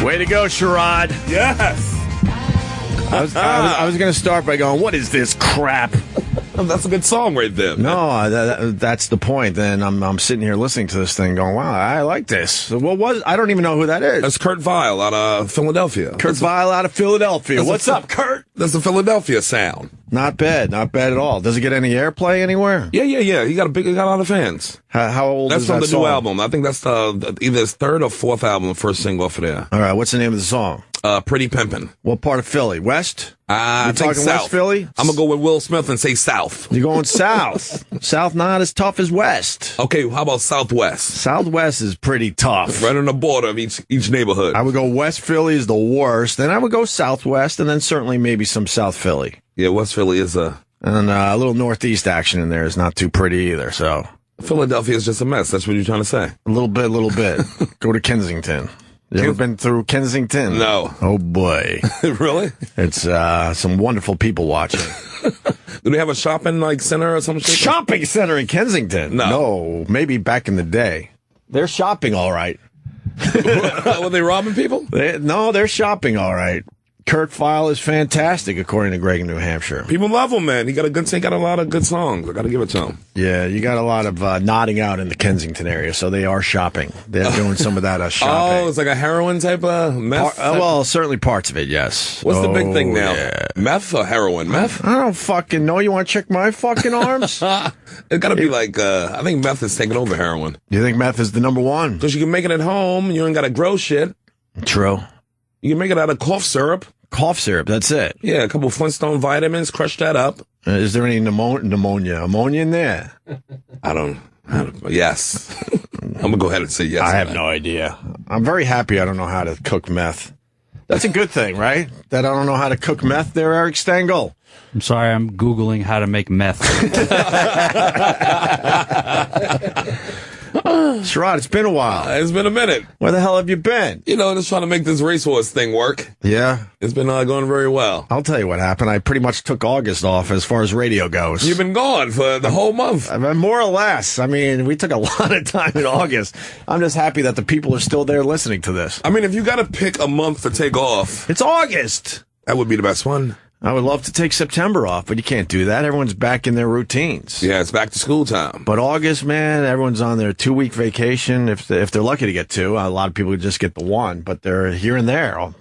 Way to go, Sherrod. Yes. I was going to start by going, what is this crap? That's a good song right there. No, that's the point. Then I'm sitting here listening to this thing going, wow, I like this. So I don't even know who that is. That's Kurt Vile out of Philadelphia. Kurt Vile out of Philadelphia. What's up, Kurt? That's the Philadelphia sound. Not bad at all. Does it get any airplay anywhere? Yeah. He got a lot of fans. How old that's is that from the song? new album. I think that's either his third or fourth album, the first single off of there. All right, what's the name of the song? Pretty Pimpin'. What part of Philly? West? I You think talking South. West Philly? I'm going to go with Will Smith and say South. You're going south. South not as tough as West. Okay, how about Southwest? Southwest is pretty tough. Right on the border of each neighborhood. I would go West Philly is the worst. Then I would go Southwest, and then certainly maybe some South Philly. Yeah, West Philly is And a little Northeast action in there is not too pretty either, so. Philadelphia is just a mess. That's what you're trying to say. A little bit. Go to Kensington. You ever been through Kensington? No. Oh, boy. Really? It's some wonderful people watching. Do they have a shopping center or some shit? Shopping center in Kensington? No, maybe back in the day. They're shopping all right. Were they robbing people? No, they're shopping all right. Kurt Vile is fantastic, according to Regan, New Hampshire. People love him, man. He got a lot of good songs. I got to give it to him. Yeah, you got a lot of nodding out in the Kensington area, so they are shopping. They're doing some of that shopping. Oh, it's like a heroin type of meth? Well, certainly parts of it, yes. What's the big thing now? Yeah. Meth or heroin? Meth? I don't fucking know. You want to check my fucking arms? It's got to be I think meth is taking over heroin. You think meth is the number one? Because you can make it at home. You ain't got to grow shit. True. You can make it out of cough syrup. Cough syrup, that's it. Yeah, a couple Flintstone vitamins, crush that up. Is there any pneumonia in there? I don't yes. I'm going to go ahead and say yes. I have no idea. I'm very happy I don't know how to cook meth. That's a good thing, right? That I don't know how to cook meth there, Eric Stengel. I'm sorry, I'm Googling how to make meth. Sherrod, it's been a while. It's been a minute. Where the hell have you been? Just trying to make this racehorse thing work. Yeah? It's been going very well. I'll tell you what happened. I pretty much took August off as far as radio goes. You've been gone for the whole month. More or less. I mean, we took a lot of time in August. I'm just happy that the people are still there listening to this. I mean, if you got to pick a month to take off, it's August. That would be the best one. I would love to take September off, but you can't do that. Everyone's back in their routines. Yeah, it's back to school time. But August, man, everyone's on their 2-week vacation. If they're lucky to get 2, a lot of people just get the 1, but they're here and there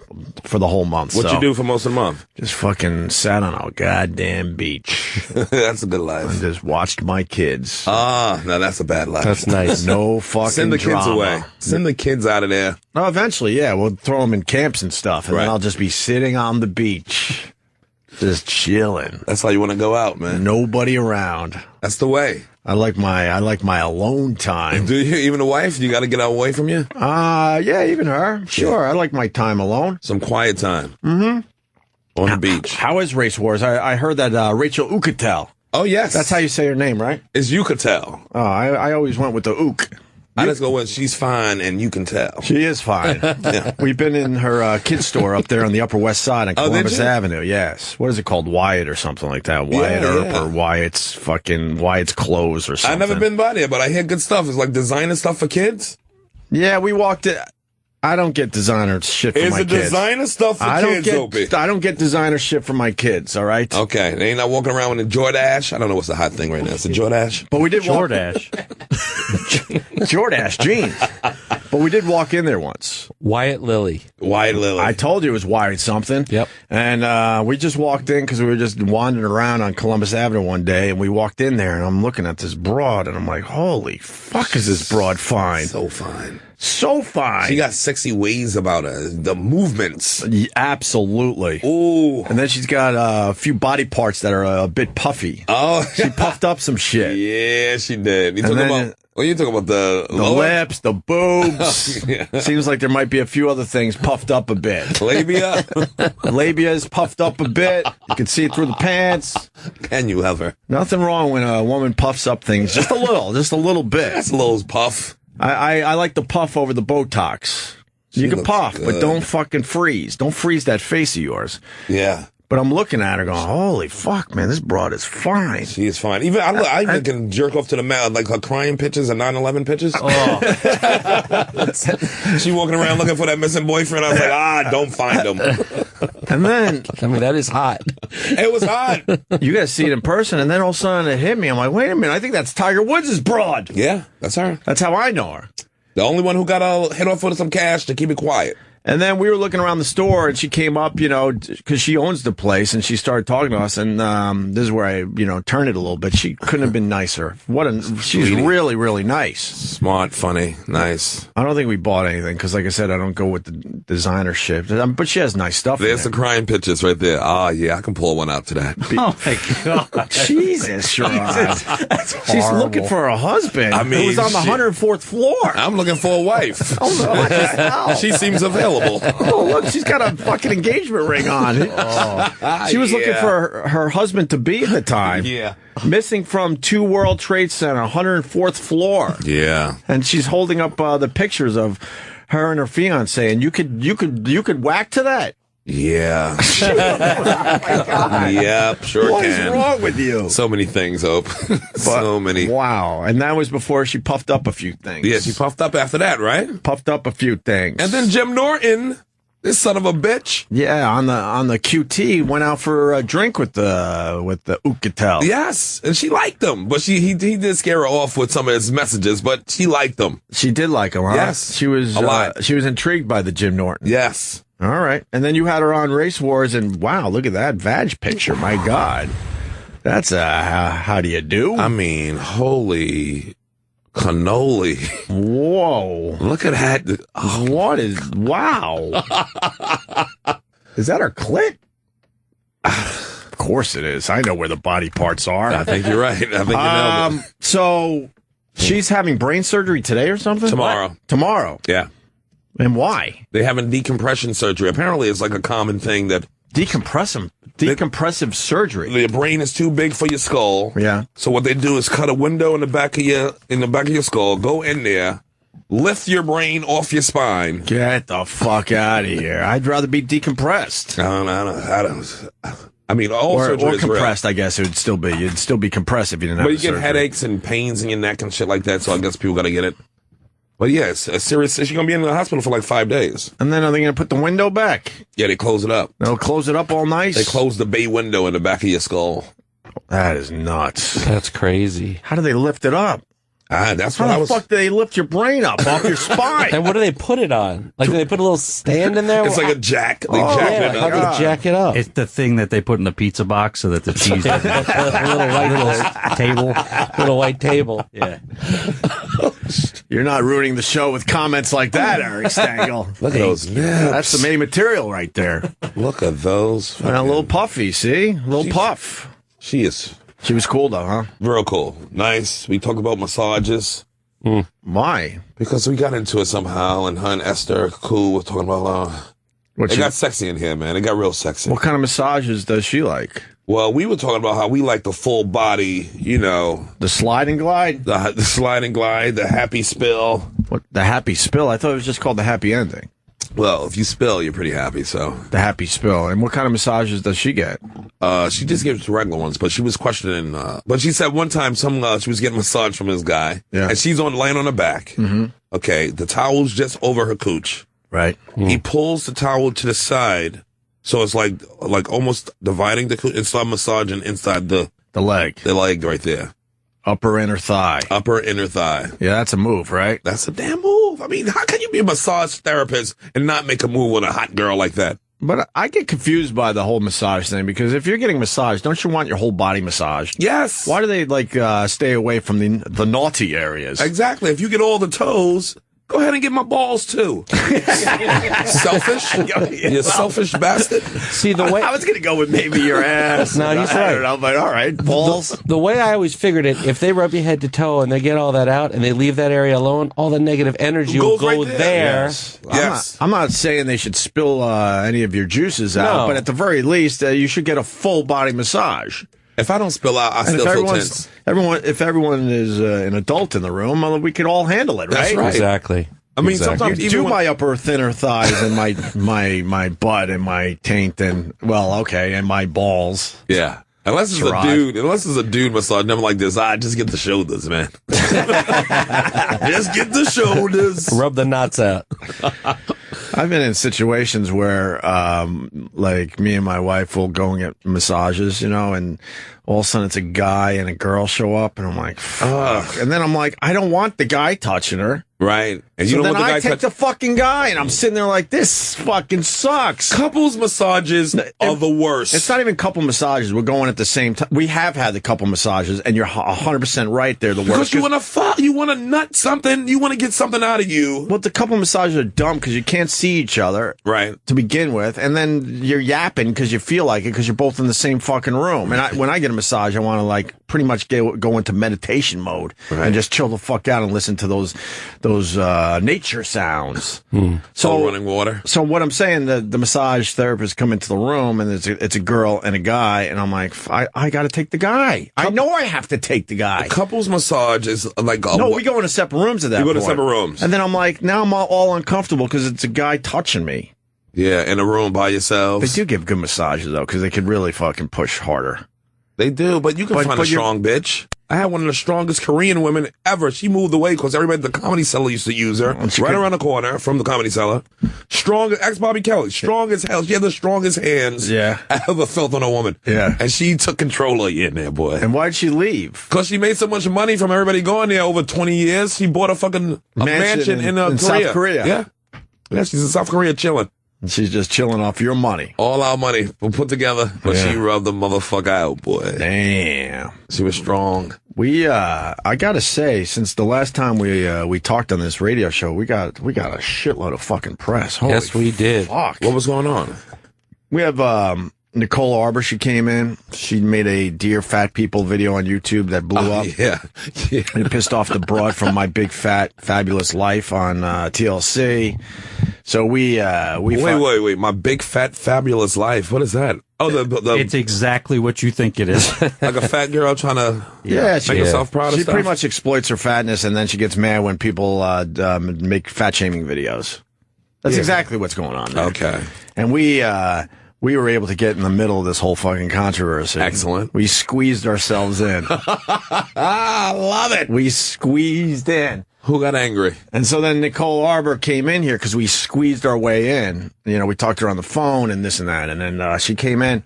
for the whole month. What you do for most of the month? Just fucking sat on a goddamn beach. That's a good life. And just watched my kids. No, that's a bad life. That's nice. No fucking Send the kids drama. away. Send the kids out of there. Oh, eventually, yeah. We'll throw them in camps and stuff, and Right. then I'll just be sitting on the beach. Just chilling. That's how you want to go out, man. Nobody around. That's the way. I like my alone time. Do you? Even the wife? You got to get away from you? Yeah, even her. Sure, I like my time alone. Some quiet time. Mm-hmm. On the beach. How is Race Wars? I heard that Rachel Uchitel. Oh, yes. That's how you say her name, right? It's Uchitel. Oh, I always went with the Ook. I just go with she's fine and you can tell. She is fine. Yeah. We've been in her kids store up there on the Upper West Side on Columbus you? Avenue. Yes. What is it called? Wyatt or something like that. Wyatt Earp or Wyatt's Clothes or something. I've never been by there, but I hear good stuff. It's like designer stuff for kids. Yeah, we walked it. I don't get designer shit for my kids. Is it designer stuff for kids, Opie? I don't get designer shit for my kids, all right? Okay. They ain't not walking around with a Jordache. I don't know what's the hot thing right now. It's a Jordache? But we did Jordache. Jordache jeans. But we did walk in there once. Wyatt Lilly. Wyatt Lilly. I told you it was Wyatt something. Yep. And we just walked in because we were just wandering around on Columbus Avenue one day, and we walked in there, and I'm looking at this broad, and I'm like, holy fuck, is this broad fine? So fine. So fine. She got sexy ways about her. The movements. Yeah, absolutely. Ooh. And then she's got a few body parts that are a bit puffy. Oh. She puffed up some shit. Yeah, she did. You And talking then- about... Well, you talking about the lower? Lips, the boobs. Yeah. Seems like there might be a few other things puffed up a bit. Labia? The labia is puffed up a bit. You can see it through the pants. Can you have her? Nothing wrong when a woman puffs up things. Just a little bit. That's a little puff. I like the puff over the Botox. You can looks puff, good. but don't fucking freeze. Don't freeze that face of yours. Yeah. But I'm looking at her going, holy fuck, man, this broad is fine. She is fine. Even I even can jerk off to the mouth, like her crying pictures and 9/11 pictures. Oh. She walking around looking for that missing boyfriend. I was like, don't find him. And then, I mean, that is hot. It was hot. You guys see it in person, and then all of a sudden it hit me. I'm like, wait a minute, I think that's Tiger Woods' broad. Yeah, that's her. That's how I know her. The only one who got hit off with some cash to keep it quiet. And then we were looking around the store, and she came up, because she owns the place, and she started talking to us. And this is where I, turned it a little bit. She couldn't have been nicer. She's really, really nice. Smart, funny, nice. I don't think we bought anything because, like I said, I don't go with the designer shit. But she has nice stuff. There's the crying pictures right there. Yeah, I can pull one out today. Oh my god, Jesus, Sherrod. She's looking for a husband. I mean, who was on the 104th floor. I'm looking for a wife. Oh, no, what the hell? She seems available. Oh, look, she's got a fucking engagement ring on. She was looking for her husband to be at the time. Yeah. Missing from 2 World Trade Center, 104th floor. Yeah. And she's holding up the pictures of her and her fiance, and you could whack to that. Yeah. Oh my God. Yep, sure What can. is wrong with you? So many things, Hope. So many. Wow. And that was before she puffed up a few things. Yeah, she puffed up after that, right? Puffed up a few things. And then Jim Norton, this son of a bitch. Yeah, on the QT, went out for a drink with the Uchitel. Yes, and she liked him, but he did scare her off with some of his messages, but she liked him. She did like him, huh? Yes, she was a lot. She was intrigued by the Jim Norton. Yes. All right. And then you had her on Race Wars, and wow, look at that vag picture. My God. That's how do you do? I mean, holy cannoli. Whoa. Look at that. Oh. What is, wow. Is that her clit? Of course it is. I know where the body parts are. I think you're right. I think you nailed it. So she's having brain surgery today or something? Tomorrow. What? Tomorrow. Yeah. And why? They having decompression surgery. Apparently, it's like a common thing that decompressive surgery. The brain is too big for your skull. Yeah. So what they do is cut a window in the back of your skull, go in there, lift your brain off your spine. Get the fuck out of here! I'd rather be decompressed. I mean, all surgery or is compressed. real. I guess you'd still be compressed if you didn't have. But you get surgery. headaches and pains in your neck and shit like that. So I guess people got to get it. But yeah, it's a serious. She's gonna be in the hospital for like 5 days. And then are they gonna put the window back? Yeah, they close it up. They'll close it up all nice. They close the bay window in the back of your skull. That is nuts. That's crazy. How do they lift it up? That's what How the fuck do they lift your brain up off your spine? And what do they put it on? Like, do they put a little stand in there? It's like a jack. They jack it how up. do they jack it up? It's the thing that they put in the pizza box so that the cheese doesn't. little table. Little white table. Yeah. You're not ruining the show with comments like that, Eric Stengel. Look at those nips. That's the main material right there. Look at those. And a little puffy, see? A little puff. She is She was cool, though, huh? real cool. Nice. We talk about massages. Why? Because we got into it somehow, and her and Esther, cool, was talking about, it got sexy in here, man. It got real sexy. What kind of massages does she like? Well, we were talking about how we like the full body, The slide and glide? the slide and glide, the happy spill. What? The happy spill? I thought it was just called the happy ending. Well, if you spill, you're pretty happy, so. The happy spill. And what kind of massages does she get? She just gives regular ones, but she was questioning, but she said one time she was getting massage from this guy, and she's laying on her back. Mm-hmm. Okay, the towel's just over her cooch. Right. He pulls the towel to the side, so it's like almost dividing the cooch and start massaging inside the leg. The leg right there. Upper inner thigh. Upper inner thigh. Yeah, that's a move, right? That's a damn move. I mean, how can you be a massage therapist and not make a move on a hot girl like that? But I get confused by the whole massage thing, because if you're getting massaged, don't you want your whole body massaged? Yes. Why do they stay away from the naughty areas? Exactly. If you get all the toes, go ahead and get my balls too. Selfish? You selfish bastard. See, the way I was going to go with maybe your ass. No, he's right. I don't know, but all right, balls. The way I always figured it, if they rub you head to toe and they get all that out and they leave that area alone, all the negative energy will Goes go right there. Yes. I'm not saying they should spill any of your juices out, No. but at the very least, you should get a full body massage. If I don't spill out, I still feel tense. If everyone is an adult in the room, we could all handle it, right? That's right. Exactly. I mean, Exactly. sometimes You even do when, my upper thinner thighs and my butt and my taint and and my balls. yeah. Unless it's a dude massage, never like this. Just get the shoulders, man. Just get the shoulders. Rub the knots out. I've been in situations where, like, me and my wife will go and get massages, and all of a sudden it's a guy and a girl show up, and I'm like, fuck. And then I'm like, I don't want the guy touching her. Right. And So you know then what the guy I take the fucking guy, and I'm sitting there like, this fucking sucks. Couples massages are the worst. It's not even couple massages. We're going at the same time. We have had the couple massages, and you're 100% right. They're the worst. Because you want to fuck, you want to nut something, you want to get something out of you. Well, the couple massages are dumb because you can't see each other, Right. to begin with, and then you're yapping because you feel like it because you're both in the same fucking room. And when I get a massage, I want to like pretty much go into meditation mode and just chill the fuck out and listen to those nature sounds. So running water. So what I'm saying, the massage therapist come into the room and it's a girl and a guy, and I'm like, I got to take the guy. I know I have to take the guy. Couples massage is like No, we go into separate rooms at that You go point. to separate rooms. And then I'm like, now I'm all uncomfortable because it's a guy touching me. Yeah, in a room by They yourselves. do give good massages, though, because they could really fucking push harder. They do, but you can find a strong bitch. I had one of the strongest Korean women ever. She moved away because everybody at the Comedy Cellar used to use her. Right around the corner from the Comedy Cellar. Strong, ex-Bobby Kelly. Strong as hell. She had the strongest hands I ever felt on a woman. Yeah. And she took control of you in there, boy. And why'd she leave? Because she made so much money from everybody going there over 20 years. She bought a fucking mansion in Korea. South Korea. Yeah. Yeah, she's in South Korea chilling. And she's just chilling off your money. All our money we put together, but she rubbed the motherfucker out, boy. Damn. She was strong. I gotta say, since the last time we talked on this radio show, we got a shitload of fucking press. Holy Yes, we did. Fuck. What was going on? We have Nicole Arbour. She came in. She made a Dear Fat People video on YouTube that blew up. Yeah. It pissed off the broad from My Big Fat Fabulous Life on TLC. So we Wait. My Big Fat Fabulous Life. What is that? Oh, the It's exactly what you think it is. like a fat girl trying to she make herself proud of She stuff? pretty much exploits her fatness, and then she gets mad when people make fat shaming videos. That's exactly what's going on there. Okay. And we were able to get in the middle of this whole fucking controversy. Excellent. We squeezed ourselves in. I love it. We squeezed in. Who got angry? And so then Nicole Arbor came in here because we squeezed our way in. We talked to her on the phone and this and that. And then she came in.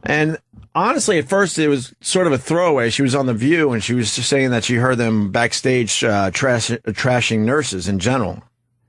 And honestly, at first, it was sort of a throwaway. She was on The View, and she was just saying that she heard them backstage trashing nurses in general,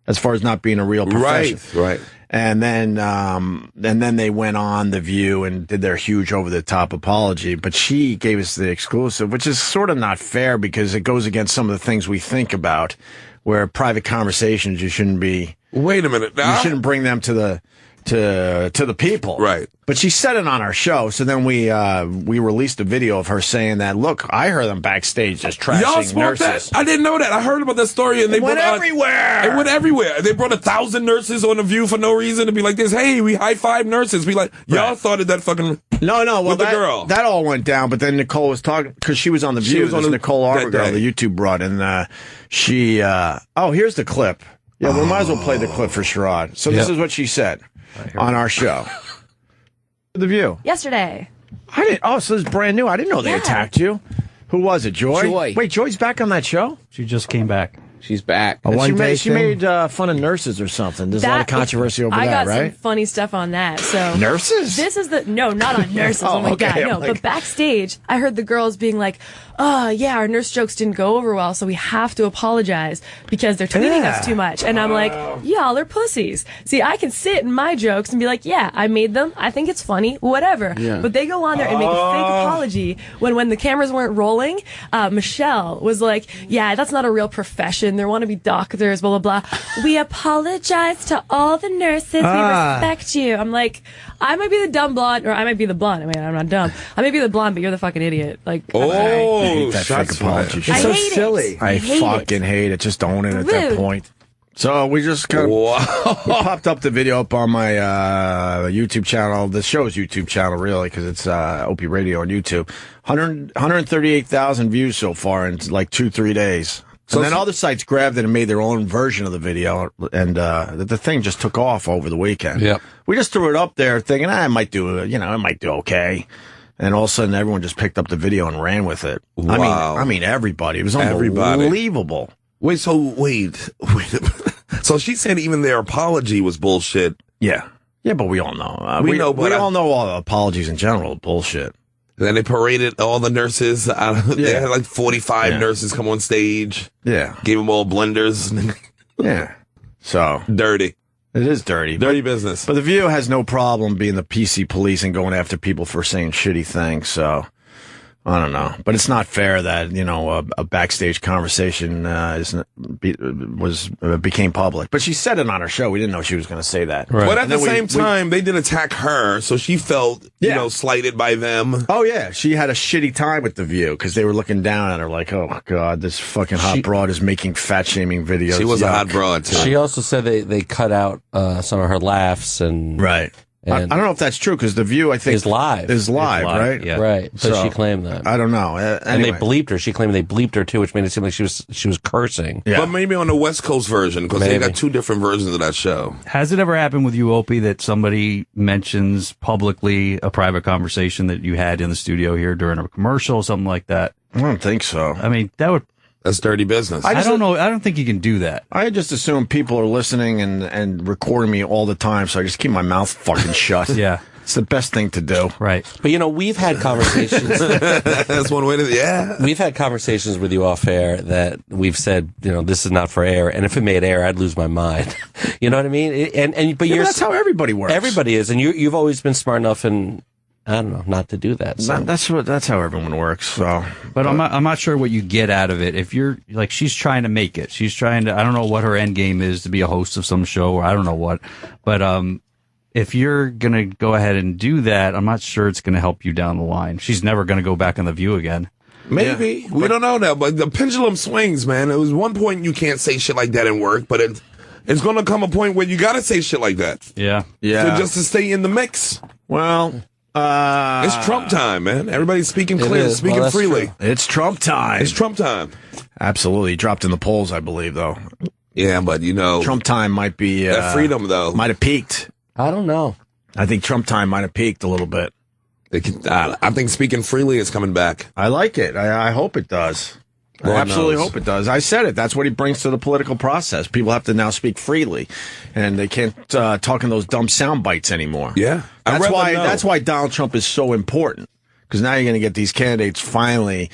as far as not being a real profession. Right. And then they went on The View and did their huge over-the-top apology. But she gave us the exclusive, which is sort of not fair because it goes against some of the things we think about, where private conversations, you shouldn't be... Wait a minute. Now, you shouldn't bring them to the people. Right. But she said it on our show, so then we released a video of her saying that, look, I heard them backstage just y'all trashing smoked nurses. that? I didn't know that. I heard about that story, and they Went brought everywhere. It went everywhere. They brought 1,000 nurses on The View for no reason to be like this. Hey, we high-five nurses. We like y'all started that fucking No, well, with the girl. That all went down, but then Nicole was talking, because she was on The View. was on This the- Nicole Arbor that girl, day. the YouTube broad, and she, here's the clip. Yeah, we might as well play the clip for Sherrod. So this is what she said on our show. The View. Yesterday. I didn't. Oh, so this is brand new. I didn't know they attacked you. Who was it, Joy? Joy. Wait, Joy's back on that show? She just came back. She's back. And she made fun of nurses or something. There's a lot of controversy over I that, got some right? funny stuff on that. So Nurses? This is no, not on nurses. Oh, oh my okay. god, no. I'm like- But backstage, I heard the girls being like, "Oh yeah, our nurse jokes didn't go over well, so we have to apologize because they're tweeting us too much." And I'm like, "Y'all are pussies." See, I can sit in my jokes and be like, "Yeah, I made them. I think it's funny, whatever." Yeah. But they go on there and make a fake apology when the cameras weren't rolling. Michelle was like, "Yeah, that's not a real profession. There want to be doctors, blah, blah, blah. We apologize to all the nurses. We respect you." I'm like, I might be the dumb blonde, or I might be the blonde. I mean, I'm not dumb. I may be the blonde, but you're the fucking idiot. Like, I'm sorry. I Oh, hate that fake shots apology. fired. I so hate silly. it. I hate fucking hate it. Just own it at that Rude. point. So we just kind of Wow. we popped up the video up on my YouTube channel, the show's YouTube channel, really, because it's Opie Radio on YouTube. 138,000 views so far in like 2-3 days. And then other sites grabbed it and made their own version of the video, and the thing just took off over the weekend. Yep. We just threw it up there thinking, it might do, it might do okay. And all of a sudden, everyone just picked up the video and ran with it. Wow. I mean, everybody. It was unbelievable. Wait. So she's saying even their apology was bullshit. Yeah. Yeah, but we all know. We know, but we all know all the apologies in general are bullshit. Then they paraded all the nurses. They had like 45 nurses come on stage. Yeah. Gave them all blenders. Yeah. So. Dirty. It is dirty. Dirty business. But The View has no problem being the PC police and going after people for saying shitty things. So, I don't know. But it's not fair that, a backstage conversation became public. But she said it on her show. We didn't know she was going to say that. Right. But at the same time, they did attack her, so she felt, slighted by them. Oh, yeah. She had a shitty time with The View because they were looking down at her like, oh, God, this fucking hot broad is making fat-shaming videos. She was a hot broad, too. She also said they cut out some of her laughs and... Right. I don't know if that's true because The View, I think, is live, right? Yeah. Right. So she claimed that. I don't know. And they bleeped her. She claimed they bleeped her too, which made it seem like she was cursing. Yeah. But maybe on the West Coast version because they got two different versions of that show. Has it ever happened with you, Opie, that somebody mentions publicly a private conversation that you had in the studio here during a commercial, something like that? I don't think so. I mean, that would. That's dirty business. I don't know. I don't think you can do that. I just assume people are listening and recording me all the time, so I just keep my mouth fucking shut. Yeah. It's the best thing to do. Right. But, we've had conversations. That's one way to, We've had conversations with you off air that we've said, this is not for air. And if it made air, I'd lose my mind. You know what I mean? But that's how everybody works. Everybody is. And you've always been smart enough and, I don't know, not to do that. So. That's how everyone works. So, but I'm not sure what you get out of it. If you're like, she's trying to make it. She's trying to. I don't know what her end game is to be a host of some show, or I don't know what. But if you're gonna go ahead and do that, I'm not sure it's gonna help you down the line. She's never gonna go back on The View again. Maybe we don't know now, but the pendulum swings, man. It was one point you can't say shit like that in work, but it's gonna come a point where you gotta say shit like that. Yeah. So just to stay in the mix. Well. It's Trump time, man. Everybody's speaking clear, speaking freely. True. It's Trump time. It's Trump time. Absolutely. He dropped in the polls, I believe, though. Yeah, but Trump time might be that freedom, though, might have peaked. I don't know. I think Trump time might have peaked a little bit. I think speaking freely is coming back. I like it. I hope it does. I absolutely hope it does. I said it. That's what he brings to the political process. People have to now speak freely, and they can't talk in those dumb sound bites anymore. Yeah, that's why Donald Trump is so important, because now you're going to get these candidates finally,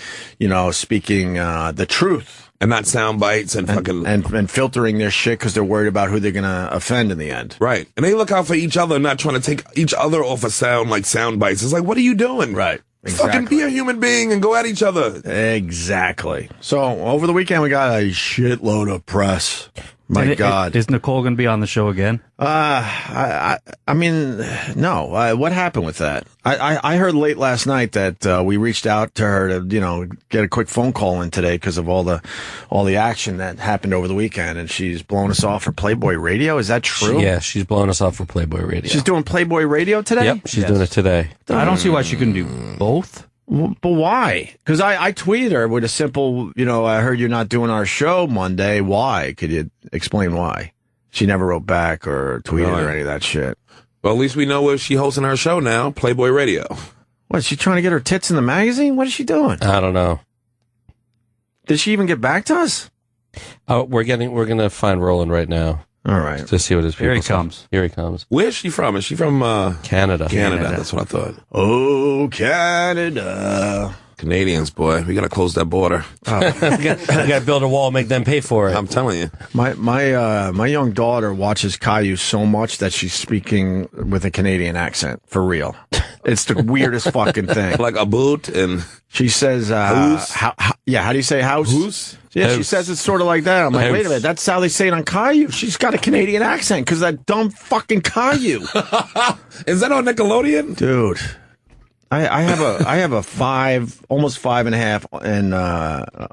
speaking the truth and not sound bites and fucking and filtering their shit because they're worried about who they're going to offend in the end. Right, and they look out for each other, not trying to take each other off a sound like sound bites. It's like, what are you doing? Right. Exactly. Fucking be a human being and go at each other. Exactly. So over the weekend we got a shitload of press. My God. Is Nicole going to be on the show again? I mean, no. What happened with that? I heard late last night that we reached out to her to, get a quick phone call in today because of all the action that happened over the weekend, and she's blown us off for Playboy Radio. Is that true? Yeah, she's blown us off for Playboy Radio. She's doing Playboy Radio today? Yep, she's doing it today. I don't see why she couldn't do both. Well, but why? Because I tweeted her with a simple, I heard you're not doing our show Monday. Why? Could you explain why? She never wrote back or tweeted or any of that shit. Well, at least we know where she's hosting her show now, Playboy Radio. What, is she trying to get her tits in the magazine? What is she doing? I don't know. Did she even get back to us? We're going to find Roland right now. All right. To see what his people Here he say. comes. Here he comes. Where's she from? Is she from Canada? Canada. That's what I thought. Oh, Canada. Canadians, boy. We got to close that border. we got to build a wall and make them pay for it. I'm telling you. My young daughter watches Caillou so much that she's speaking with a Canadian accent. For real. It's the weirdest fucking thing. Like a boot and... She says, how do you say house? House? Yeah, House. She says it's sort of like that. I'm like, House. wait a minute, that's how they say it on Caillou. She's got a Canadian accent because that dumb fucking Caillou. Is that on Nickelodeon? Dude. I have a 5, almost 5.5, and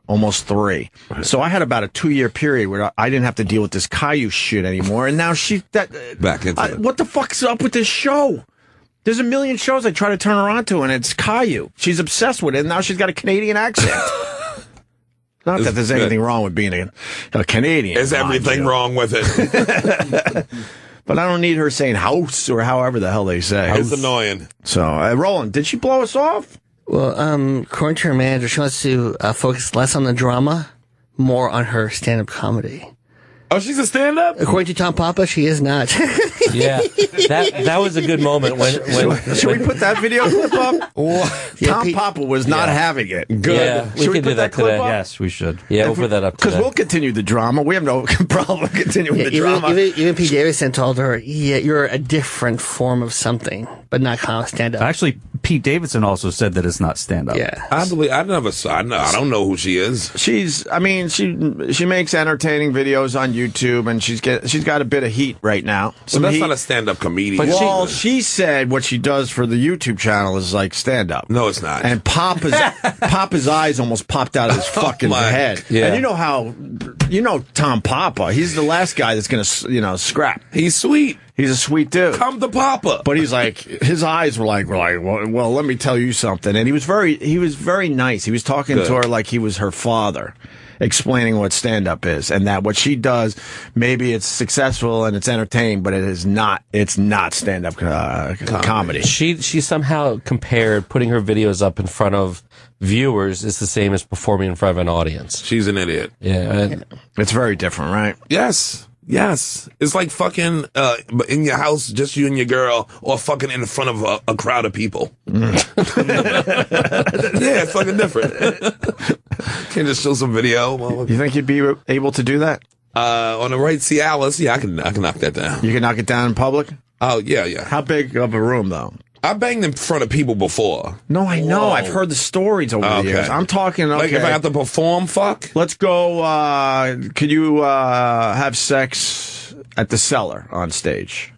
almost 3. So I had about a 2-year period where I didn't have to deal with this Caillou shit anymore, and now Back into it. What the fuck's up with this show? There's a million shows I try to turn her on to, and it's Caillou. She's obsessed with it, and now she's got a Canadian accent. Not that there's anything wrong with being a Canadian. There's everything wrong with it. But I don't need her saying house or however the hell they say. It's annoying. So, Roland, did she blow us off? Well, according to her manager, she wants to focus less on the drama, more on her stand-up comedy. Oh, she's a stand-up? According to Tom Papa, she is not. Yeah, that was a good moment when Should we put that video clip up? Tom Papa was not having it. Good. Yeah, we should can do put that clip today. up? Yes, we should. Yeah, we'll put that up Because today. we'll continue the drama. We have no problem continuing the drama. Even Pete Davidson told her, yeah, you're a different form of something, but not kind of stand-up. Actually, Pete Davidson also said that it's not stand-up. Yeah. I don't know who she is. She makes entertaining videos on YouTube, and she's got a bit of heat right now. So that's not a stand-up comedian. But she said what she does for the YouTube channel is like stand-up. No, it's not. And Papa's eyes almost popped out of his fucking head. Yeah. And you know Tom Papa. He's the last guy that's gonna scrap. He's sweet. He's a sweet dude. Come to Papa. But he's like, his eyes were like, well, let me tell you something. And he was very nice. He was talking to her like he was her father, explaining what stand-up is, and that what she does, maybe it's successful and it's entertaining, but it's not stand-up comedy. She somehow compared putting her videos up in front of viewers is the same as performing in front of an audience. She's an idiot. Yeah, It's very different, right? Yes. It's like fucking in your house, just you and your girl, or fucking in front of a crowd of people. Yeah, it's fucking different. Can't just show some video. You think you'd be able to do that? On the right Cialis, yeah, I can knock that down. You can knock it down in public? Oh, yeah. How big of a room, though? I banged in front of people before. No, I know. Whoa. I've heard the stories over the years. I'm talking, Like if I have to perform, fuck? Let's go, could you have sex at the Cellar on stage?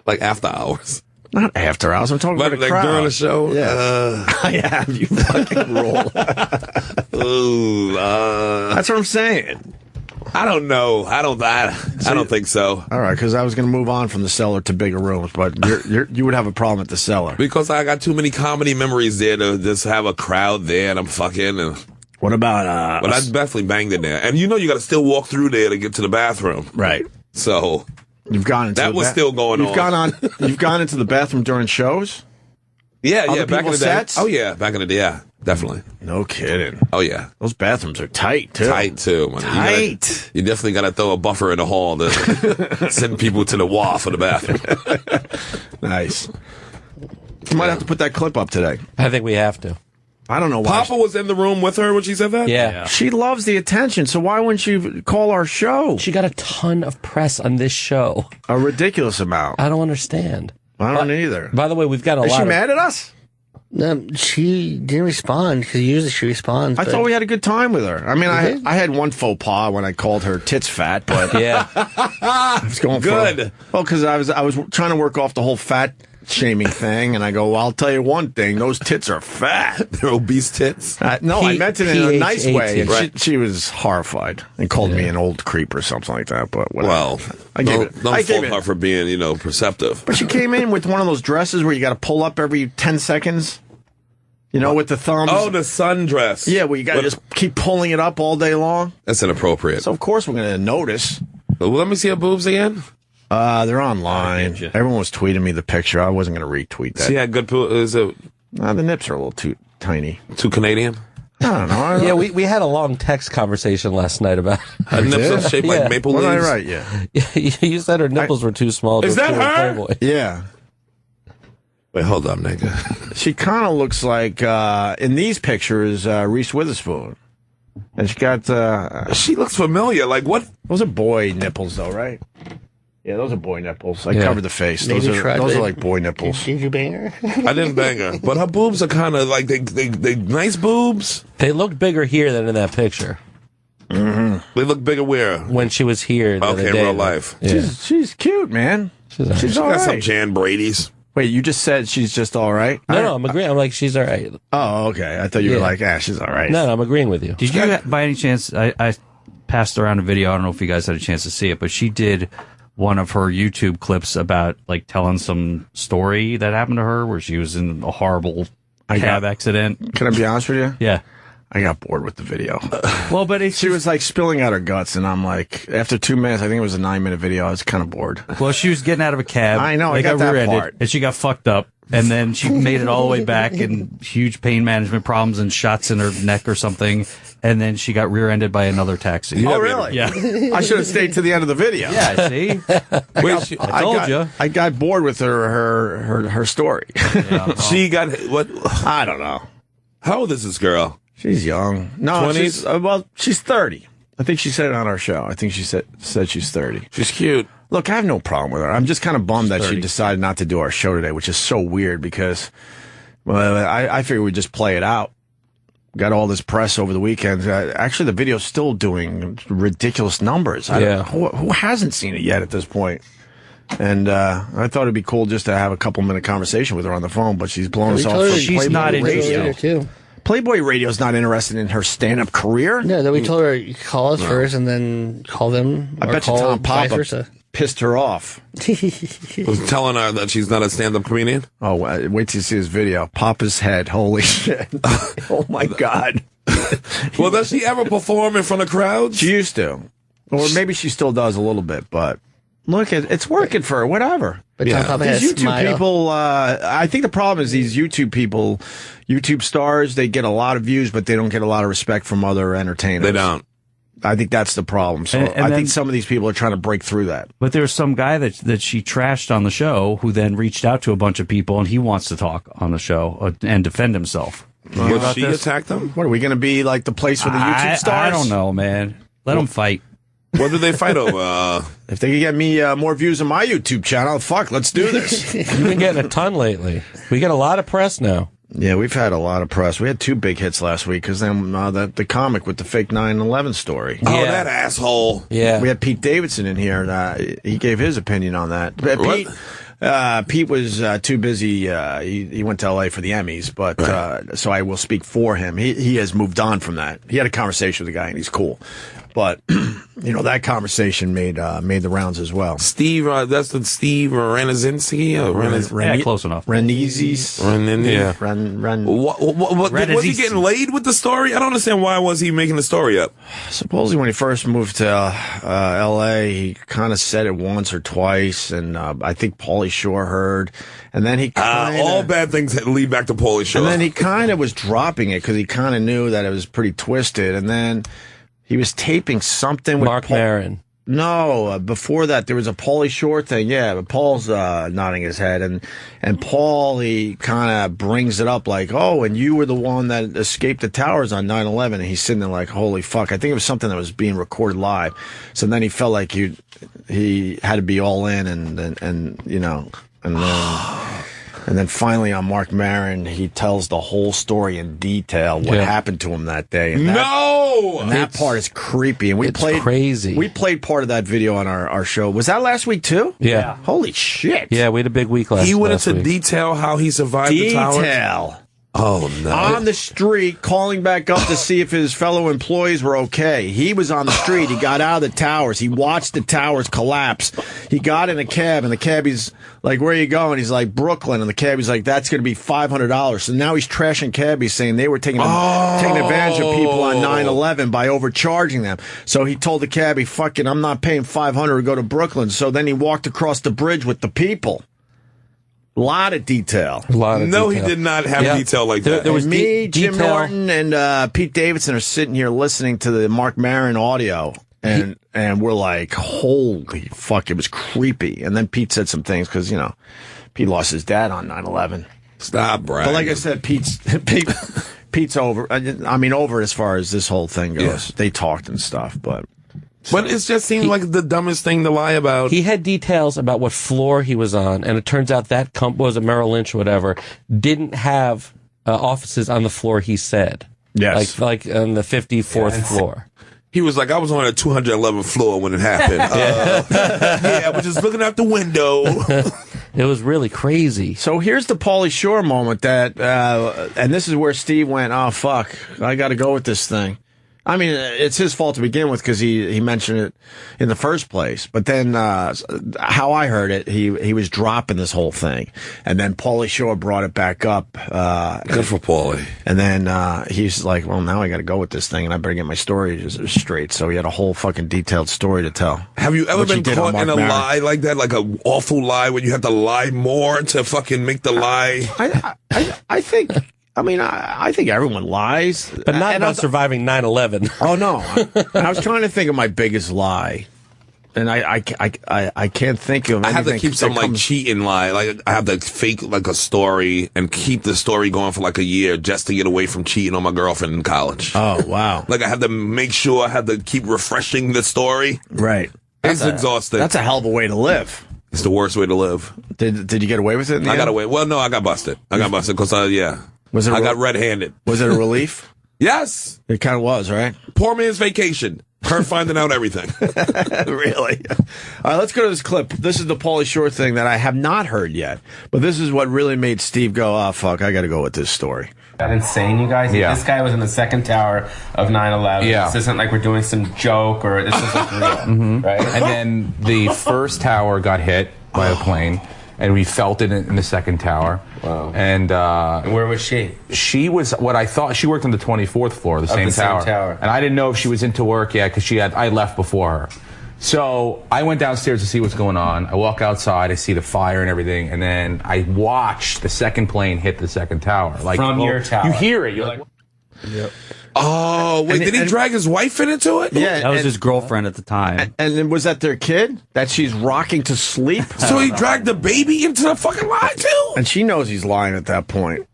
Like after hours. Not after hours. I'm talking about a crowd. During the show? Yeah. I have. You fucking roll. Ooh, That's what I'm saying. I don't know. I don't think so. All right, because I was going to move on from the Cellar to bigger rooms, but you would have a problem at the Cellar. Because I got too many comedy memories there to just have a crowd there and I'm fucking. What about... But I definitely banged in there. And you got to still walk through there to get to the bathroom. Right. So... You've gone into that was still going on. You've gone into the bathroom during shows? Yeah, Other back in the day. sets? Oh, yeah, back in the day, yeah, definitely. No kidding. Oh, yeah. Those bathrooms are tight, too. Tight, too. Man. Tight. You definitely got to throw a buffer in the hall to send people to the wall for the bathroom. Nice. You might have to put that clip up today. I think we have to. I don't know why. Papa was in the room with her when she said that? Yeah. She loves the attention, so why wouldn't she call our show? She got a ton of press on this show. A ridiculous amount. I don't understand. I don't either. By the way, we've got a Is lot she of... mad at us? She didn't respond, because usually she responds. I thought we had a good time with her. I mean, I had one faux pas when I called her tits fat, but Yeah. I was going Good. because I was trying to work off the whole fat shaming thing, and I go, well, I'll tell you one thing, those tits are fat. They're obese tits? No, I meant it in a nice way, and Right. she was horrified and called me an old creep or something like that, but whatever. Well, I gave it. don't fault her for being, perceptive. But she came in with one of those dresses where you got to pull up every 10 seconds, with the thumbs. Oh, the sundress. Yeah, well, you got to just keep pulling it up all day long. That's inappropriate. So, of course, we're going to notice. Well, let me see her boobs again. They're online. Everyone was tweeting me the picture. I wasn't going to retweet that. She had good boobs. Is it The nips are a little too tiny. too Canadian? I don't know. Yeah, we had a long text conversation last night about Her nips are shaped Yeah. like maple What did I leaves. write? Yeah. you said her nipples were too small. to Is that appear in her? Playboy. Yeah. Wait, hold up, nigga. She kind of looks like, in these pictures, Reese Witherspoon. And she got, She looks familiar. Like what? those are boy nipples, though, right? Yeah, those are boy nipples. I Yeah. covered the face. Those Maybe try are to- like boy nipples. Did you bang her? I didn't bang her, but her boobs are kind of like they nice boobs. They look bigger here than in that picture. They look bigger where? When she was here the Okay, other day. real life. Yeah. She's cute, man. She's all She got some right. Jan Brady's. Wait, you just said she's just all right? No, I'm agreeing. I'm like, she's all right. Oh, okay. I thought you were Yeah. like, she's all right. No, I'm agreeing with you. Did you, by any chance, I passed around a video, I don't know if you guys had a chance to see it, but she did one of her YouTube clips about, like, telling some story that happened to her where she was in a horrible cab accident. Can I be honest with you? Yeah. I got bored with the video. Well, but she was like spilling out her guts, and I'm like, after 2 minutes, I think it was a 9-minute video, I was kind of bored. Well, she was getting out of a cab. I know, I got that rear-ended, part. and she got fucked up, and then she made it all the way back, and huge pain management problems and shots in her neck or something, and then she got rear-ended by another taxi. Oh, really? Yeah. I should have stayed to the end of the video. Yeah, see? I told you. I got bored with her story. Yeah, She got what? I don't know. How old is this girl? She's young. No, 20s? She's 30. I think she said it on our show. I think she said she's 30. She's cute. Look, I have no problem with her. I'm just kind of bummed that 30. she decided not to do our show today, which is so weird because, well, I figured we'd just play it out. Got all this press over the weekend. Actually, the video's still doing ridiculous numbers. Who hasn't seen it yet at this point? And I thought it'd be cool just to have a couple-minute conversation with her on the phone, but she's blowing us off. She's not in radio too. Playboy Radio's not interested in her stand-up career. Yeah, then we told her, you call us first and then call them. I bet you Tom Papa pissed her off. Was telling her that she's not a stand-up comedian? Oh, wait till you see his video. Papa's head. Holy shit. Oh, my God. Well, does she ever perform in front of crowds? She used to. Or maybe she still does a little bit, but look, it's working for her. Whatever. But Tom Papa These has YouTube smile. people, I think the problem is these YouTube people, YouTube stars, they get a lot of views, but they don't get a lot of respect from other entertainers. They don't. I think that's the problem. So And I then- think some of these people are trying to break through that. But there's some guy that she trashed on the show who then reached out to a bunch of people, and he wants to talk on the show and defend himself. Would she attack them? What, are we going to be like the place for the YouTube stars? I don't know, man. Let them fight. What did they fight over? If they could get me more views on my YouTube channel, fuck, let's do this. You've been getting a ton lately. We get a lot of press now. Yeah, we've had a lot of press. We had 2 big hits last week because then the comic with the fake 9/11 story. Oh, Yeah. that asshole. Yeah. We had Pete Davidson in here, and he gave his opinion on that. Pete was too busy. He went to L.A. for the Emmys, but so I will speak for him. He has moved on from that. He had a conversation with the guy, and he's cool. But that conversation made the rounds as well. Steve, that's the Steve Ranazinski. Yeah, close enough. Renizis. Yeah. Was he getting laid with the story? I don't understand why was he making the story up. Supposedly when he first moved to L.A., he kind of said it once or twice, and I think Pauly Shore heard. And then he all bad things lead back to Pauly Shore. And then he kind of was dropping it because he kind of knew that it was pretty twisted. And then he was taping something with Mark Maron. No, before that there was a Pauly Shore thing. Yeah, but Paul's nodding his head, and Paul, he kind of brings it up like, oh, and you were the one that escaped the towers on 9/11, and he's sitting there like, holy fuck. I think it was something that was being recorded live. So then he felt like he had to be all in, and then finally on Mark Maron, he tells the whole story in detail, what happened to him that day. And that part is creepy. And It's crazy. We played part of that video on our show. Was that last week too? Yeah. Holy shit. Yeah, we had a big week last week. He went into detail how he survived the towers. Detail. Oh, no. On the street, calling back up to see if his fellow employees were okay. He was on the street. He got out of the towers. He watched the towers collapse. He got in a cab, and the cabbie's like, where are you going? He's like, Brooklyn. And the cabbie's like, that's going to be $500. So now he's trashing cabbies, saying they were taking advantage of people on 9/11 by overcharging them. So he told the cabbie, fuck it, I'm not paying $500 to go to Brooklyn. So then he walked across the bridge with the people. A lot of detail. No, he did not have detail like that. There was me, Jim detail. Norton, and Pete Davidson are sitting here listening to the Mark Maron audio, and we're like, holy fuck, it was creepy. And then Pete said some things because, Pete lost his dad on 9/11. Stop, Brad. But like I said, Pete's over. I mean, over as far as this whole thing goes. Yeah. They talked and stuff, but it just seemed like the dumbest thing to lie about. He had details about what floor he was on, and it turns out that was a Merrill Lynch or whatever, didn't have offices on the floor he said. yes. Like on the 54th floor. He was like, I was on a 211th floor when it happened. I was just looking out the window. It was really crazy. So here's the Pauly Shore moment that, and this is where Steve went, oh, fuck, I got to go with this thing. I mean, it's his fault to begin with because he mentioned it in the first place. But then, how I heard it, he was dropping this whole thing, and then Pauly Shore brought it back up. Good for Pauly. And then he's like, "Well, now I got to go with this thing, and I better get my story straight." So he had a whole fucking detailed story to tell. Have you ever been caught in a lie like that, like an awful lie, where you have to lie more to fucking make the lie? I think. I mean, I think everyone lies. But not about surviving 9/11. Oh, no. I was trying to think of my biggest lie. And I can't think of anything. I have to keep some, like, cheating lie. Like, I have to fake, like, a story and keep the story going for, like, a year just to get away from cheating on my girlfriend in college. Oh, wow. Like, I had to make sure I had to keep refreshing the story. Right. It's exhausting. That's a hell of a way to live. It's the worst way to live. Did you get away with it? I got away. Well, no, I got busted. I got busted because, I got red-handed. Was it a relief? Yes. It kind of was, right? Poor man's vacation. Her finding out everything. Really? All right, let's go to this clip. This is the Pauly Shore thing that I have not heard yet. But this is what really made Steve go, oh, fuck, I got to go with this story. That insane, you guys? Yeah. This guy was in the second tower of 9/11. Yeah. This isn't like we're doing some joke or this is like real, right? And then the first tower got hit by a plane, and we felt it in the second tower. Wow. And where was she? she was what I thought. She worked on the 24th floor, the same tower. And I didn't know if she was into work yet because I left before her. So I went downstairs to see what's going on. I walk outside, I see the fire and everything, and then I watched the second plane hit the second tower. Like from your tower. You hear it. You're like, Yep. Oh, wait, did he drag his wife into it? Yeah. That was his girlfriend at the time. And then was that their kid that she's rocking to sleep? So he dragged the baby into the fucking lie, too? And she knows he's lying at that point.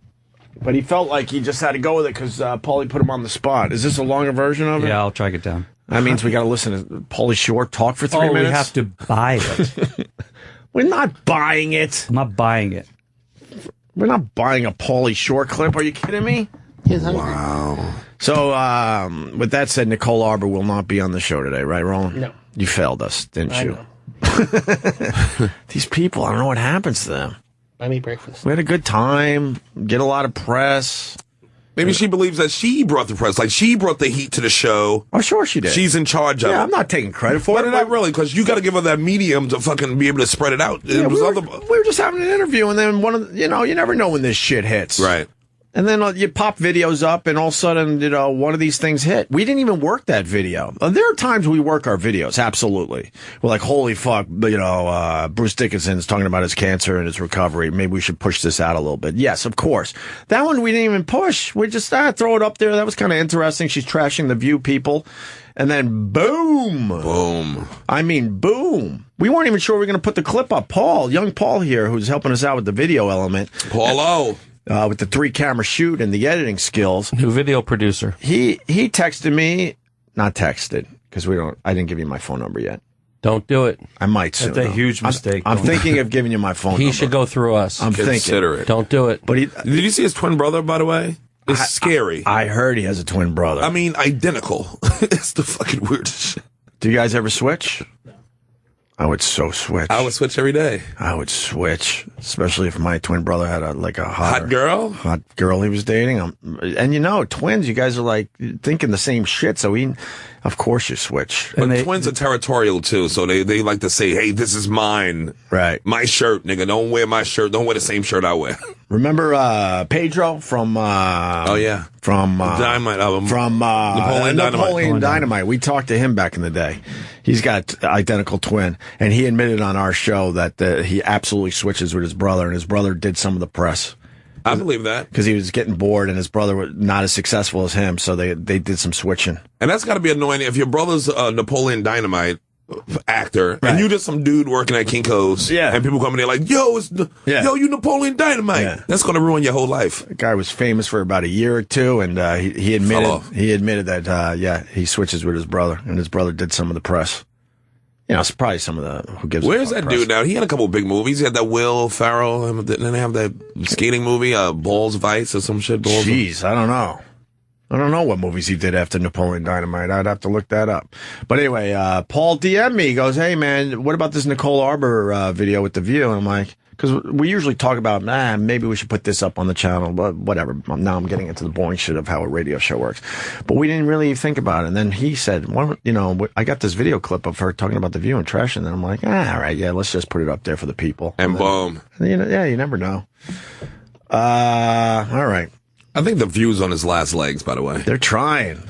But he felt like he just had to go with it because Pauly put him on the spot. Is this a longer version of it? Yeah, I'll track it down. That means we got to listen to Pauly Shore talk for 3 minutes. We have to buy it. We're not buying it. I'm not buying it. We're not buying a Pauly Shore clip. Are you kidding me? Wow. So, with that said, Nicole Arbour will not be on the show today, right, Roland? No. You failed us, didn't you? Know. These people, I don't know what happens to them. Buy me breakfast. We had a good time, get a lot of press. Maybe she believes that she brought the press. Like, she brought the heat to the show. Oh, sure she did. She's in charge of it. Yeah, I'm not taking credit for it. Not really, because you got to give her that medium to fucking be able to spread it out. Yeah, we were just having an interview, and then you never know when this shit hits. Right. And then you pop videos up, and all of a sudden, one of these things hit. We didn't even work that video. There are times we work our videos, absolutely. We're like, holy fuck, Bruce Dickinson's talking about his cancer and his recovery. Maybe we should push this out a little bit. Yes, of course. That one we didn't even push. We just throw it up there. That was kind of interesting. She's trashing the View people. And then boom. Boom. I mean, boom. We weren't even sure we were going to put the clip up. Young Paul here, who's helping us out with the video element. Paulo. With the 3-camera shoot and the editing skills. New video producer. He texted me, not texted, because I didn't give you my phone number yet. Don't do it. I might soon. That's a huge mistake. I'm thinking of giving you my phone number. He should go through us. I'm Consider thinking. it. Don't do it. But Did you see his twin brother, by the way? It's scary. I heard he has a twin brother. I mean, identical. It's the fucking weirdest shit. Do you guys ever switch? I would so switch. I would switch every day. I would switch, especially if my twin brother had a Hot girl? hot girl he was dating. And twins, you guys are like thinking the same shit. So of course you switch. But twins are territorial too, so they like to say, "Hey, this is mine, Right? my shirt, nigga. Don't wear my shirt. Don't wear the same shirt I wear." Remember Pedro from? Oh yeah, from Dynamite album. From Napoleon Dynamite. We talked to him back in the day. He's got identical twin, and he admitted on our show that he absolutely switches with his brother, and his brother did some of the press. I believe that. Because he was getting bored, and his brother was not as successful as him, so they did some switching. And that's got to be annoying if your brother's Napoleon Dynamite actor, Right. and you just some dude working at Kinko's, Yeah. and people come in there like, yo, you Napoleon Dynamite. Yeah. That's going to ruin your whole life. The guy was famous for about a year or two, and he admitted that he switches with his brother, and his brother did some of the press. It's probably some of the who gives. Where's that dude now? He had a couple of big movies. He had that Will Ferrell. Didn't they have that skating movie, Balls of Ice or some shit? Jeez, I don't know. I don't know what movies he did after Napoleon Dynamite. I'd have to look that up. But anyway, Paul DM'd me. He goes, hey, man, what about this Nicole Arbour video with The View? And I'm like, because we usually talk about, maybe we should put this up on the channel, but whatever. Now I'm getting into the boring shit of how a radio show works. But we didn't really think about it. And then he said, well, I got this video clip of her talking about The View and trashing. And I'm like, all right, yeah, let's just put it up there for the people. And boom. You never know. All right. I think The View's on his last legs, by the way. They're trying.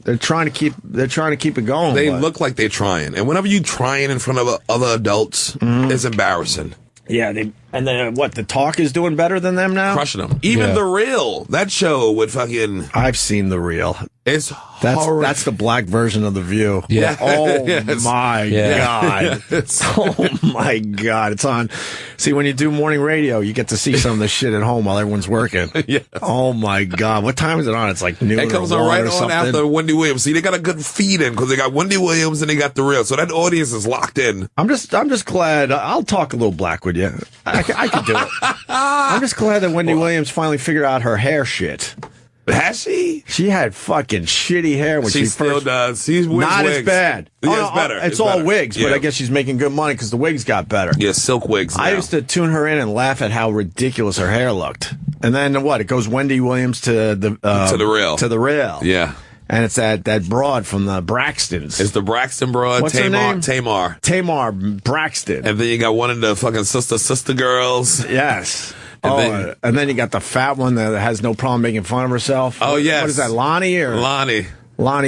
They're trying to keep it going. They look like they're trying. And whenever you're trying in front of other adults, it's embarrassing. Yeah, and then what? The Talk is doing better than them now? Crushing them. Even The Real, that show would fucking... I've seen The Real. It's horrible. That's the black version of The View. Yeah. Oh, my God. Oh, my God. It's on. See, when you do morning radio, you get to see some of the shit at home while everyone's working. Yes. Oh, my God. What time is it on? It's like noon. It comes on right on after Wendy Williams. See, they got a good feed in because they got Wendy Williams and they got The Real. So that audience is locked in. I'm just glad. I'll talk a little black with you. I could do it. I'm just glad that Wendy Williams finally figured out her hair shit. Has she? She had fucking shitty hair when she still first does. She's not wigs. as bad. Yeah, it's better. It's all better. wigs, but Yeah. I guess she's making good money because the wigs got better. Yeah, silk wigs. I now. used to tune her in and laugh at how ridiculous her hair looked. And then what? It goes Wendy Williams to the Real. To The Real. Yeah. And it's that broad from the Braxtons. It's the Braxton broad. What's her name? Tamar Braxton. And then you got one of the fucking sister girls. Yes. And then you got the fat one that has no problem making fun of herself. Oh, yes. What is that, Lonnie? Lonnie.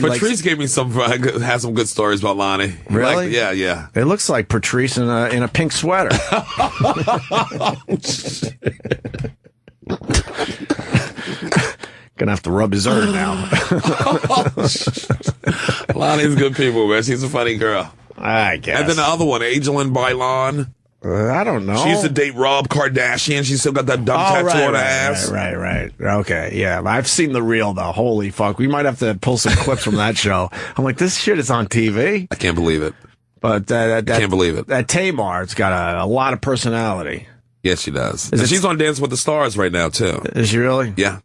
Patrice gave me has some good stories about Lonnie. Really? Yeah. It looks like Patrice in a pink sweater. Gonna have to rub his ear now. Lonnie's good people, man. She's a funny girl. I guess. And then the other one, Angelin Bailon. I don't know. She used to date Rob Kardashian. She still got that dumb tattoo on her ass. Right. Okay, yeah. I've seen The Real, though. Holy fuck. We might have to pull some clips from that show. I'm like, this shit is on TV? I can't believe it. But I can't believe it. That Tamar's got a lot of personality. Yes, she does. And she's on Dance with the Stars right now, too. Is she really? Yeah.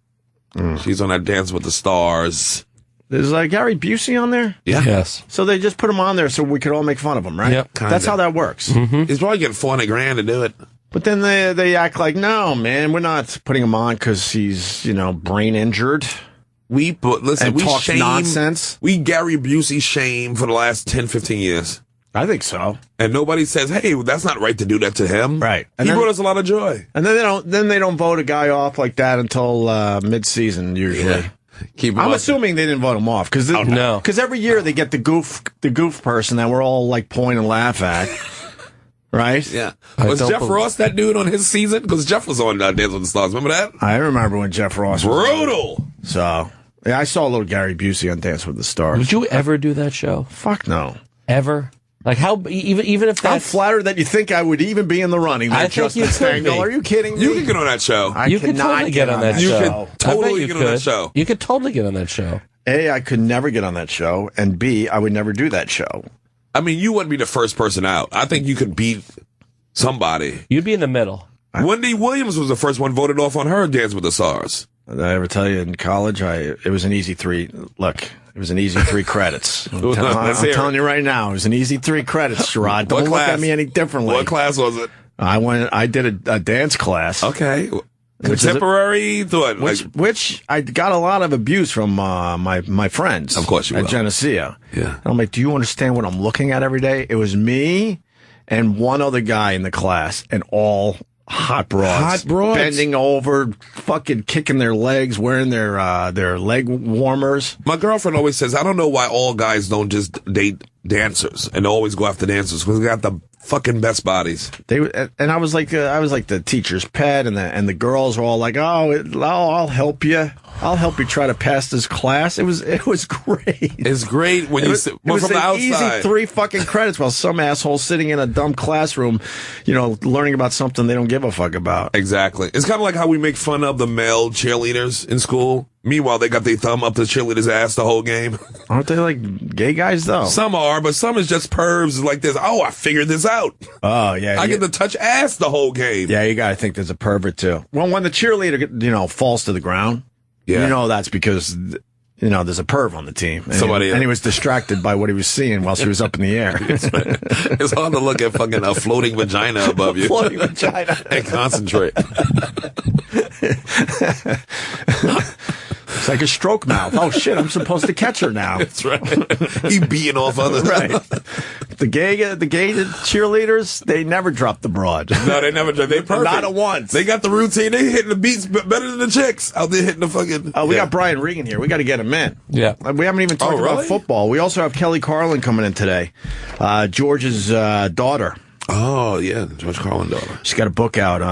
She's on that Dance with the Stars. Is Gary Busey on there? Yeah. Yes. So they just put him on there so we could all make fun of him, right? Yep. That's how that works. Mm-hmm. He's probably getting $400,000 to do it. But then they act like, no, man, we're not putting him on because he's, brain injured. We talk shame, nonsense. We Gary Busey shame for the last 10, 15 years. I think so. And nobody says, hey, that's not right to do that to him. Right. And he brought us a lot of joy. And then they don't vote a guy off like that until mid-season usually. Yeah. I'm assuming they didn't vote him off because every year they get the goof person that we're all like point and laugh at. Right? Yeah. Was Jeff Ross that dude on his season? Because Jeff was on Dance with the Stars. Remember that? I remember when Jeff Ross was brutal. So, yeah, I saw a little Gary Busey on Dance with the Stars. Would you ever do that show? Fuck no. Ever? Like how even if that's... I'm flattered that you think I would even be in the running. I think you could be. Are you kidding me? You can get on that show. You could totally get on that show. You could totally get on that show. You could totally get on that show. A, I could never get on that show, and B, I would never do that show. I mean, you wouldn't be the first person out. I think you could beat somebody. You'd be in the middle. Wendy Williams was the first one voted off on her Dance with the Stars. Did I ever tell you in college, it was an easy 3. Look, it was an easy 3 credits. I'm telling you right now, it was an easy 3 credits, Sherrod. Don't look at me any differently. What class was it? I did a dance class. Okay. Contemporary thought. Which I got a lot of abuse from my friends. Of course you will. At Geneseo. Yeah. And I'm like, do you understand what I'm looking at every day? It was me and one other guy in the class, and all hot broads. Bending over, fucking kicking their legs, wearing their leg warmers. My girlfriend always says, I don't know why all guys don't just date dancers and always go after dancers because they got the fucking best bodies. And I was like the teacher's pet, and the girls were all like, I'll help you. I'll help you try to pass this class. It was great. It's great when from the outside. Easy 3 fucking credits while some asshole sitting in a dumb classroom, learning about something they don't give a fuck about. Exactly. It's kind of like how we make fun of the male cheerleaders in school. Meanwhile, they got their thumb up the cheerleader's ass the whole game. Aren't they like gay guys though? Some are, but some is just pervs like this. Oh, I figured this out. Oh yeah, I get to touch ass the whole game. Yeah, you gotta think there's a pervert too. Well, when the cheerleader falls to the ground. Yeah. That's because, there's a perv on the team. And he was distracted by what he was seeing while she was up in the air. It's hard to look at fucking a floating vagina above you. Floating vagina. And concentrate. It's like a stroke mouth. Oh shit, I'm supposed to catch her now. That's right. He beating off others. Right. The gay cheerleaders, they never drop the broad. No, they never drop. They perfect. Not at once. They got the routine. They hitting the beats better than the chicks out there hitting the fucking. We got Brian Regan here. We got to get him in. Yeah. We haven't even talked about football. We also have Kelly Carlin coming in today. George's daughter. Oh yeah, George Carlin daughter. She's got a book out,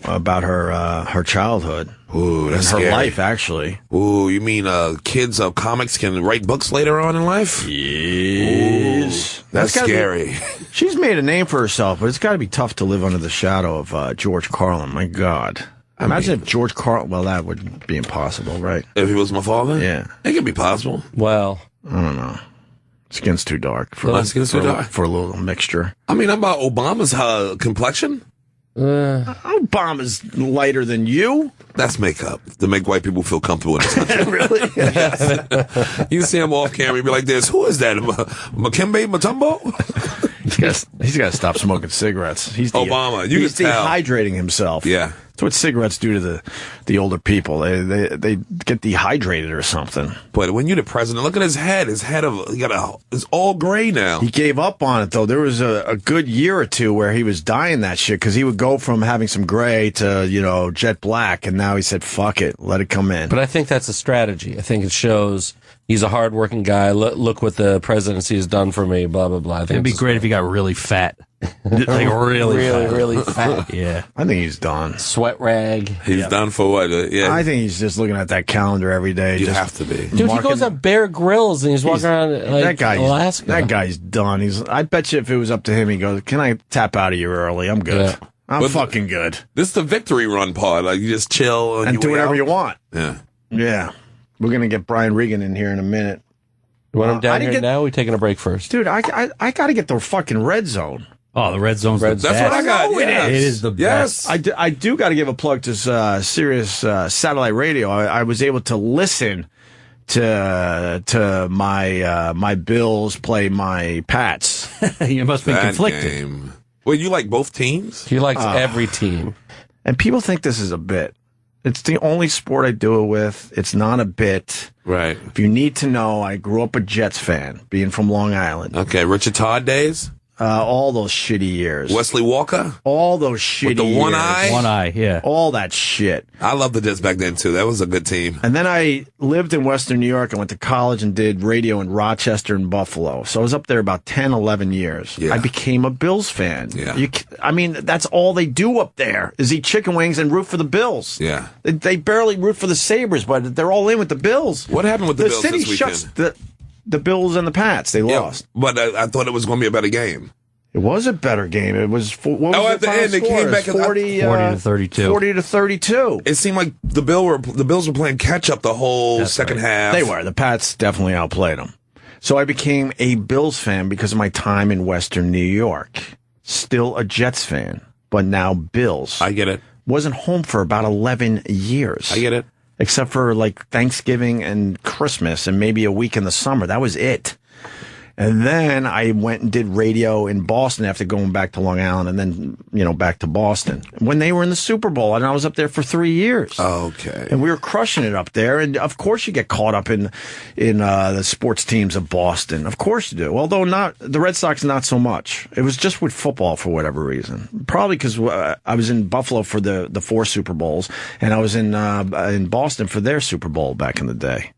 about her childhood. Ooh, that's and her scary. life, actually. Ooh, you mean kids of comics can write books later on in life? Yes. Ooh, that's scary. She's made a name for herself, but it's got to be tough to live under the shadow of George Carlin. My God. Imagine if George Carlin... Well, that would be impossible, right? If he was my father? Yeah. It could be possible. Well, I don't know. Skin's too dark for a little mixture. I mean, how about Obama's complexion? Obama's lighter than you. That's makeup to make white people feel comfortable in this country. Really? Yes. You see him off camera, and be like this. Who is that? Makembe Mutombo? He's got to stop smoking cigarettes. He's Obama. He's dehydrating himself. Yeah. That's what cigarettes do to the older people. They get dehydrated or something. But when you're the president, look at his head. His head is all gray now. He gave up on it though. There was a good year or two where he was dyeing that shit because he would go from having some gray to jet black, and now he said, "Fuck it, let it come in." But I think that's a strategy. I think it shows he's a hardworking guy. Look what the presidency has done for me. Blah blah blah. It'd be great if he got really fat. Like really fat. Yeah. I think he's done. Sweat rag. He's done for what? Yeah. I think he's just looking at that calendar every day. You have to be. Dude, he goes at Bear Grylls and he's walking around like Alaska. That guy's done. I bet you if it was up to him, he goes, "Can I tap out of you early? I'm good. Yeah. I'm fucking good." This is the victory run part. Like you just chill and do whatever you want. Yeah. Yeah. We're going to get Brian Regan in here in a minute. You want him down here now? We're taking a break first. Dude, I got to get the fucking red zone. Oh, the red zone's the best. That's what I got. It is the best. I do got to give a plug to Sirius satellite radio. I was able to listen to my Bills play my Pats. You must be conflicted. Game. Well, you like both teams? He likes every team. And people think this is a bit. It's the only sport I do it with. It's not a bit. Right. If you need to know, I grew up a Jets fan, being from Long Island. Okay, Richard Todd days? All those shitty years. Wesley Walker? All those shitty With the one years. eye? One eye, yeah. All that shit. I loved the Jets back then, too. That was a good team. And then I lived in Western New York. I went to college and did radio in Rochester and Buffalo. So I was up there about 10, 11 years. Yeah. I became a Bills fan. Yeah. That's all they do up there is eat chicken wings and root for the Bills. Yeah. They barely root for the Sabres, but they're all in with the Bills. What happened with the Bills city this weekend? shuts the Bills and the Pats. They lost. But I thought it was going to be a better game. It was a better game. It was. What was at the end, they came back 40 to 32. 40 to 32. It seemed like the Bills were playing catch up the whole second half. They were. The Pats definitely outplayed them. So I became a Bills fan because of my time in Western New York. Still a Jets fan, but now Bills. I get it. Wasn't home for about 11 years. I get it. Except for like Thanksgiving and Christmas and maybe a week in the summer. That was it. And then I went and did radio in Boston after going back to Long Island and then, back to Boston when they were in the Super Bowl. And I was up there for 3 years. Okay. And we were crushing it up there. And of course you get caught up in the sports teams of Boston. Of course you do. Although not the Red Sox, not so much. It was just with football for whatever reason. Probably because I was in Buffalo for the 4 Super Bowls and I was in Boston for their Super Bowl back in the day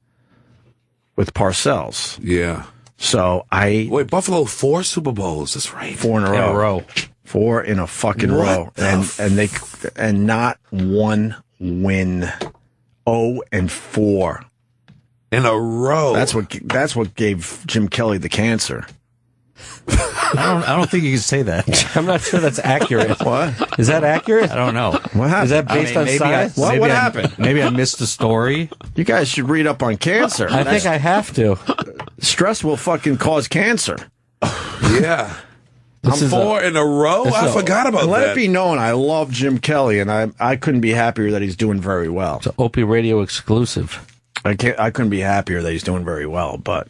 with Parcells. Yeah. So wait, Buffalo 4 Super Bowls. That's right. 4 in a row. 4 in a fucking row, and not one win. 0-4 in a row. That's what gave Jim Kelly the cancer. I don't think you can say that. I'm not sure that's accurate. What? Is that accurate? I don't know. What happened? Is that based on science? What happened? Maybe I missed the story. You guys should read up on cancer. I think I have to. Stress will fucking cause cancer. Yeah. I'm 4 in a row? I forgot about that. Let it be known, I love Jim Kelly, and I couldn't be happier that he's doing very well. It's an Opie Radio exclusive. I couldn't be happier that he's doing very well. But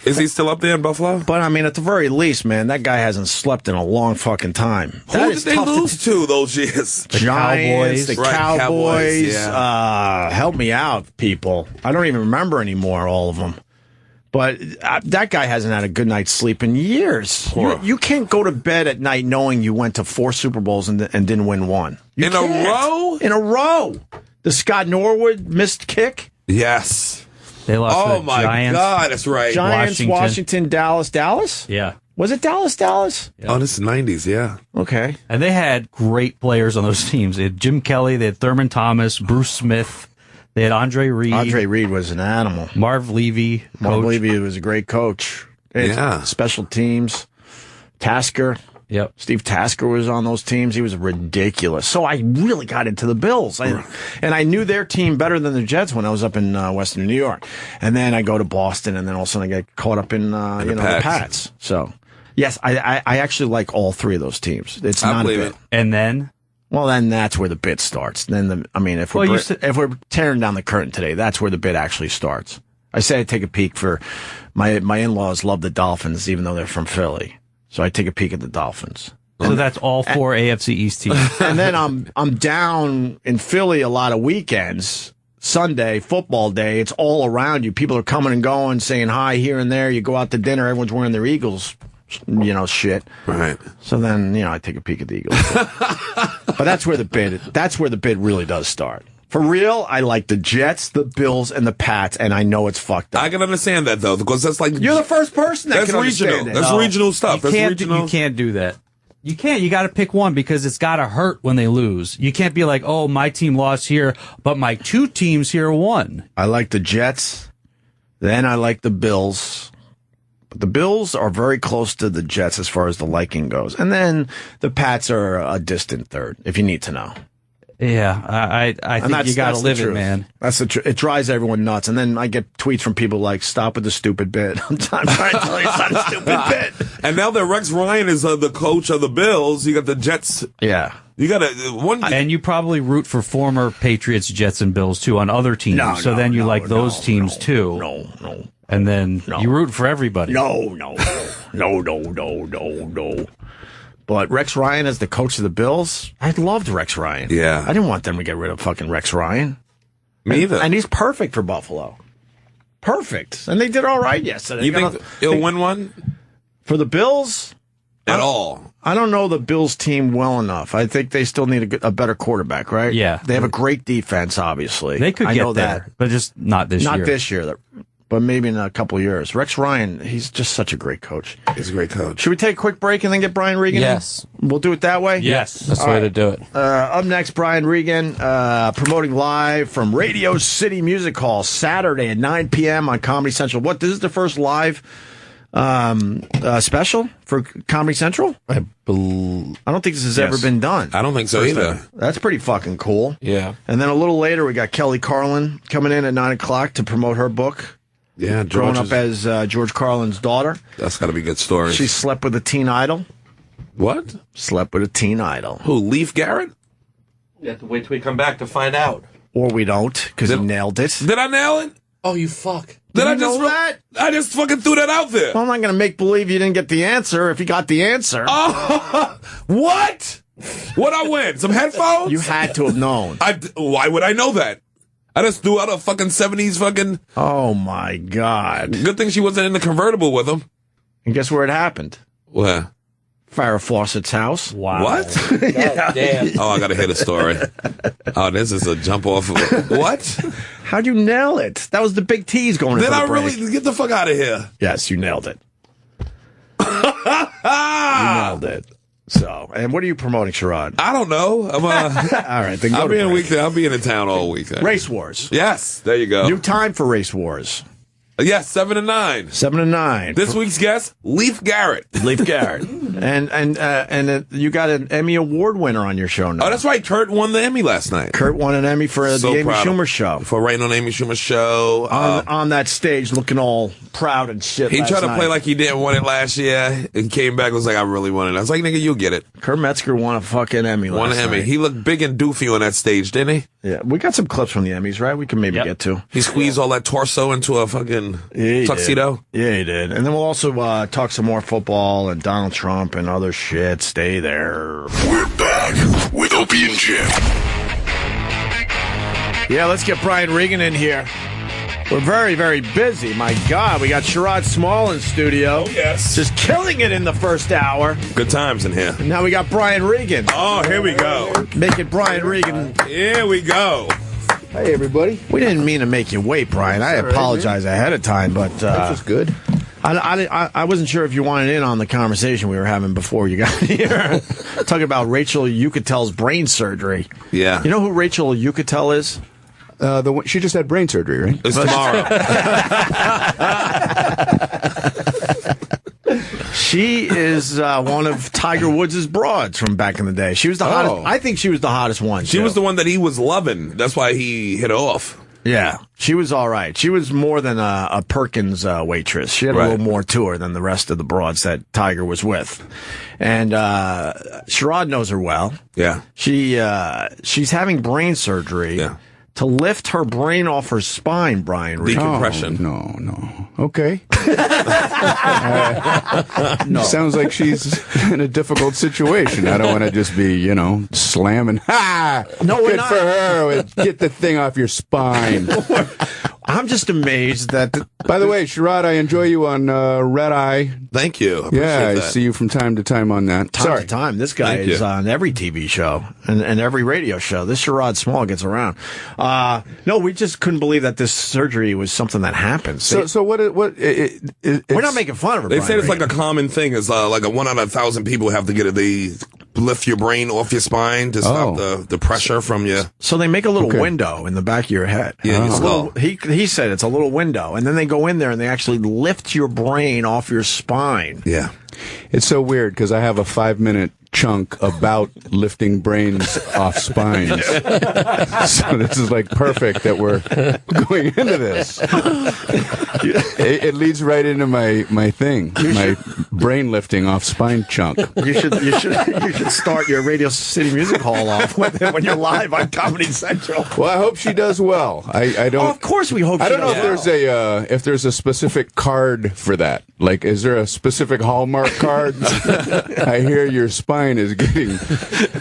is he still up there in Buffalo? But I mean, at the very least, man, that guy hasn't slept in a long fucking time. Who did they lose to those years? The Giants, the Cowboys. Yeah. Help me out, people. I don't even remember anymore, all of them. But that guy hasn't had a good night's sleep in years. You can't go to bed at night knowing you went to 4 Super Bowls and didn't win one. In a row? In a row. The Scott Norwood missed kick. Yes. They lost to the Giants. God, that's right. Giants, Washington, Dallas. Yeah. Was it Dallas? Yeah. Oh, this is 90s, yeah. Okay. And they had great players on those teams. They had Jim Kelly, they had Thurman Thomas, Bruce Smith, they had Andre Reed. Andre Reed was an animal. Marv Levy. Marv Levy was a great coach. Yeah. Special teams. Tasker. Yep. Steve Tasker was on those teams. He was ridiculous. So I really got into the Bills. And I knew their team better than the Jets when I was up in Western New York. And then I go to Boston, and then all of a sudden I get caught up in the Pats. So, yes, I actually like all 3 of those teams. It's not a bit. And then? Well, then that's where the bit starts. Then, if we're tearing down the curtain today, that's where the bit actually starts. I say I take a peek for my in-laws love the Dolphins, even though they're from Philly. So I take a peek at the Dolphins. So that's all 4 AFC East teams. And then I'm down in Philly a lot of weekends. Sunday, football day, it's all around you. People are coming and going, saying hi here and there. You go out to dinner, everyone's wearing their Eagles, shit. Right. So then, I take a peek at the Eagles. But that's where the bid really does start. For real, I like the Jets, the Bills, and the Pats, and I know it's fucked up. I can understand that, though, because that's like... You're the first person that can understand it. That's regional stuff. You can't do that. You can't. You got to pick one because it's got to hurt when they lose. You can't be like, oh, my team lost here, but my 2 teams here won. I like the Jets. Then I like the Bills. But the Bills are very close to the Jets as far as the liking goes. And then the Pats are a distant third, if you need to know. Yeah, I think you got to live it, man. That's the truth. It drives everyone nuts. And then I get tweets from people like, stop with the stupid bit. I'm trying to tell you it's not a stupid bit. And now that Rex Ryan is the coach of the Bills, you got the Jets. Yeah. You got and you probably root for former Patriots, Jets, and Bills, too, on other teams. Then you like those teams, too. No. And then you root for everybody. No. But Rex Ryan as the coach of the Bills, I loved Rex Ryan. Yeah. I didn't want them to get rid of fucking Rex Ryan. Me either. And he's perfect for Buffalo. Perfect. And they did all right yesterday. You think he'll win one? For the Bills? At all. I don't know the Bills team well enough. I think they still need a better quarterback, right? Yeah. They have a great defense, obviously. They could get there, but just not this year. Not this year. But maybe in a couple of years. Rex Ryan, he's just such a great coach. He's a great coach. Should we take a quick break and then get Brian Regan? Yes. We'll do it that way? Yes. That's the way to do it. Up next, Brian Regan, promoting live from Radio City Music Hall, Saturday at 9 p.m. on Comedy Central. This is the first live special for Comedy Central? I don't think this has ever been done. I don't think so either. That's pretty fucking cool. Yeah. And then a little later, we got Kelly Carlin coming in at 9 o'clock to promote her book. Yeah, growing up as George Carlin's daughter. That's got to be good story. She slept with a teen idol. What? Slept with a teen idol. Who, Leif Garrett? You have to wait till we come back to find out. Or we don't, because he nailed it. Did I nail it? Oh, you fuck. Did I know that? I just fucking threw that out there. Well, I'm not going to make believe you didn't get the answer if you got the answer. Oh, what? What'd I win? Some headphones? You had to have known. Why would I know that? I just threw out a fucking 70s fucking... Oh, my God. Good thing she wasn't in the convertible with him. And guess where it happened? Where? Farrah Fawcett's house. Wow. What? Yeah. Damn. Oh, I got to hear the story. Oh, this is a jump off. What? How'd you nail it? That was the big tease going into the break. Did I really? Get the fuck out of here. Yes, you nailed it. You nailed it. So, and what are you promoting, Sherrod? I don't know. I'm all right, then go I'll be in weekend. I'll be in the town all weekend. Race Wars. Yes, there you go. New time for Race Wars. Yes, 7 to 9. 7 to 9. This week's guest, Leif Garrett. Leif Garrett. And you got an Emmy Award winner on your show now. Oh, that's right. Kurt won the Emmy last night. Kurt won an Emmy for the Amy Schumer show. For writing on Amy Schumer's show. On that stage, looking all proud and shit. He tried to play like he didn't want it last year and came back and was like, I really want it. I was like, nigga, you'll get it. Kurt Metzger won a fucking Emmy last night. Won an Emmy. He looked big and doofy on that stage, didn't he? Yeah, we got some clips from the Emmys, right? We can maybe get to. He squeezed all that torso into a fucking tuxedo. Yeah, he did. And then we'll also talk some more football and Donald Trump and other shit. Stay there. We're back with Opie and Jim. Yeah, let's get Brian Regan in here. We're very, very busy. My God, we got Sherrod Small in studio. Oh, yes. Just killing it in the first hour. Good times in here. And now we got Brian Regan. Oh, here we go. Make it Brian Regan. Here we go. Hey, everybody. We didn't mean to make you wait, Brian. I apologize ahead of time, but... That's just good. I wasn't sure if you wanted in on the conversation we were having before you got here. Talking about Rachel Uchitel's brain surgery. Yeah. You know who Rachel Uchitel is? She just had brain surgery, right? It's tomorrow. She is one of Tiger Woods' broads from back in the day. She was the hottest. I think she was the hottest one. She was the one that he was loving. That's why he hit her off. Yeah, she was all right. She was more than a Perkins waitress. She had a little more to her than the rest of the broads that Tiger was with. And Sherrod knows her well. Yeah. She's having brain surgery. Yeah. To lift her brain off her spine, Brian. Decompression. No. Okay. No. Sounds like she's in a difficult situation. I don't want to just be, slamming. Ha! No, good for her. Get the thing off your spine. I'm just amazed that... By the way, Sherrod, I enjoy you on Red Eye. Thank you. I see you from time to time on that. Time to time. This guy is on every TV show and every radio show. This Sherrod Small gets around. No, we just couldn't believe that this surgery was something that happened. So what? We're not making fun of her. They said it's like a common thing. It's like a 1 out of 1,000 people have to get it. They lift your brain off your spine to stop the pressure from you. So they make a little window in the back of your head. Yeah, he said it's a little window, and then they go in there and they actually lift your brain off your spine. Yeah. It's so weird because I have a 5-minute chunk about lifting brains off spines. So this is like perfect that we're going into this. It leads right into my thing, my brain lifting off spine chunk. You should start your Radio City Music Hall off with it when you're live on Comedy Central. Well, I hope she does well. I don't. Oh, of course we hope. I don't know if there's a specific card for that. Like, is there a specific Hallmark card? I hear your spine is getting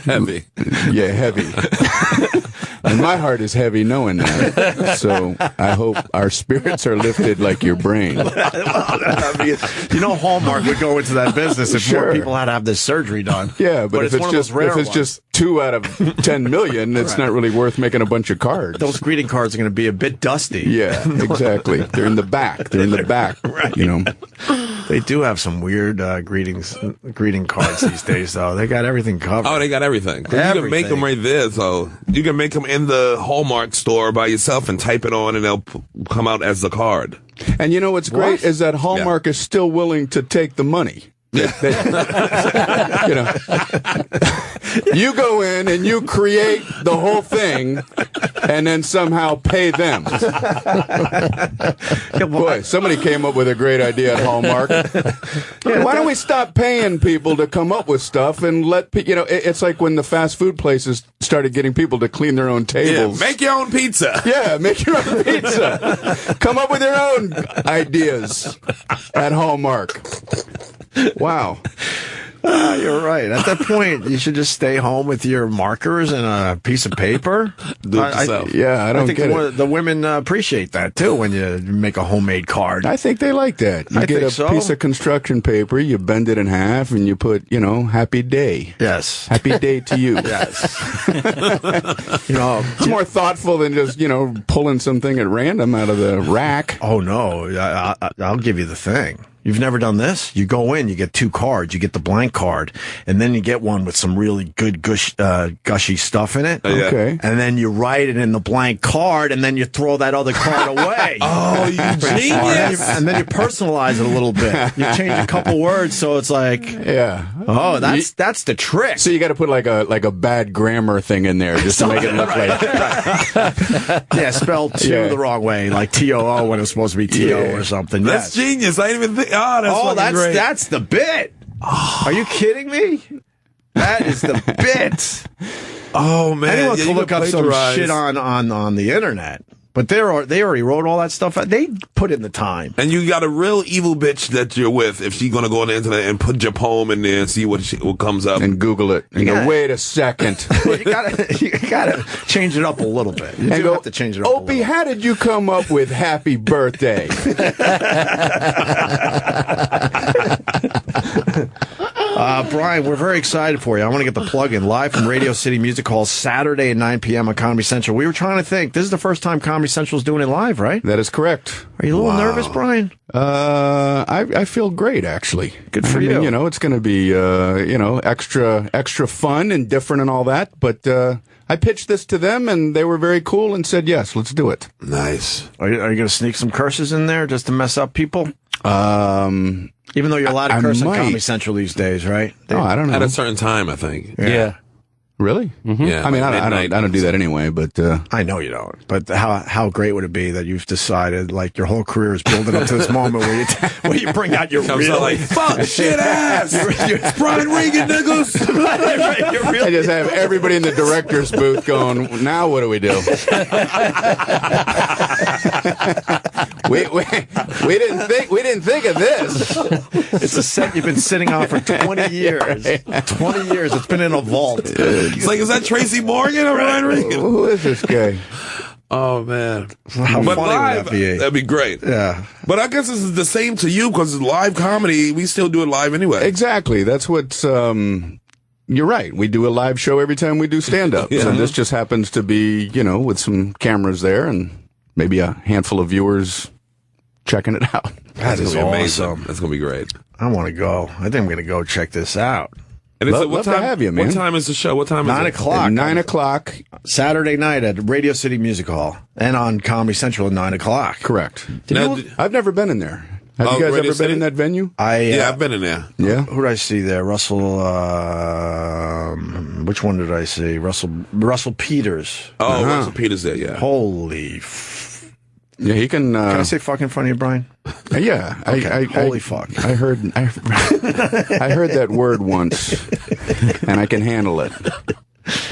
heavy. Yeah, heavy. And my heart is heavy knowing that. So I hope our spirits are lifted like your brain. Hallmark would go into that business if more people had to have this surgery done. Yeah, but if it's just 2 out of 10 million, it's not really worth making a bunch of cards. Those greeting cards are going to be a bit dusty. Yeah, exactly. They're in the back. Right. They do have some weird greeting cards these days, though. They got everything covered. Oh, they got everything. You can make them right there, so you can make them in the Hallmark store by yourself and type it on, and they'll come out as the card. And you know what's great is that Hallmark is still willing to take the money. You go in and you create the whole thing and then somehow pay them. Boy, somebody came up with a great idea at Hallmark. Why don't we stop paying people to come up with stuff and let it's like when the fast food places started getting people to clean their own tables. Yeah, make your own pizza. Yeah, make your own pizza. Come up with your own ideas at Hallmark. Wow. You're right. At that point, you should just stay home with your markers and a piece of paper. I don't think the women appreciate that, too, when you make a homemade card. I think they like that. You get a piece of construction paper, you bend it in half, and you put, happy day. Yes. Happy day to you. Yes. It's more thoughtful than just, pulling something at random out of the rack. Oh, no. I'll give you the thing. You've never done this? You go in, you get 2 cards. You get the blank card, and then you get one with some really good gushy stuff in it. Okay. And then you write it in the blank card, and then you throw that other card away. Oh, you genius! And then you personalize it a little bit. You change a couple words, so it's like, yeah. Oh, that's the trick. So you got to put like a bad grammar thing in there just to make it look like. Yeah, spelled "to" the wrong way, like TOO when it's supposed to be TO or something. That's genius. I didn't even think. That's great. That's the bit. Are you kidding me? That is the bit. Oh man! Anyone can look up some shit on the internet. But they already wrote all that stuff. They put in the time. And you got a real evil bitch that you're with if she's going to go on the internet and put your poem in there and see what comes up. And Google it. And go, wait a second. you gotta change it up a little bit. You do have to change it up Opie, how did you come up with happy birthday? Brian, we're very excited for you. I want to get the plug in. Live from Radio City Music Hall, Saturday at 9 p.m. on Comedy Central. We were trying to think. This is the first time Comedy Central is doing it live, right? That is correct. Are you a little nervous, Brian? I feel great, actually. Good for you. It's going to be, extra fun and different and all that. But I pitched this to them, and they were very cool and said, yes, let's do it. Nice. Are you going to sneak some curses in there just to mess up people? Even though you're allowed to curse on Comedy Central these days, right? I don't know. At a certain time, I think. Yeah. Really? Mm-hmm. Yeah. I mean, I don't do that anyway, but I know you don't. But how great would it be that you've decided, like, your whole career is building up to this moment where you bring out your real, like, fuck shit ass. It's Brian Regan, niggas. I just have everybody in the director's booth going, now what do we do? we didn't think of this. It's a set you've been sitting on for 20 years. 20 years. It's been in a vault. It's like, is that Tracy Morgan or Brian Regan? Who is this guy? Oh, man. How funny live, would that be? That'd be great. Yeah. But I guess this is the same to you because live comedy, we still do it live anyway. Exactly. That's what's... You're right. We do a live show every time we do stand-up. Yeah. So this just happens to be, with some cameras there and maybe a handful of viewers checking it out. That is amazing. awesome. That's going to be great. I want to go. I think I'm going to go check this out. And love to have you, man. What time is the show? What time is 9 it? o'clock. 9 o'clock. Saturday night at Radio City Music Hall and on Comedy Central at 9 o'clock. Correct. Now, I've never been in there. Have you guys ever been in that venue? Yeah, I've been in there. Yeah. Who did I see there? Russell, which one did I see? Russell Peters. Oh, Russell Peters there, yeah. Holy Yeah, he can. Can I say fuck in front of you, Brian? Yeah. Okay. Holy fuck. I heard that word once, and I can handle it.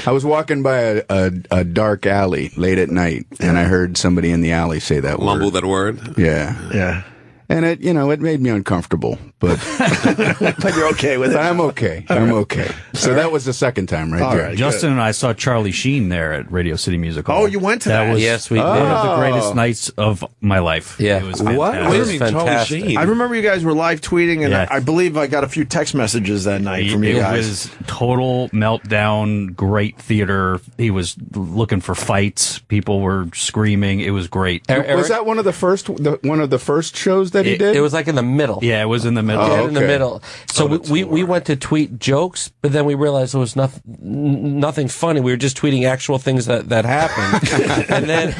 I was walking by a dark alley late at night, and I heard somebody in the alley say that word. Mumble that word? Yeah. Yeah. And it made me uncomfortable, but But you're okay with it. I'm okay. I'm okay. So that was the second time, right there. right. Justin and I saw Charlie Sheen there at Radio City Music Hall. Oh, you went to that? Was Yes, we did. one of the greatest nights of my life. Yeah. It was What? fantastic. What do It you was mean, Charlie fantastic. Sheen? I remember you guys were live tweeting, and Yeah. I believe I got a few text messages that night from you guys. It was total meltdown, great theater. He was looking for fights. People were screaming. It was great. Was that one of the first shows that he did? It was like in the middle. Yeah, it was in the middle. In the okay. middle. So we went to tweet jokes, but then we realized it was nothing funny. We were just tweeting actual things that happened. And then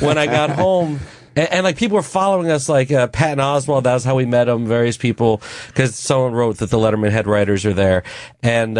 when I got home, and like people were following us, like Patton Oswalt, that was how we met him, various people, because someone wrote that the Letterman head writers are there. And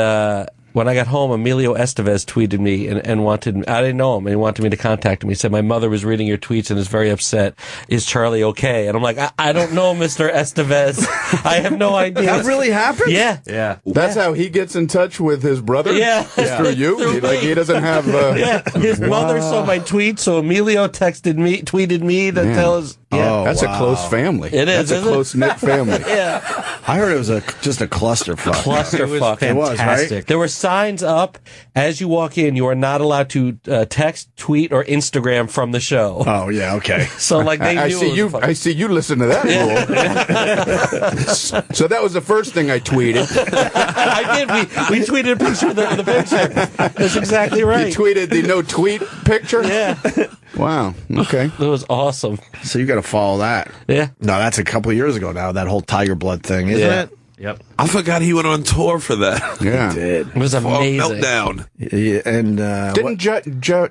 when I got home, Emilio Estevez tweeted me and wanted, I didn't know him, and he wanted me to contact him. He said, my mother was reading your tweets and is very upset. Is Charlie okay? And I'm like, I don't know, Mr. Estevez. I have no idea. That really happened? Yeah. Yeah. That's how he gets in touch with his brother? Yeah. Through you? Through Like me. he doesn't have... Yeah, his mother saw my tweet, so Emilio tweeted me to tell us. Yeah, Oh, that's wow. a close family. It is, That's a isn't it? close-knit family. yeah, I heard it was just a clusterfuck. clusterfuck. It was, right? Fantastic. There were signs up as you walk in. You are not allowed to text, tweet, or Instagram from the show. Oh, yeah, okay. So like they I knew. see it was you. fun. I see you listen to that rule. So that was the first thing I tweeted. I did. We tweeted a picture of the picture. That's exactly right. You tweeted the no tweet picture. Yeah. Wow. Okay. That was awesome. So you got to follow that. Yeah. No, that's a couple of years ago now, that whole Tiger Blood thing, isn't it? Yep. I forgot he went on tour for that. Yeah. He did. It was amazing. Meltdown. Yeah, and Didn't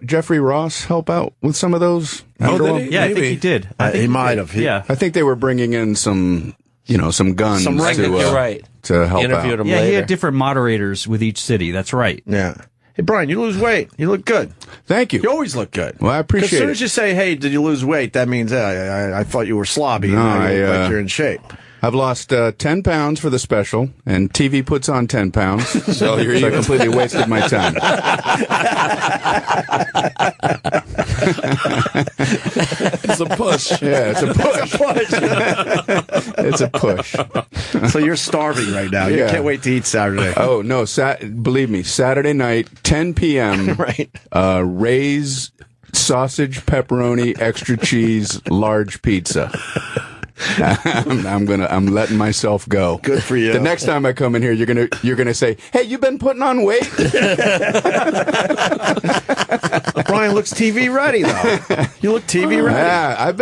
Jeffrey Ross help out with some of those? Oh, after did all? he? Yeah, I think he did. he might have. Yeah. I think they were bringing in some guns Some You're right. to help Interviewed out. him Yeah, later. he had different moderators with each city. That's right. Yeah. Hey, Brian, you lose weight. You look good. Thank you. You always look good. Well, I appreciate As soon it. as you say, hey, did you lose weight, that means, I thought you were slobby. No, and you look I, like you're in shape. I've lost 10 pounds for the special, and TV puts on 10 pounds, so I completely wasted my time. It's a push. Yeah, it's a push. It's a push. So you're starving right now. You Yeah. can't wait to eat Saturday. Oh, no, believe me, Saturday night, 10 p.m., Right. Ray's sausage, pepperoni, extra cheese, large pizza. I'm letting myself go. Good for you. The next time I come in here, you're gonna say, "Hey, you been putting on weight?" Brian looks TV ready, though. You look TV ready. Yeah, I've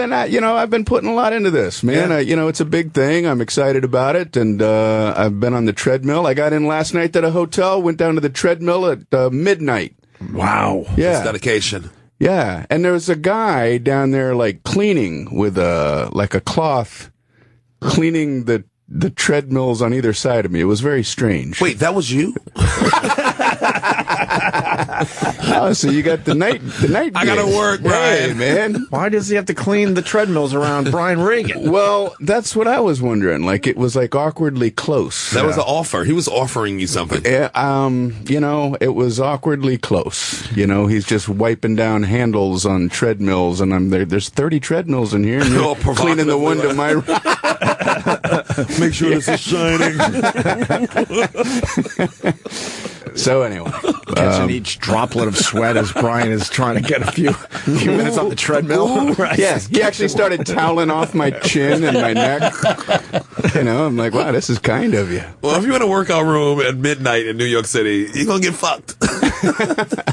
been putting a lot into this, man. Yeah. It's a big thing. I'm excited about it, and I've been on the treadmill. I got in last night at a hotel, went down to the treadmill at midnight. Wow. Yeah, It's dedication. yeah. And there was a guy down there like cleaning with a cloth, cleaning the treadmills on either side of me. It was very strange. Wait, that was you? Oh, so you got the night. I gotta gig. work, Hey, Brian. man. Why does he have to clean the treadmills around Brian Regan? Well, that's what I was wondering. Like, it was like awkwardly close. That was an offer. He was offering you something. Yeah, it was awkwardly close. He's just wiping down handles on treadmills, and I'm there. There's 30 treadmills in here, and you're Oh, cleaning the one to my. Make sure this is shining. So anyway, Catching each droplet of sweat as Brian is trying to get a few minutes on the treadmill. Right. yes, he actually started toweling off my chin and my neck. I'm like, wow, this is kind of you. Well, if you're in a workout room at midnight in New York City, you're going to get fucked.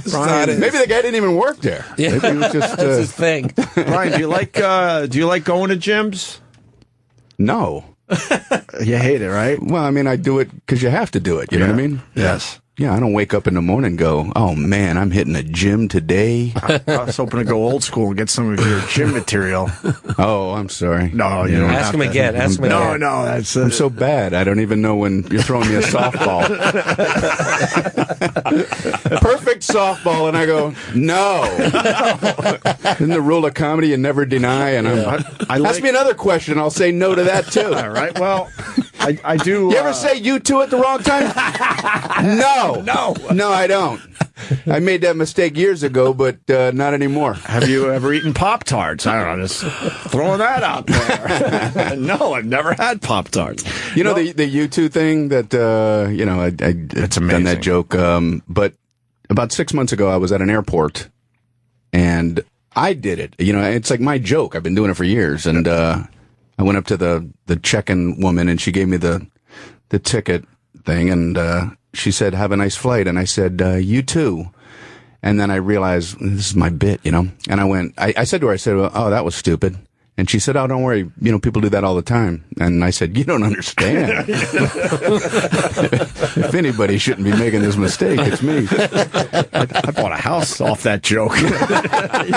Brian, maybe the guy didn't even work there. Yeah. Maybe he was just, That's his thing. Brian, do you like going to gyms? No. You hate it, right? Well, I mean, I do it because you have to do it. You know what I mean? Yes. Yeah, I don't wake up in the morning and go, oh, man, I'm hitting a gym today. I was hoping to go old school and get some of your gym material. Oh, I'm sorry. No, you don't Ask have him to. again. Ask him again. No, that's I'm so bad. I don't even know when you're throwing me a softball. Perfect softball, and I go, no. Isn't the rule of comedy you never deny? And ask me another question, I'll say no to that too. All right. Well, I do. You ever say you two at the wrong time? No, I don't. I made that mistake years ago, but not anymore. Have you ever eaten Pop-Tarts? I don't know, just throwing that out there. No, I've never had Pop-Tarts. The U2 thing that, It's done amazing. that joke. But about 6 months ago, I was at an airport, and I did it. It's like my joke. I've been doing it for years, and I went up to the check-in woman, and she gave me the ticket thing, and she said, have a nice flight. And I said, you too. And then I realized this is my bit, And I said to her, oh, that was stupid. And she said, oh, don't worry. People do that all the time. And I said, you don't understand. If anybody shouldn't be making this mistake, it's me. I bought a house off that joke. You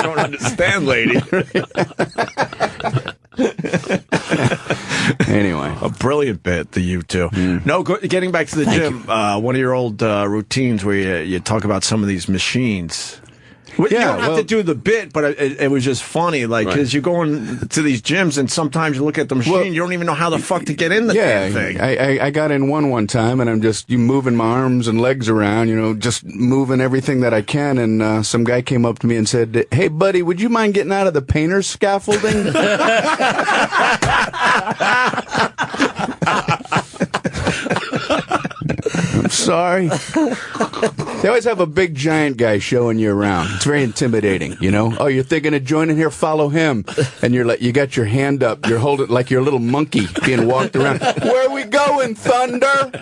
don't understand, lady. Anyway. A brilliant bit, the U2. No, getting back to the gym, one of your old routines where you talk about some of these machines. You don't have to do the bit, but it was just funny, because you go into these gyms and sometimes you look at the machine, you don't even know how the fuck to get in the damn thing. I got in one time, and I'm just moving my arms and legs around, just moving everything that I can, and some guy came up to me and said, hey, buddy, would you mind getting out of the painter's scaffolding? I'm sorry. They always have a big giant guy showing you around. It's very intimidating, you know? Oh, you're thinking of joining here? Follow him. And you're like, you got your hand up. You're holding like you're a little monkey being walked around. Where are we going, Thunder?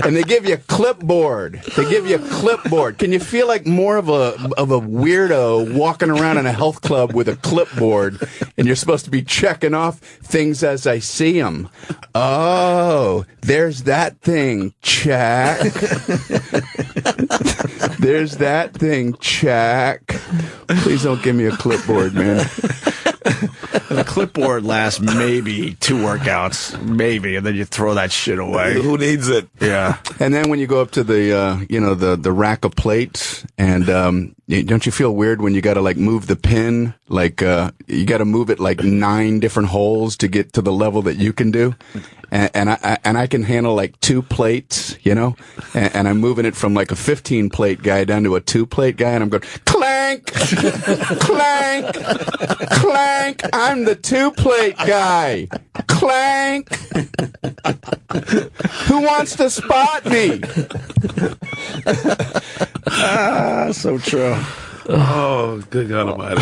And they give you a clipboard. Can you feel like more of a weirdo walking around in a health club with a clipboard, and you're supposed to be checking off things as I see them? Oh, there's that thing. Check. There's that thing. Check. Please don't give me a clipboard, man. The clipboard lasts maybe 2 workouts, maybe, and then you throw that shit away. Who needs it? Yeah. And then when you go up to the rack of plates, and don't you feel weird when you got to like move the pin? Like you got to move it like 9 different holes to get to the level that you can do. And I can handle like 2 plates, you know, and I'm moving it from like a 15 plate guy down to a 2 plate guy, and I'm going clank, clank, clank. I'm the 2 plate guy. Clank. Who wants to spot me? So true. Oh, good God Almighty.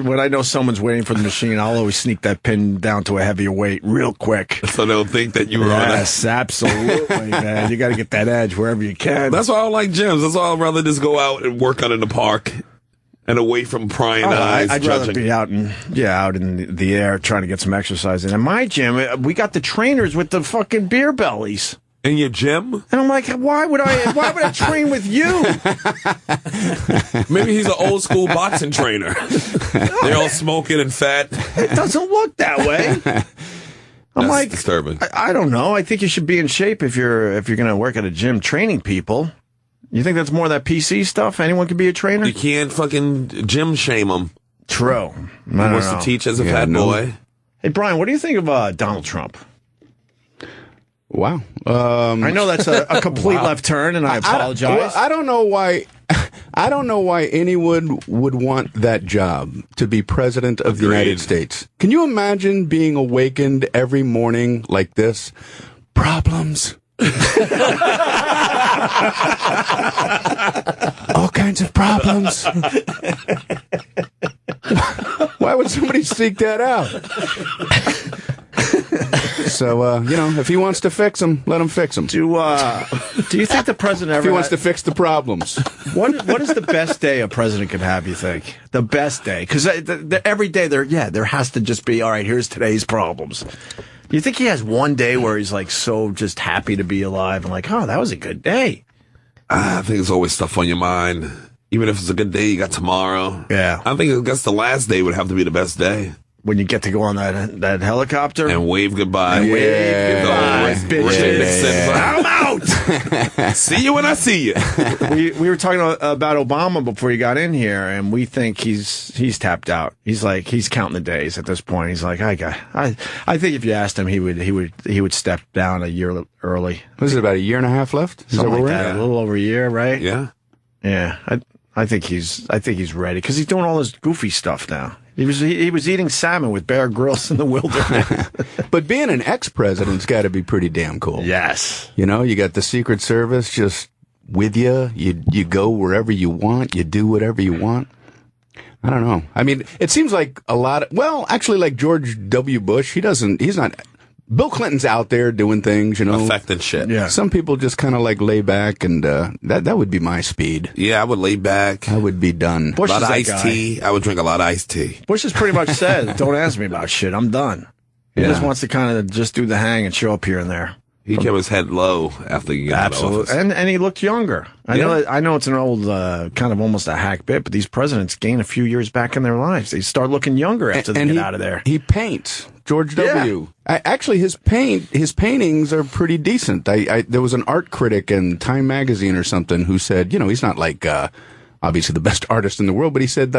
When I know someone's waiting for the machine, I'll always sneak that pin down to a heavier weight real quick. So they'll think that you were on it. Yes, absolutely, man. You got to get that edge wherever you can. That's why I don't like gyms. That's why I'd rather just go out and work out in the park and away from prying eyes. I'd rather be out in the air trying to get some exercise in. In my gym, we got the trainers with the fucking beer bellies. In your gym? And I'm like, why would I train with you? Maybe he's an old school boxing trainer. They're all smoking and fat. It doesn't look that way. I'm That's like, disturbing. I don't know. I think you should be in shape if you're going to work at a gym training people. You think that's more of that PC stuff? Anyone can be a trainer? You can't fucking gym shame him. True. He wants to teach as a fat boy. Hey, Brian, what do you think of Donald Trump? Wow. I know that's a complete left turn, and I apologize. I don't know why. I don't know why anyone would want that job, to be president of the United States. Can you imagine being awakened every morning like this? Problems. All kinds of problems. Why would somebody seek that out? So, if he wants to fix them, let him fix them. Do you think the president ever... If he wants to fix the problems. What is the best day a president could have, you think? The best day? Because every day there has to just be, all right, here's today's problems. Do you think he has one day where he's like so just happy to be alive and like, oh, that was a good day? I think there's always stuff on your mind. Even if it's a good day, you got tomorrow. Yeah. I guess the last day would have to be the best day. When you get to go on that helicopter and wave goodbye. And wave goodbye, bitches. I'm out. See you when I see you. We were talking about Obama before you got in here, and we think he's tapped out. He's like he's counting the days at this point. He's like I think if you asked him, he would step down a year early. Was it about a year and a half left? Something like that. Yeah. A little over a year, right? Yeah. Yeah. I think he's ready because he's doing all this goofy stuff now. He was eating salmon with Bear Grylls in the wilderness. But being an ex-president's got to be pretty damn cool. Yes. You know, you got the Secret Service just with you. You go wherever you want. You do whatever you want. I don't know. I mean, it seems like a lot of, well, actually like George W. Bush, he's not, Bill Clinton's out there doing things, you know. Affecting shit. Yeah. Some people just kind of like lay back, and that would be my speed. Yeah, I would lay back. I would be done. Bush a lot of iced tea. I would drink a lot of iced tea. Bush has pretty much said, don't ask me about shit. I'm done. He just wants to kind of just do the hang and show up here and there. He kept his head low after he got out of office. And he looked younger. I know it's an old, kind of almost a hack bit, but these presidents gain a few years back in their lives. They start looking younger after they get out of there. He paints. George W. Actually, his paintings are pretty decent. There was an art critic in Time magazine or something who said, he's not like obviously the best artist in the world, but he said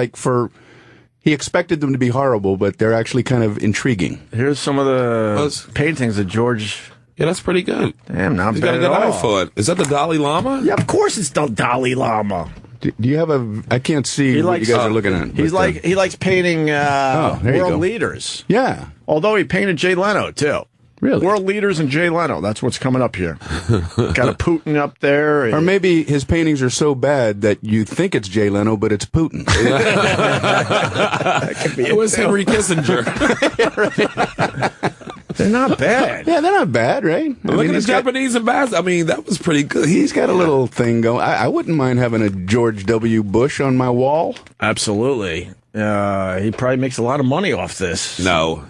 he expected them to be horrible, but they're actually kind of intriguing. Here's some of the paintings that George. Yeah, that's pretty good. Damn, not He's bad got a good at all. eye for it. Is that the Dalai Lama? Yeah, of course it's the Dalai Lama. Do you have I can't see what you guys are looking at. He likes painting world leaders. Yeah. Although he painted Jay Leno, too. Really? World leaders and Jay Leno. That's what's coming up here. Got a Putin up there. Or maybe his paintings are so bad that you think it's Jay Leno, but it's Putin. That could be It was Henry Kissinger. They're not bad. Yeah, they're not bad, right? Look at the Japanese ambassador. I mean, that was pretty good. He's got a little thing going. I wouldn't mind having a George W. Bush on my wall. Absolutely. He probably makes a lot of money off this. No.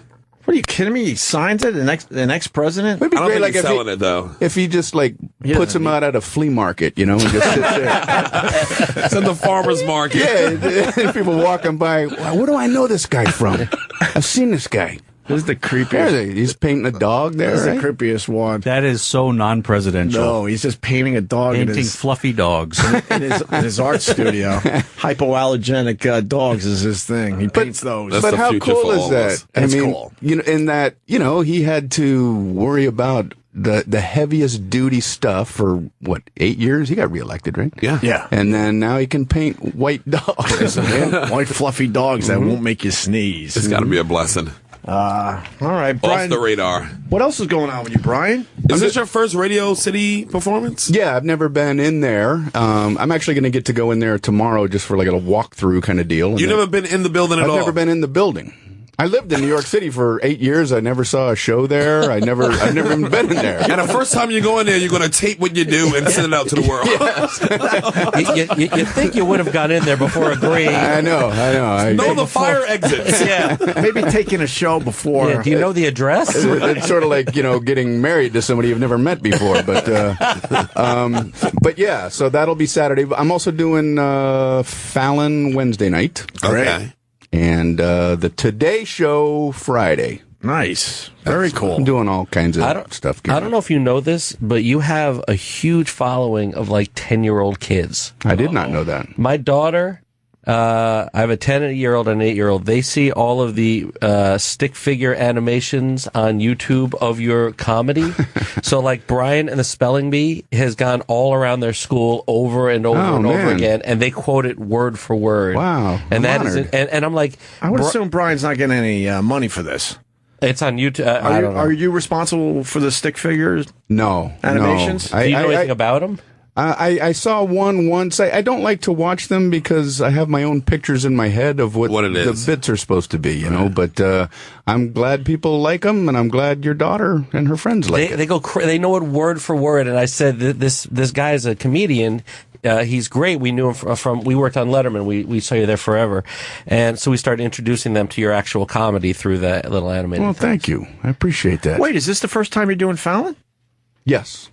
What are you kidding me? He signs it, the next president? It'd be I don't great, think like he's if selling it, though. If he just puts him out at a flea market, and just sits there. It's in the farmer's market. Yeah, people walking by. Where do I know this guy from? I've seen this guy. This is the creepiest. He's painting a dog there. This is right? the creepiest one. That is so non-presidential. No, he's just painting a dog Painting in his, fluffy dogs. in his art studio. Hypoallergenic dogs is his thing. He paints those. That's But the how future cool for is all of that? us. That's cool. In that, he had to worry about the heaviest duty stuff for 8 years? He got reelected, right? Yeah. Yeah. And then now he can paint white dogs. White fluffy dogs that won't make you sneeze. It's got to be a blessing. All right, Brian. Off the radar. What else is going on with you, Brian? Is this your first Radio City performance? Yeah, I've never been in there. I'm actually going to get to go in there tomorrow just for like a walkthrough kind of deal. You've never been in the building at all? I've never been in the building. I lived in New York City for 8 years. I never saw a show there. I've never even been in there. And the first time you go in there, you're going to tape what you do and send it out to the world. You think you would have got in there before agreeing. I know. Know the fire exits. Yeah. Maybe taking a show before. Yeah, do you know the address? It's sort of like, getting married to somebody you've never met before. But yeah, so that'll be Saturday. I'm also doing Fallon Wednesday night. Okay. And the Today Show Friday. Nice. Very cool. I'm doing all kinds of stuff. I don't know if you know this, but you have a huge following of 10-year-old kids. I did not know that. My daughter, I have a 10-year-old and an 8-year-old. They see all of the stick figure animations on YouTube of your comedy. So Brian and the Spelling Bee has gone all around their school over and over over again, and they quote it word for word. Wow. And I'm that is, and I'm like, I would assume Brian's not getting any money for this. It's on YouTube. Are you responsible for the stick figures? No. Animations? No. Do you know anything about them? I saw one once. I don't like to watch them because I have my own pictures in my head of what it is. The bits are supposed to be, But I'm glad people like them, and I'm glad your daughter and her friends like it. They know it word for word. And I said, this guy is a comedian. He's great. We knew him we worked on Letterman. We saw you there forever. And so we started introducing them to your actual comedy through that little animated Well, thing. thank you. I appreciate that. Wait, is this the first time you're doing Fallon? Yes.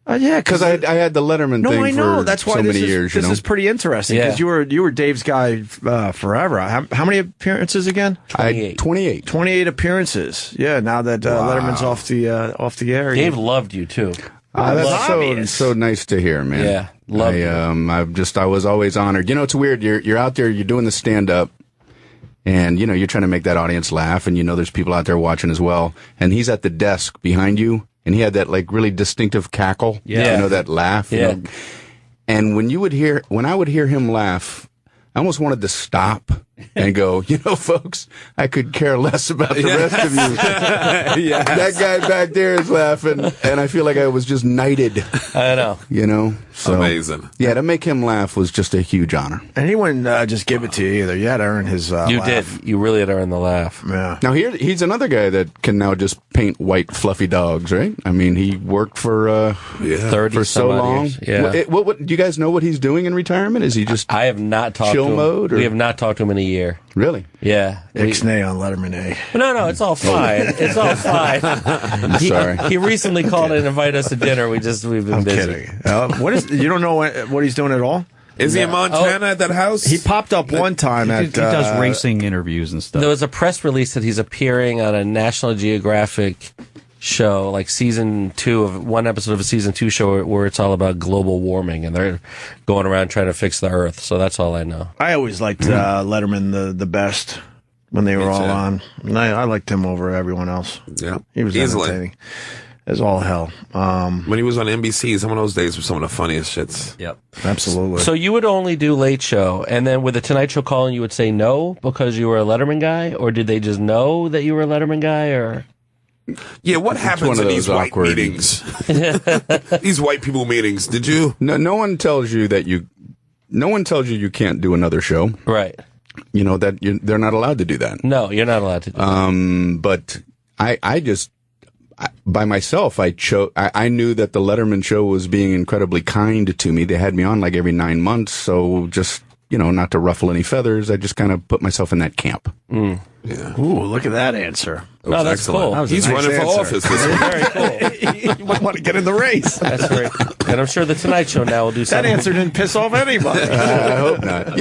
Yeah, because I had the Letterman thing for That's why so many this years. This is pretty interesting because you were Dave's guy forever. How many appearances again? 28. 28 appearanrances. Yeah. Now that Letterman's off the air, Dave loved you too. That's so nice to hear, man. Yeah, love you. I was always honored. It's weird. You're out there, you're doing the stand up, and you're trying to make that audience laugh, and there's people out there watching as well. And he's at the desk behind you. And he had that really distinctive cackle, that laugh. Yeah. And when I would hear him laugh, I almost wanted to stop and go, folks, I could care less about the rest of you. That guy back there is laughing, and I feel like I was just knighted. I know. So, amazing. Yeah, to make him laugh was just a huge honor. And he wouldn't just give it to you either. You had to earn his You laugh. did. You really had to earn the laugh. Yeah. Now he's another guy that can now just paint white fluffy dogs, right? I mean, he worked for 30 for so long. Years. Yeah. What do you guys know what he's doing in retirement? Is he just I have not talked chill to him. mode? Or? We have not talked to him in a year. Really? Yeah. Ixnay on Letterman A. No, it's all fine. It's all fine. Sorry. He recently called and invited us to dinner. We've been busy. Kidding. You don't know what he's doing at all? Is he in Montana at that house? He popped up one time He does racing interviews and stuff. There was a press release that he's appearing on a National Geographic show, like season 2 of one episode of a season 2 show where it's all about global warming, and they're going around trying to fix the Earth. So that's all I know. I always liked Letterman the best when they were all on. And I liked him over everyone else. Yeah, he was entertaining as all hell. When he was on NBC, some of those days were some of the funniest shits. Yep, absolutely. So you would only do Late Show, and then with the Tonight Show calling, you would say no because you were a Letterman guy, or did they just know that you were a Letterman guy, or? Yeah, what happens in these white meetings? These white people meetings. Did you? No one tells you that no one tells you can't do another show. Right. You know that they're not allowed to do that. No, you're not allowed to do that. But I just by myself, I knew that the Letterman show was being incredibly kind to me. They had me on like every 9 months, so just, not to ruffle any feathers, I just kind of put myself in that camp. Yeah. Ooh, look at that answer. No, that's excellent. cool. He's running for office. Very cool. You might want to get in the race. That's great. And I'm sure the Tonight Show now will do something. That answer didn't piss off anybody. I hope not.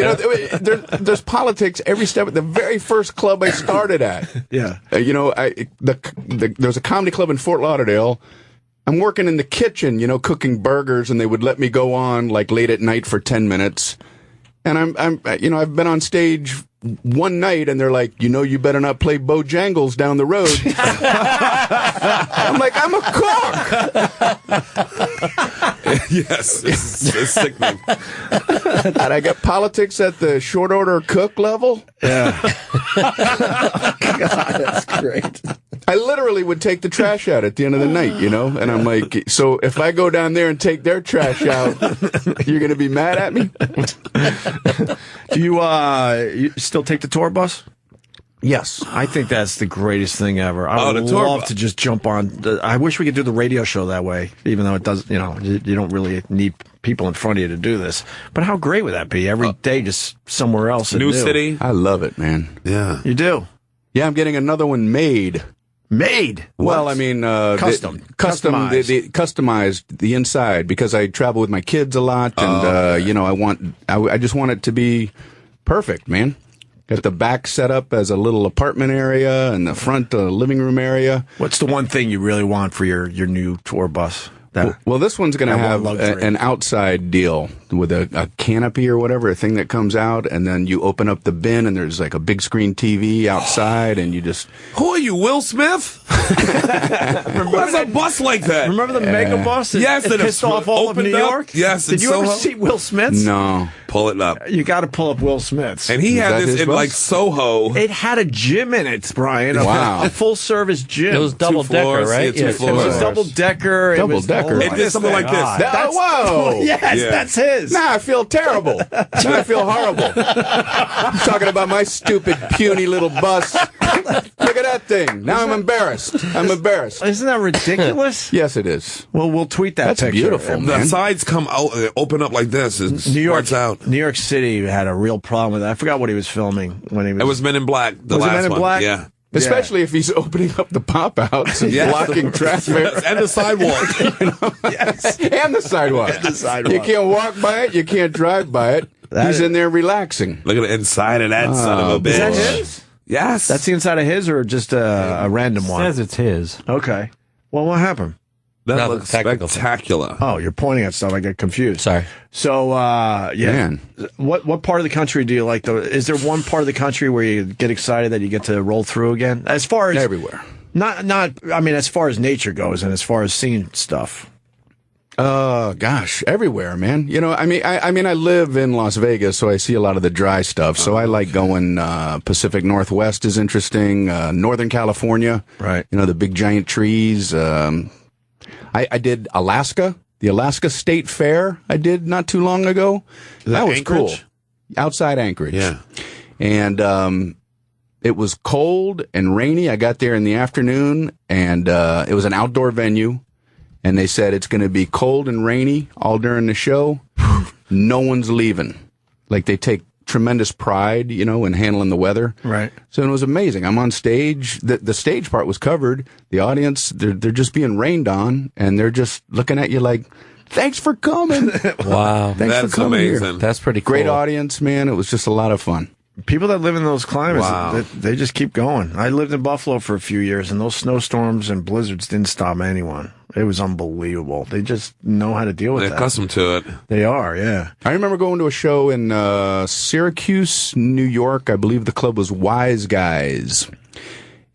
There's politics every step. The very first club I started at. Yeah. There's a comedy club in Fort Lauderdale. I'm working in the kitchen, cooking burgers, and they would let me go on like late at night for 10 minutes. And I've been on stage one night, and they're like, you better not play Bojangles down the road. I'm like, I'm a cook. Yes, it's sickening. And I got politics at the short order cook level. Yeah. God, that's great. I literally would take the trash out at the end of the night, and I'm like, so if I go down there and take their trash out, you're going to be mad at me? Do you still take the tour bus? Yes. I think that's the greatest thing ever. I would love to just jump on. I wish we could do the radio show that way, even though it does, you don't really need people in front of you to do this. But how great would that be? Every day, just somewhere else. New city. I love it, man. Yeah. You do? Yeah, I'm getting another one made. Made? Well, I mean, customized the inside, because I travel with my kids a lot, and I just want it to be perfect, man. Got the back set up as a little apartment area, and the front living room area. What's the one thing you really want for your new tour bus? Well, this one's going to have an outside deal with a canopy or whatever, a thing that comes out, and then you open up the bin, and there's like a big screen TV outside, and you just... Who are you, Will Smith? What's a bus like that? Remember the mega bus that pissed off all of New York? Yes. Did you ever see Will Smith's? No. Pull it up. You got to pull up Will Smith's. And he had this in like Soho. It had a gym in it, Brian. Wow. A full-service gym. It was double-decker, right? Yeah, 2 floors. It was double-decker. Double-decker. It did something like this. Whoa! Yes, that's his. Now I feel terrible. Now I feel horrible. I'm talking about my stupid, puny little bus. Look at that thing. Now I'm embarrassed. Isn't that ridiculous? Yes, it is. Well, we'll tweet that That's picture. beautiful, man. The sides come out, open up like this. It's New York out. New York City had a real problem with that. I forgot what he was filming when he was. It was Men in Black. The Was it last Men in one. Black? Yeah. Especially if he's opening up the pop-outs and blocking traffic. And the sidewalk. Yes. And the sidewalk. You can't walk by it. You can't drive by it. He's in there relaxing. Look at the inside of that son of a bitch. Is that his? Yes. That's the inside of his, or just a random one? Says it's his. Okay. Well, what happened? That looks spectacular. Oh, you're pointing at stuff. I get confused. Sorry. So, yeah. Man. What part of the country do you like, though? Is there one part of the country where you get excited that you get to roll through again? As far as Everywhere. Not. I mean, as far as nature goes, and as far as seeing stuff. Gosh, everywhere, man. I live in Las Vegas, so I see a lot of the dry stuff. So I like going, Pacific Northwest is interesting, Northern California. Right. The big giant trees. I did Alaska, the Alaska State Fair I did not too long ago. That was Anchorage? cool. Outside Anchorage. Yeah. And, it was cold and rainy. I got there in the afternoon, and, it was an outdoor venue. And they said it's going to be cold and rainy all during the show. No one's leaving. Like, they take tremendous pride, in handling the weather. Right. So it was amazing. I'm on stage. The stage part was covered. The audience, they're just being rained on, and they're just looking at you like, thanks for coming. Wow. Thanks for coming amazing. here. That's pretty cool. Great audience, man. It was just a lot of fun. People that live in those climates, Wow. they just keep going. I lived in Buffalo for a few years, and those snowstorms and blizzards didn't stop anyone. It was unbelievable. They just know how to deal with They're that. accustomed to it. They are, yeah. I remember going to a show in Syracuse, New York. I believe the club was Wise Guys.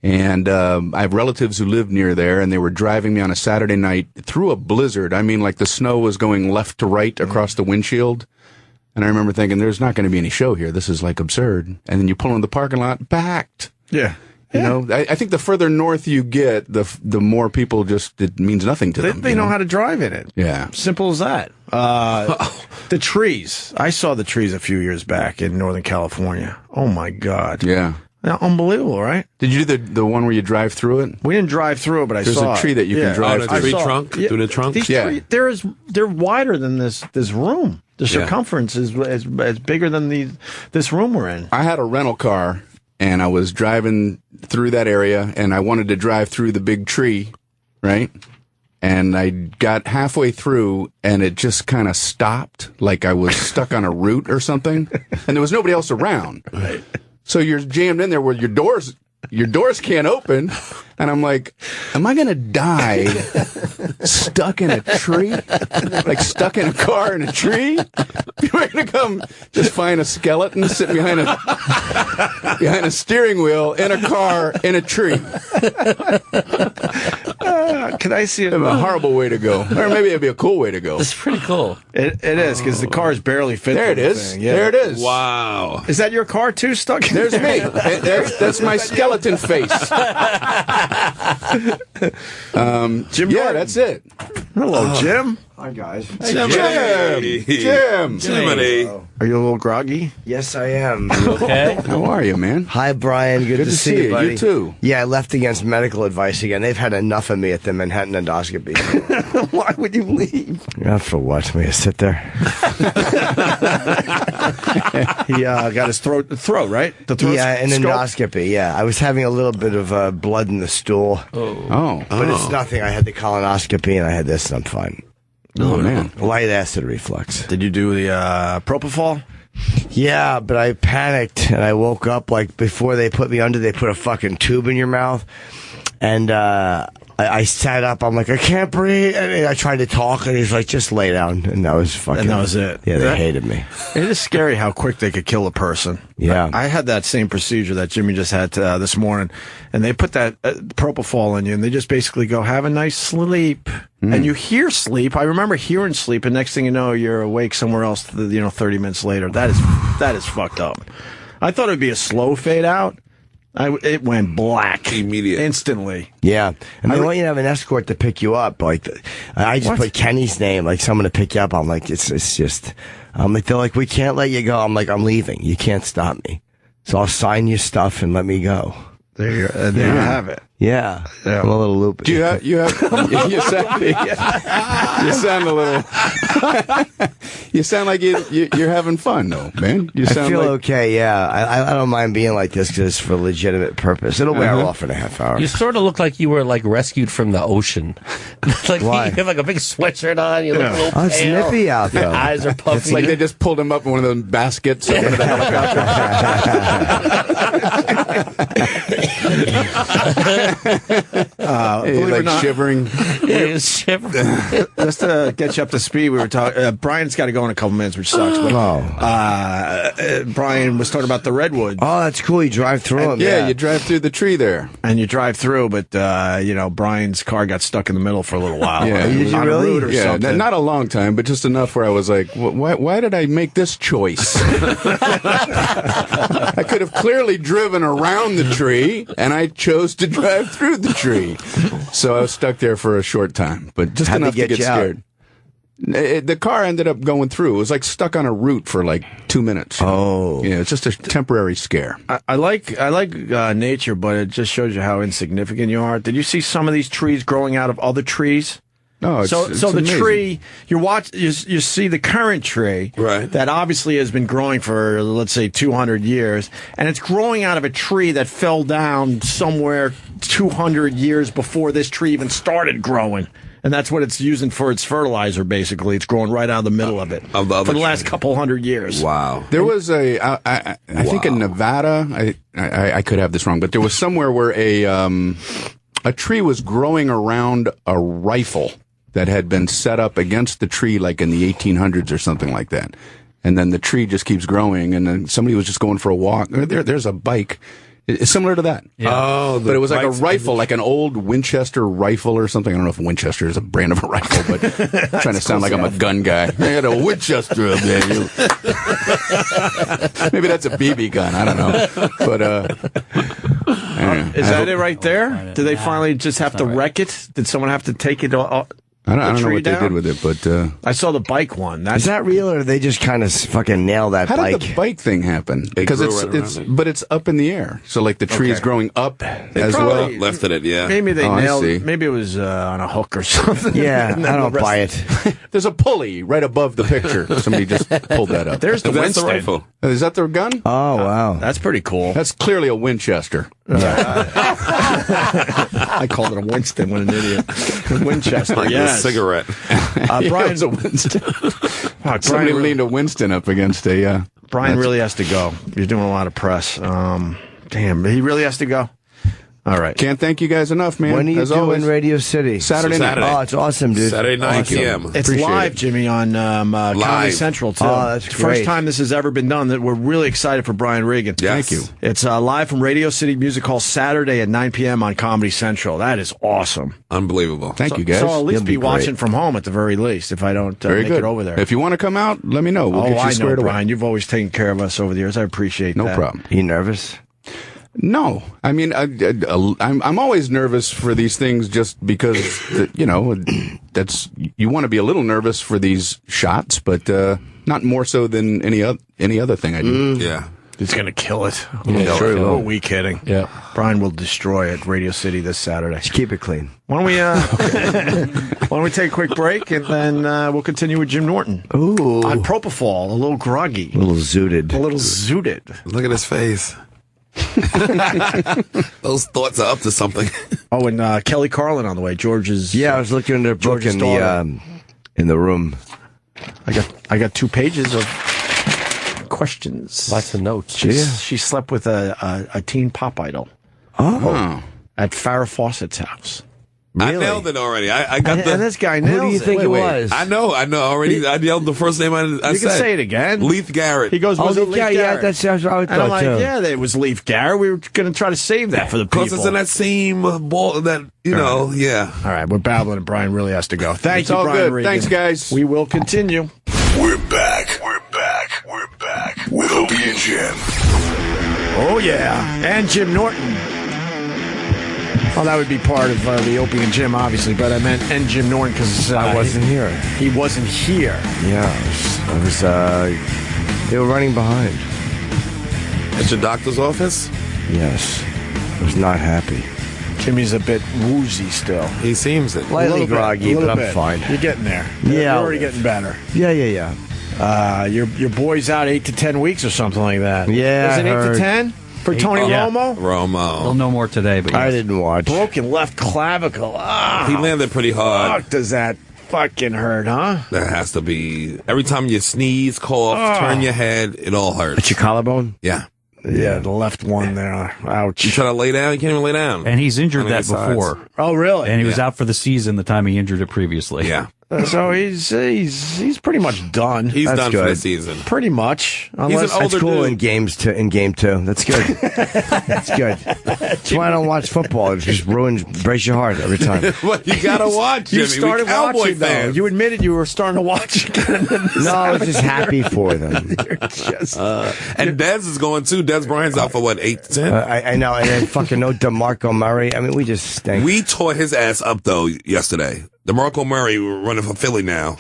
And I have relatives who live near there, and they were driving me on a Saturday night through a blizzard. I mean, like the snow was going left to right across the windshield. And I remember thinking, there's not going to be any show here. This is like absurd. And then you pull into the parking lot, packed. Yeah. You know, I think the further north you get, the more people it means nothing to them. They know how to drive in it. Yeah. Simple as that. The trees. I saw the trees a few years back in Northern California. Oh, my God. Yeah. Unbelievable, right? Did you do the one where you drive through it? We didn't drive through it, but I saw There's a tree that you can drive through. Tree trunk? Through the trunk? These trees, they're wider than this room. The circumference is bigger than this room we're in. I had a rental car, and I was driving through that area, and I wanted to drive through the big tree, right? And I got halfway through, and it just kind of stopped, like I was stuck on a root or something, and there was nobody else around. Right. So you're jammed in there where your doors can't open, and I'm like, am I gonna die stuck in a tree? Like stuck in a car in a tree? You're gonna come just find a skeleton sitting behind a steering wheel in a car in a tree. Can I see it? A horrible way to go, or maybe it'd be a cool way to go. It's pretty cool. It is, because the cars barely fit. There it is. Yeah. There it is. Wow. Is that your car too, stuck? There's me. That's my skeleton face. Jim. Yeah, that's it. Hello, Jim. Hi, guys. Jim. Jiminy. Are you a little groggy? Yes, I am. Okay. How are you, man? Hi, Brian. Good to see you, buddy. You too. Yeah, I left against medical advice again. They've had enough of me at the Manhattan endoscopy. Why would you leave? Yeah, for what? Me to sit there? He got his throat, right? The throat. Yeah, an scope? endoscopy. Yeah, I was having a little bit of blood in the stool. Oh. But it's nothing. I had the colonoscopy and I had this, and I'm fine. Oh, man. Light acid reflux. Did you do the propofol? Yeah, but I panicked and I woke up like before they put me under. They put a fucking tube in your mouth, and I sat up. I'm like, I can't breathe. And I tried to talk, and he's like, just lay down. And that was fucking. And that was it. Yeah, they hated me. It is scary how quick they could kill a person. Yeah. I had that same procedure that Jimmy just had this morning, and they put that propofol in you, and they just basically go, have a nice sleep. And you hear sleep. I remember hearing sleep, and next thing you know, you're awake somewhere else, 30 minutes later. That is fucked up. I thought it would be a slow fade out. It went black immediately, instantly. Yeah, and they want you to have an escort to pick you up. Like, I just put Kenny's name, like someone to pick you up. I'm like, it's just, like they're like, we can't let you go. I'm like, I'm leaving. You can't stop me. So I'll sign your stuff and let me go. There you have it. Yeah, I'm a little loopy. Do you sound a little. You sound like you're having fun, though, man. I feel okay. Yeah, I don't mind being like this because it's for legitimate purpose. It'll wear off in a half hour. You sort of look like you were like rescued from the ocean. Like Why? you have like a big sweatshirt on. You look a little pale. It's nippy out there. Your eyes are puffy. It's like they just pulled him up in one of those baskets over the helicopter. Like shivering. Yeah, he was shivering. Just to get you up to speed, we were talking. Brian's got to go in a couple minutes, which sucks. But Brian was talking about the redwoods. Oh, that's cool. You drive through them. Yeah, you drive through the tree there, and you drive through. But Brian's car got stuck in the middle for a little while. Yeah, did you really? Yeah, not a long time, but just enough where I was like, why did I make this choice? I could have clearly driven around the tree, and I chose to drive through the tree. So I was stuck there for a short time, but just enough to get scared. The car ended up going through. It was like stuck on a root for like 2 minutes. Oh. Yeah, it's just a temporary scare. I like nature, but it just shows you how insignificant you are. Did you see some of these trees growing out of other trees? No, so the amazing. tree you see the current tree that obviously has been growing for, let's say, 200 years, and it's growing out of a tree that fell down somewhere 200 years before this tree even started growing. And that's what it's using for its fertilizer, basically. It's growing right out of the middle of it for the last couple hundred years. Wow. There was I think in Nevada, I could have this wrong, but there was somewhere where a tree was growing around a rifle that had been set up against the tree like in the 1800s or something like that. And then the tree just keeps growing, and then somebody was just going for a walk. There's a bike. It's similar to that. Yeah. Oh, but it was like a rifle, like an old Winchester rifle or something. I don't know if Winchester is a brand of a rifle, but I'm trying to sound like I'm a gun guy. I had a Winchester up there. Maybe that's a BB gun. I don't know. But Is that it right there? Did they finally just have to wreck it? Did someone have to take it all? I don't know what they did with it, but I saw the bike one. Is that real, or did they just kind of fucking nail that how bike? How did the bike thing happen? Because it's up in the air, so like the tree is growing up as well. Left it, yeah. Maybe they nailed it. Maybe it was on a hook or something. Yeah, I don't buy it. There's a pulley right above the picture. Somebody just pulled that up. There's the Winston. The rifle. Is that their gun? Oh wow, that's pretty cool. That's clearly a Winchester. I called it a Winston. What an idiot. Winchester. Like yes. a cigarette. Brian's a Winston. Somebody leaned a Winston up against a. Brian really has to go. He's doing a lot of press. Damn, he really has to go. All right. Can't thank you guys enough, man. When are you doing Radio City? Saturday night. Oh, it's awesome, dude. Saturday night, awesome. p.m. It's Appreciate live, it. Jimmy, on Comedy Central, too. Oh, that's It's great. the first time this has ever been done. That we're really excited for Brian Regan. Yes. Thank you. It's live from Radio City Music Hall Saturday at 9 p.m. on Comedy Central. That is awesome. Unbelievable. Thank you, guys. So I'll at least You'll be be great. watching from home at the very least if I don't Very make good. it over there. If you want to come out, let me know. We'll get you I know, squared away. Brian. You've always taken care of us over the years. I appreciate that. No problem. Are you nervous? No, I mean I'm always nervous for these things just because that's you want to be a little nervous for these shots, but not more so than any other thing I do. Yeah. It's going to kill it. Yeah, sure Who are will. we kidding? Yeah. Brian will destroy it. Radio City this Saturday. Just keep it clean. Why don't we why don't we take a quick break and then we'll continue with Jim Norton. Ooh. On Propofol, a little groggy. A little zooted. A little zooted. Look at his face. Those thoughts are up to something. Oh, and Kelly Carlin on the way. George's. Yeah, I was looking in their book George's in the room. I got 2 pages of questions. Lots of notes. She slept with a teen pop idol. Oh. At Farrah Fawcett's house. I nailed it already. I got And this guy nails Who do you it. think it was? I know already. I yelled the first name I You said. can say it again. Leith Garrett. He goes, was it Leith yeah, Garrett? that sounds right. And I'm like, yeah, it was Leith Garrett. We were going to try to save that for the people. Because it's in that same ball that, yeah. All right, we're babbling and Brian really has to go. Thank you, all Brian good. Regan. Thanks, guys. We will continue. We're back with Opie and Jim. Oh, yeah. And Jim Norton. Well, that would be part of the Opie and Jim, obviously, but I meant and Jim Norton because I wasn't here. He wasn't here. Yeah, I was they were running behind. At your doctor's office? Yes. I was not happy. Jimmy's a bit woozy still. He seems it. Lightly groggy, but I'm fine. You're getting there. Yeah, You're I'll already live. getting better. Yeah. Your boy's out 8 to 10 weeks or something like that. Yeah, Is it I 8 to heard. 10 for Tony yeah. Romo? Well, no more today, but I yes. didn't watch. Broken left clavicle. Ah, He landed pretty hard. fuck does that fucking hurt, huh? That has to be. Every time you sneeze, cough, turn your head, it all hurts. It's your collarbone? Yeah. Yeah, the left one there. Ouch. You try to lay down, you can't even lay down. And he's injured On any that sides. before. Oh, really? And he was out for the season the time he injured it previously. Yeah. So he's pretty much done. He's That's done for the good. season. Pretty much. He's Unless an That's older cool dude. in game 2. That's good. That's good. That's why I don't watch football. It just breaks your heart every time. Well, you gotta watch, Jimmy. you started We Cowboy watching, though. fans. You admitted you were starting to watch again. No, I was just happy for them. And Dez is going too. Dez Bryant's out for what, 8 to 10? I know, and then fucking no DeMarco Murray. I mean, we just stink. We tore his ass up though yesterday. DeMarco Murray running for Philly now.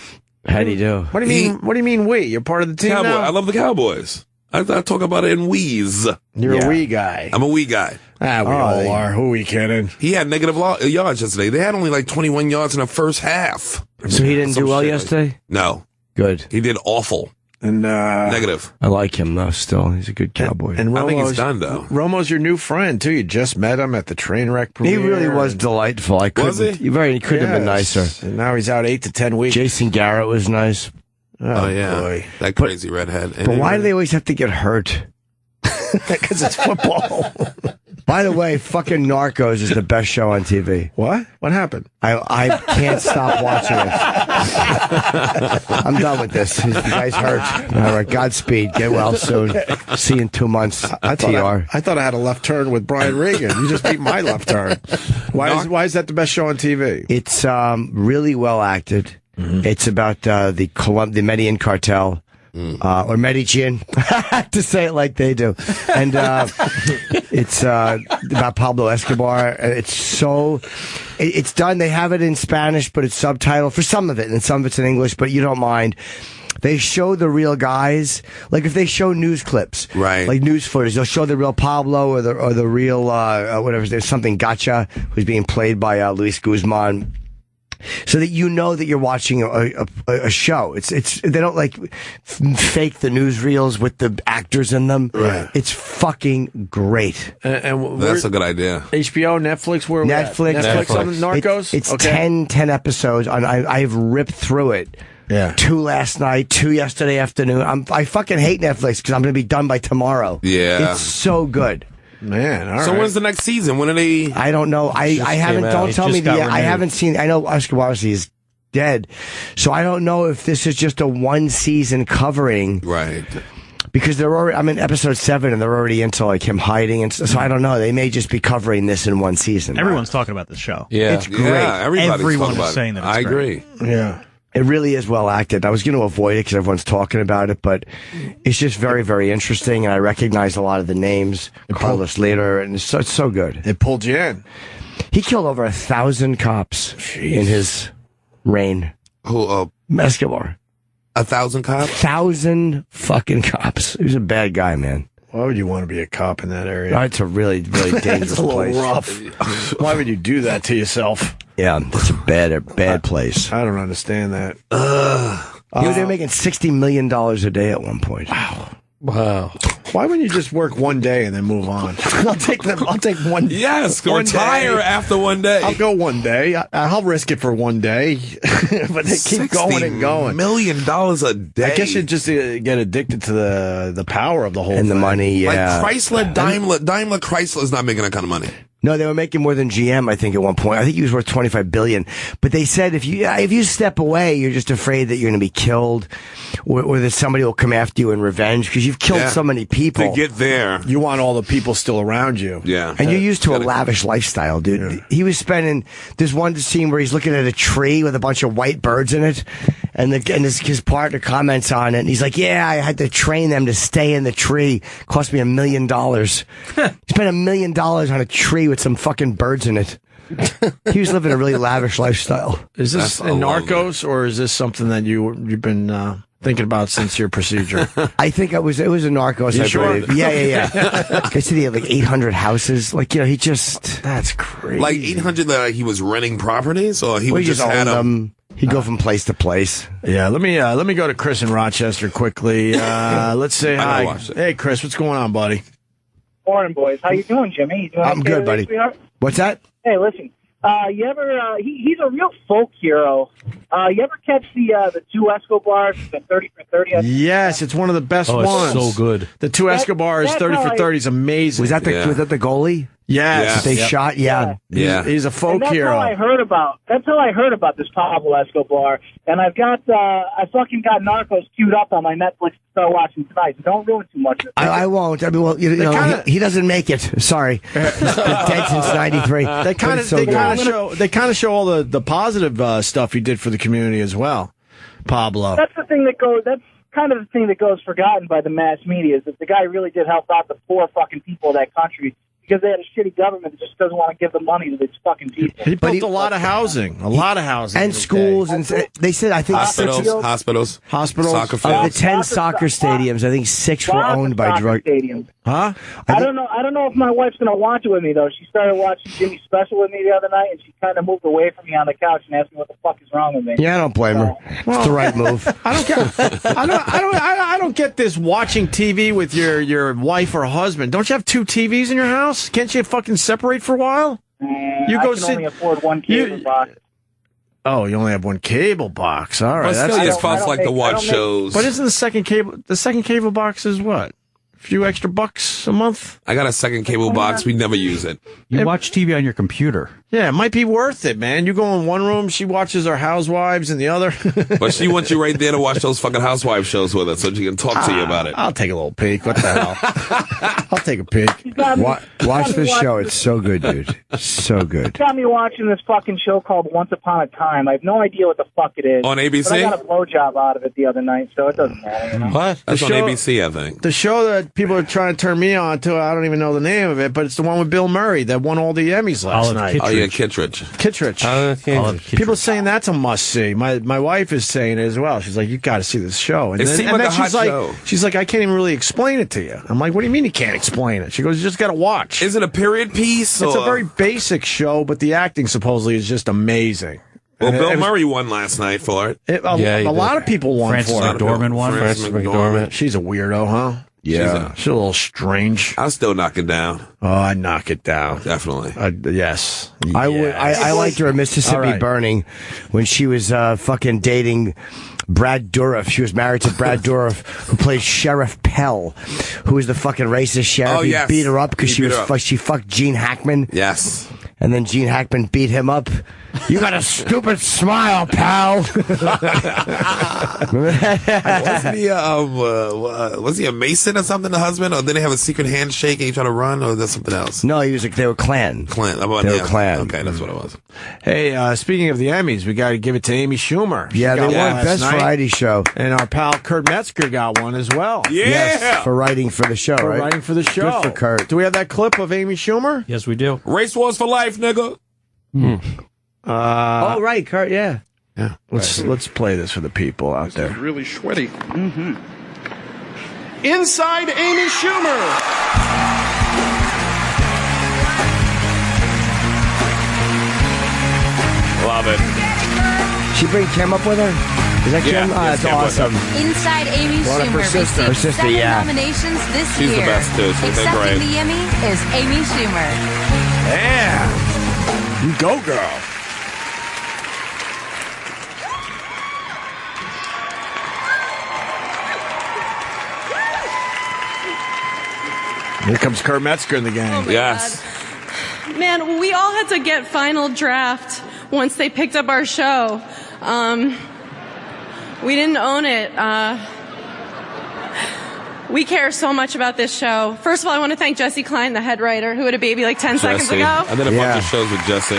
How'd he do? What do you mean? What do you mean? We? You're part of the team Cowboy. now. I love the Cowboys. I talk about it in we's. You're Yeah. a wee guy. I'm a wee guy. We all are. Who are we kidding? He had negative yards yesterday. They had only like 21 yards in the first half. So he didn't Some do well shit yesterday? No, Good. he did awful. And Negative. I like him, though, still. He's a good cowboy. and I think Romo's he's done though. Romo's your new friend too. You just met him at the train wreck premiere. He really was delightful. I couldn't. Was he? He couldn't have been nicer. And now he's out 8 to 10 weeks. Jason Garrett was nice. Oh, yeah, boy. that crazy redhead. But why do they always have to get hurt? Because it's football. By the way, fucking Narcos is the best show on TV. What? What happened? I can't stop watching it. I'm done with this. The guy's hurt. All right, Godspeed. Get well soon. See you in 2 months. I thought I had a left turn with Brian Regan. You just beat my left turn. Why is that the best show on TV? It's really well acted. Mm-hmm. It's about the Medellin cartel or Medellin, to say it like they do. And it's about Pablo Escobar. It's done. They have it in Spanish, but it's subtitled for some of it, and some of it's in English, but you don't mind. They show the real guys, like if they show news clips, right? Like news footage, they'll show the real Pablo or the real whatever. There's something Gotcha, who's being played by Luis Guzman, so that you know that you're watching a show. They don't like fake the newsreels with the actors in them. Right. It's fucking great. And that's a good idea. HBO, Netflix, where Netflix on Narcos. It's 10 episodes. I've ripped through it. Yeah. 2 last night, 2 yesterday afternoon. I fucking hate Netflix because I'm going to be done by tomorrow. Yeah. It's so good. Man, all right. So when's the next season? When are they? I don't know. I haven't, don't tell me I haven't seen, I know Escobar obviously is dead. So I don't know if this is just a 1 season covering. Right. Because I'm in episode 7 and they're already into like him hiding. And so I don't know. They may just be covering this in 1 season. Everyone's talking about this show. Yeah. It's great. Yeah, everyone is saying that it's I great. agree. Yeah. It really is well acted. I was going to avoid it because everyone's talking about it, but it's just very, very interesting. And I recognize a lot of the names. Carlos later, and it's so good. It pulled you in. He killed over 1,000 cops in his reign. Who? Escobar. 1,000 cops? 1,000 fucking cops. He was a bad guy, man. Why would you want to be a cop in that area? It's a really, really dangerous It's a little place. rough. Why would you do that to yourself? Yeah, it's a bad place. I don't understand that. They were making $60 million a day at one point. Wow. Why wouldn't you just work one day and then move on? I'll take one. Yes, one retire day. after one day. I'll go one day. I'll risk it for one day. But they keep going and going. $60 million a day. I guess you just get addicted to the power of the whole And thing. the money, yeah. Like Chrysler, Daimler Chrysler is not making that kind of money. No, they were making more than GM, I think, at one point. I think he was worth $25 billion. But they said if you step away, you're just afraid that you're going to be killed or that somebody will come after you in revenge because you've killed so many people. To get there. You want all the people still around you. Yeah. And you're used to a lavish lifestyle, dude. Yeah. He was spending, there's one scene where he's looking at a tree with a bunch of white birds in it. And his partner comments on it. And he's like, yeah, I had to train them to stay in the tree. Cost me $1 million. Spent $1 million on a tree with some fucking birds in it. He was living a really lavish lifestyle. Is this in Narcos, or is this something that you've been thinking about since your procedure? I think it was a Narcos. You I sure? believe. Yeah. They said he had like 800 houses. Like, he just. That's crazy. Like 800 that he was renting properties, or he would just had them. He'd go from place to place. Yeah, let me go to Chris in Rochester quickly. Let's say hi. Hey, Chris, what's going on, buddy? Morning, boys. How you doing, Jimmy? You doing I'm okay good, today, buddy. sweetheart? What's that? Hey, listen. You ever? He's a real folk hero. You ever catch the two Escobars? The 30 for 30. Yes, it's one of the best ones. So good. The two Escobars, 30 for 30 is amazing. Was that the goalie? Yes. They shot. Yeah. He's a folk that's hero. That's how I heard about this Pablo Escobar. And I've got I fucking got Narcos queued up on my Netflix to start watching tonight. So don't ruin too much. I won't. I mean, well, you know, he doesn't make it. Sorry, he's been dead since '93. They kind of show all the positive stuff he did for the community as well. Pablo. That's the thing that goes. That's kind of the thing that goes forgotten by the mass media is that the guy really did help out the poor fucking people of that country. Because they had a shitty government that just doesn't want to give the money to these fucking people. He built a lot of housing. And schools. And they said, I think, hospitals. Soccer fields. Of the 10 soccer stadiums, I think 6 were owned by drug stadiums. Huh? I don't know if my wife's going to watch it with me, though. She started watching Jimmy's special with me the other night, and she kind of moved away from me on the couch and asked me what the fuck is wrong with me. Yeah, I don't blame her. It's the right move. I don't get this watching TV with your wife or husband. Don't you have 2 TVs in your house? Can't you fucking separate for a while? I can only afford one cable box. Oh, you only have one cable box. All right, that's still just costs like to watch shows. But isn't the second cable box is what? few extra bucks a month. I got a second cable box. We never use it. You watch TV on your computer. Yeah, it might be worth it, man. You go in one room, she watches our housewives in the other. But she wants you right there to watch those fucking housewife shows with her so she can talk to you about it. I'll take a little peek. What the hell? I'll take a peek. Watch this show. It's so good, dude. So good. Got me watching this fucking show called Once Upon a Time. I have no idea what the fuck it is. On ABC? But I got a blowjob out of it the other night, so it doesn't matter. You know? What? That's on ABC, I think. The show that people are trying to turn me on to, I don't even know the name of it, but it's the one with Bill Murray that won all the Emmys last night. Oh, yeah, Kittredge. People are saying that's a must see. My wife is saying it as well. She's like, you got to see this show. And It seemed like a hot show. She's like, I can't even really explain it to you. I'm like, what do you mean you can't explain it? She goes, you just got to watch. Is it a period piece? It's or? a very basic show, but the acting supposedly is just amazing. Well, Bill Murray won last night for it. A lot of people won Frances for it. McDormand won. Frances McDormand. She's a weirdo, huh? Yeah. She's a little strange. I'll still knock it down. Oh, I'd knock it down. Definitely. Yes. I would. I liked her in Mississippi All right. Burning when she was fucking dating Brad Dourif. She was married to Brad Dourif, who played Sheriff Pell, who was the fucking racist sheriff. Oh, yes. He beat her up because He beat her up. she fucked Gene Hackman. Yes. And then Gene Hackman beat him up. You got a stupid smile, pal. Was he a Mason or something, the husband? Or did they have a secret handshake and he tried to run? Or that's something else? No, he was like, they were Klan. They were Klan. Okay, that's what it was. Hey, speaking of the Emmys, we got to give it to Amy Schumer. Yeah, they got won one last Best night. Variety Show. And our pal Kurt Metzger got one as well. Yeah! Yes, for writing for the show, For right? writing for the show. Good for Kurt. Do we have that clip of Amy Schumer? Yes, we do. Race wars for life, nigga. Oh, right, Kurt, yeah. Yeah. Let's play this for the people out there. Really sweaty. Mm-hmm. Inside Amy Schumer. Love it. She bring Kim up with her? Is that Yeah, Kim? Oh, yes, that's Kim with awesome. Inside Amy One of her Schumer sister. received Her sister, 7 yeah. nominations this She's year. the best, too. She's Accepting great. the Emmy is Amy Schumer. Yeah. You go, girl. Here comes Kurt Metzger in the game. Yes. Man, we all had to get final draft once they picked up our show. We didn't own it. We care so much about this show. First of all, I want to thank Jesse Klein, the head writer, who had a baby like 10 seconds Jesse. ago. I did a bunch of shows with Jesse.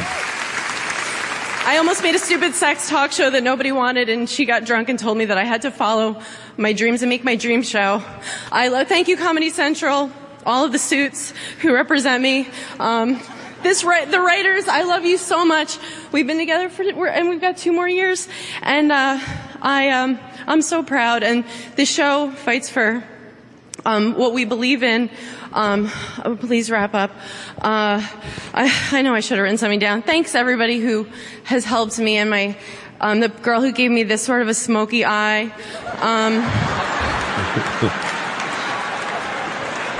I almost made a stupid sex talk show that nobody wanted, and she got drunk and told me that I had to follow my dreams and make my dream show. Thank you, Comedy Central, all of the suits who represent me. The writers, I love you so much. We've been together and we've got 2 more years, and I'm so proud. And this show fights for what we believe in. Please wrap up. I know I should have written something down. Thanks everybody who has helped me, and my the girl who gave me this sort of a smoky eye.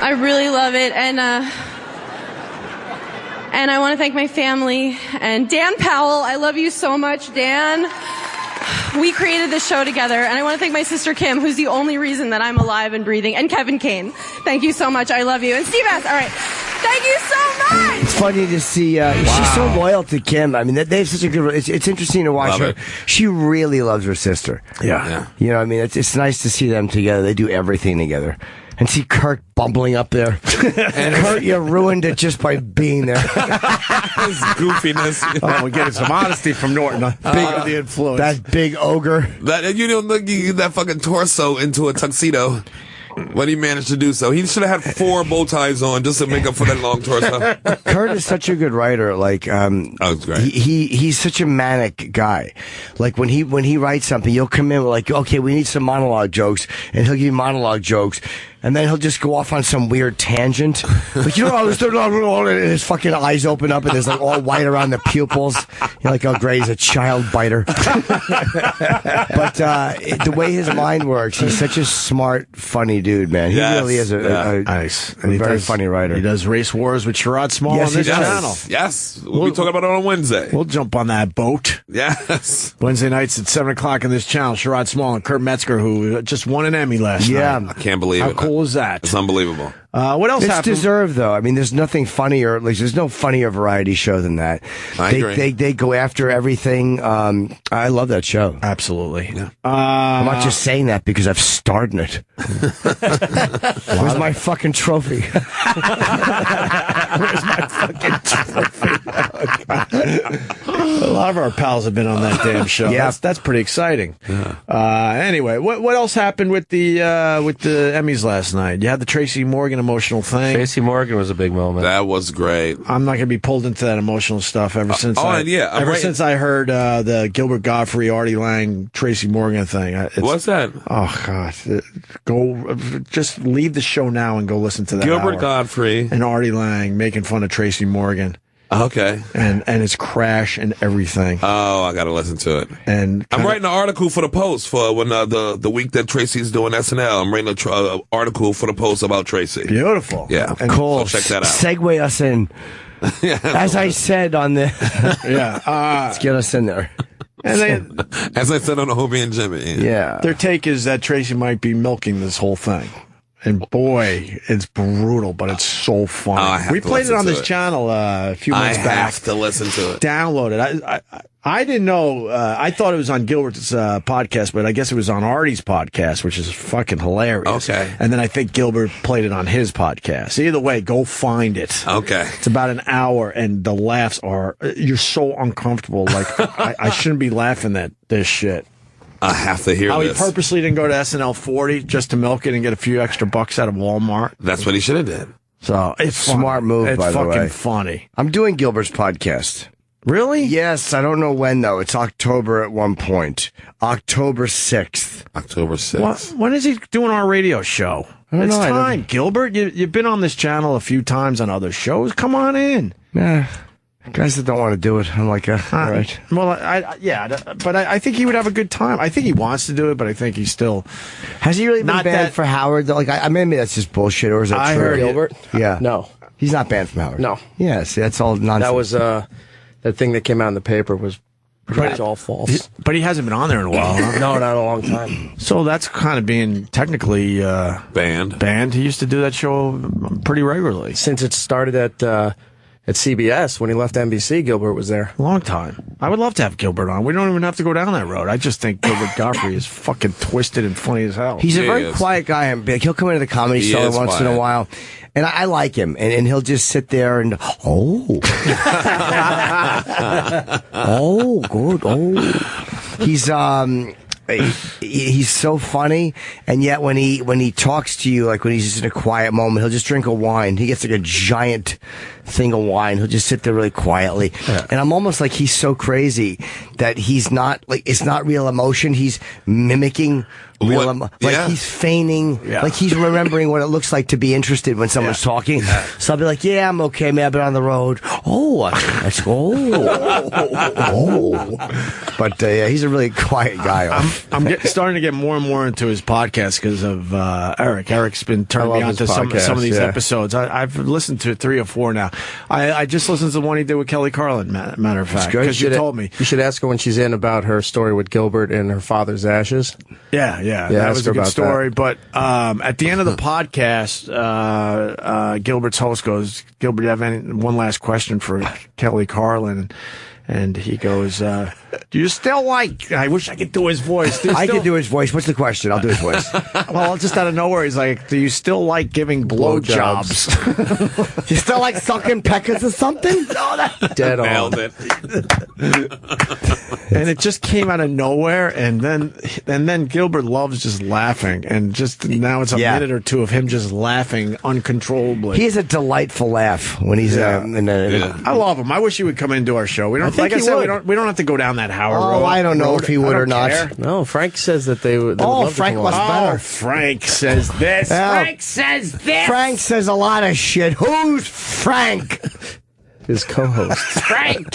I really love it, and I want to thank my family and Dan Powell. I love you so much, Dan. We created this show together, and I want to thank my sister Kim, who's the only reason that I'm alive and breathing, and Kevin Kane. Thank you so much. I love you. And Steve S. All right. Thank you so much. It's funny to see. She's so loyal to Kim. I mean, they have such a good. It's interesting to watch Love her. it. She really loves her sister. Yeah. You know, I mean, it's nice to see them together. They do everything together. And see Kurt bumbling up there. And Kurt, you ruined it just by being there. His goofiness. Oh, we're getting some honesty from Norton. Big the influence. That big ogre. That you don't look you get that fucking torso into a tuxedo. But he managed to do so. He should have had 4 bow ties on just to make up for that long torso. Kurt is such a good writer. Like, it's great. He's such a manic guy. Like when he writes something, you'll come in with like, okay, we need some monologue jokes, and he'll give you monologue jokes. And then he'll just go off on some weird tangent. Like, you know, I was doing, and his fucking eyes open up and there's like all white around the pupils. You're like, oh, great, he's a child biter. But the way his mind works, he's such a smart, funny dude, man. He really is a very funny writer. He does Race Wars with Sherrod Small Yes, on this he does. channel. Yes. We'll be talking about it on Wednesday. We'll jump on that boat. Yes. Wednesday nights at 7 o'clock on this channel. Sherrod Small and Kurt Metzger, who just won an Emmy last night. I can't believe How it. cool simple as that. It's unbelievable. What else It's happened? deserved, though. I mean, there's nothing funnier. At least there's no funnier variety show than that. I agree. They go after everything. I love that show. Absolutely. Yeah. I'm not just saying that because I've starred in it. Where's my fucking trophy? Where's my fucking trophy? A lot of our pals have been on that damn show. Yeah. That's pretty exciting. Anyway, what else happened with the Emmys last night? You had the Tracy Morgan emotional thing. Tracy Morgan was a big moment. That was great. I'm not going to be pulled into that emotional stuff ever since. Since I heard the Gilbert Gottfried, Artie Lang, Tracy Morgan thing. What's that? Oh God! Just leave the show now and go listen to that. Gilbert Gottfried and Artie Lang making fun of Tracy Morgan. Okay. And it's Crash and everything. Oh, I got to listen to it. And I'm writing an article for the Post for when the week that Tracy's doing SNL. I'm writing an article for the Post about Tracy. Beautiful. Yeah. And cool. So check that out. Segue us in. As I said on the... let's get us in there. And as I said on the Opie and Jimmy. Yeah. Their take is that Tracy might be milking this whole thing. And boy, it's brutal, but it's so funny. We played it on this channel a few months back. I have to listen to it. Download it. I didn't know. I thought it was on Gilbert's podcast, but I guess it was on Artie's podcast, which is fucking hilarious. Okay. And then I think Gilbert played it on his podcast. Either way, go find it. Okay. It's about an hour, and the laughs are, you're so uncomfortable. Like, I shouldn't be laughing at this shit. I have to hear How this. he purposely didn't go to SNL 40 just to milk it and get a few extra bucks out of Walmart. That's what he should have did. So it's Smart move, by the way. It's fucking funny. I'm doing Gilbert's podcast. Really? Yes, I don't know when, though. It's October at one point. October 6th. October 6th. When is he doing our radio show? I don't know. Time, Gilbert. You've been on this channel a few times on other shows. Come on in. Nah. Guys that don't want to do it, I'm like, all right. Well, but I think he would have a good time. I think he wants to do it, but I think he's still... Has he really been banned for Howard? Like, maybe that's just bullshit, or is that true? Heard Gilbert? Yeah. No. He's not banned from Howard. No. Yeah, see, that's all nonsense. That was, that thing that came out in the paper was pretty much all false. But he hasn't been on there in a while, huh? No, not in a long time. So that's kind of being technically... Banned. He used to do that show pretty regularly. Since it started at CBS, when he left NBC, Gilbert was there. Long time. I would love to have Gilbert on. We don't even have to go down that road. I just think Gilbert Gottfried is fucking twisted and funny as hell. He's a very quiet guy. He'll come into the Comedy Cellar once in a while. And I like him. And he'll just sit there and, oh, good. He's so funny, and yet when he talks to you, like when he's just in a quiet moment, he'll just drink a wine. He gets like a giant thing of wine. He'll just sit there really quietly. Yeah. And I'm almost like he's so crazy that he's not, like, it's not real emotion. He's mimicking real he's feigning, like he's remembering what it looks like to be interested when someone's talking. Yeah. So I'll be like, yeah, I'm okay, man, I've been on the road. Let's go. But he's a really quiet guy. I'm starting to get more and more into his podcast because of Eric. Eric's been turning me on to some of these episodes. I've listened to 3 or 4 now. I just listened to the one he did with Kelly Carlin, matter of fact, because you told me. You should ask her when she's in about her story with Gilbert and her father's ashes. Yeah, that was a good story. But at the end of the podcast, Gilbert's host goes, Gilbert, you have one last question for Kelly Carlin? And he goes, do you still like... I wish I could do his voice. I can do his voice. What's the question? I'll do his voice. Well, just out of nowhere, he's like, do you still like giving blowjobs? You still like sucking peckers or something? Dead on. Nailed it. And it just came out of nowhere, and then Gilbert loves just laughing, and just now it's a minute or two of him just laughing uncontrollably. He has a delightful laugh when he's I love him. I wish he would come into our show. We don't, like I said, we don't have to go down that Howard road. I don't know if he would or not. Care. No, Frank says that they would. Frank was better. Frank says this. Frank says this. Frank says a lot of shit. Who's Frank? His co-host. Frank!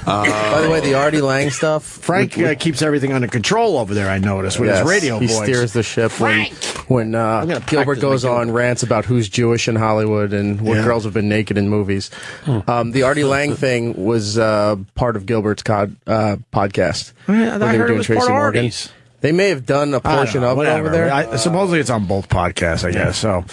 By the way, the Artie Lang stuff. Frank keeps everything under control over there, I noticed, with his radio voice. He steers the ship when Gilbert goes on rants about who's Jewish in Hollywood and what girls have been naked in movies. The Artie Lang thing was part of Gilbert's podcast. I heard it was part of Artie's. They may have done a portion of it over there. Supposedly it's on both podcasts, I guess. So,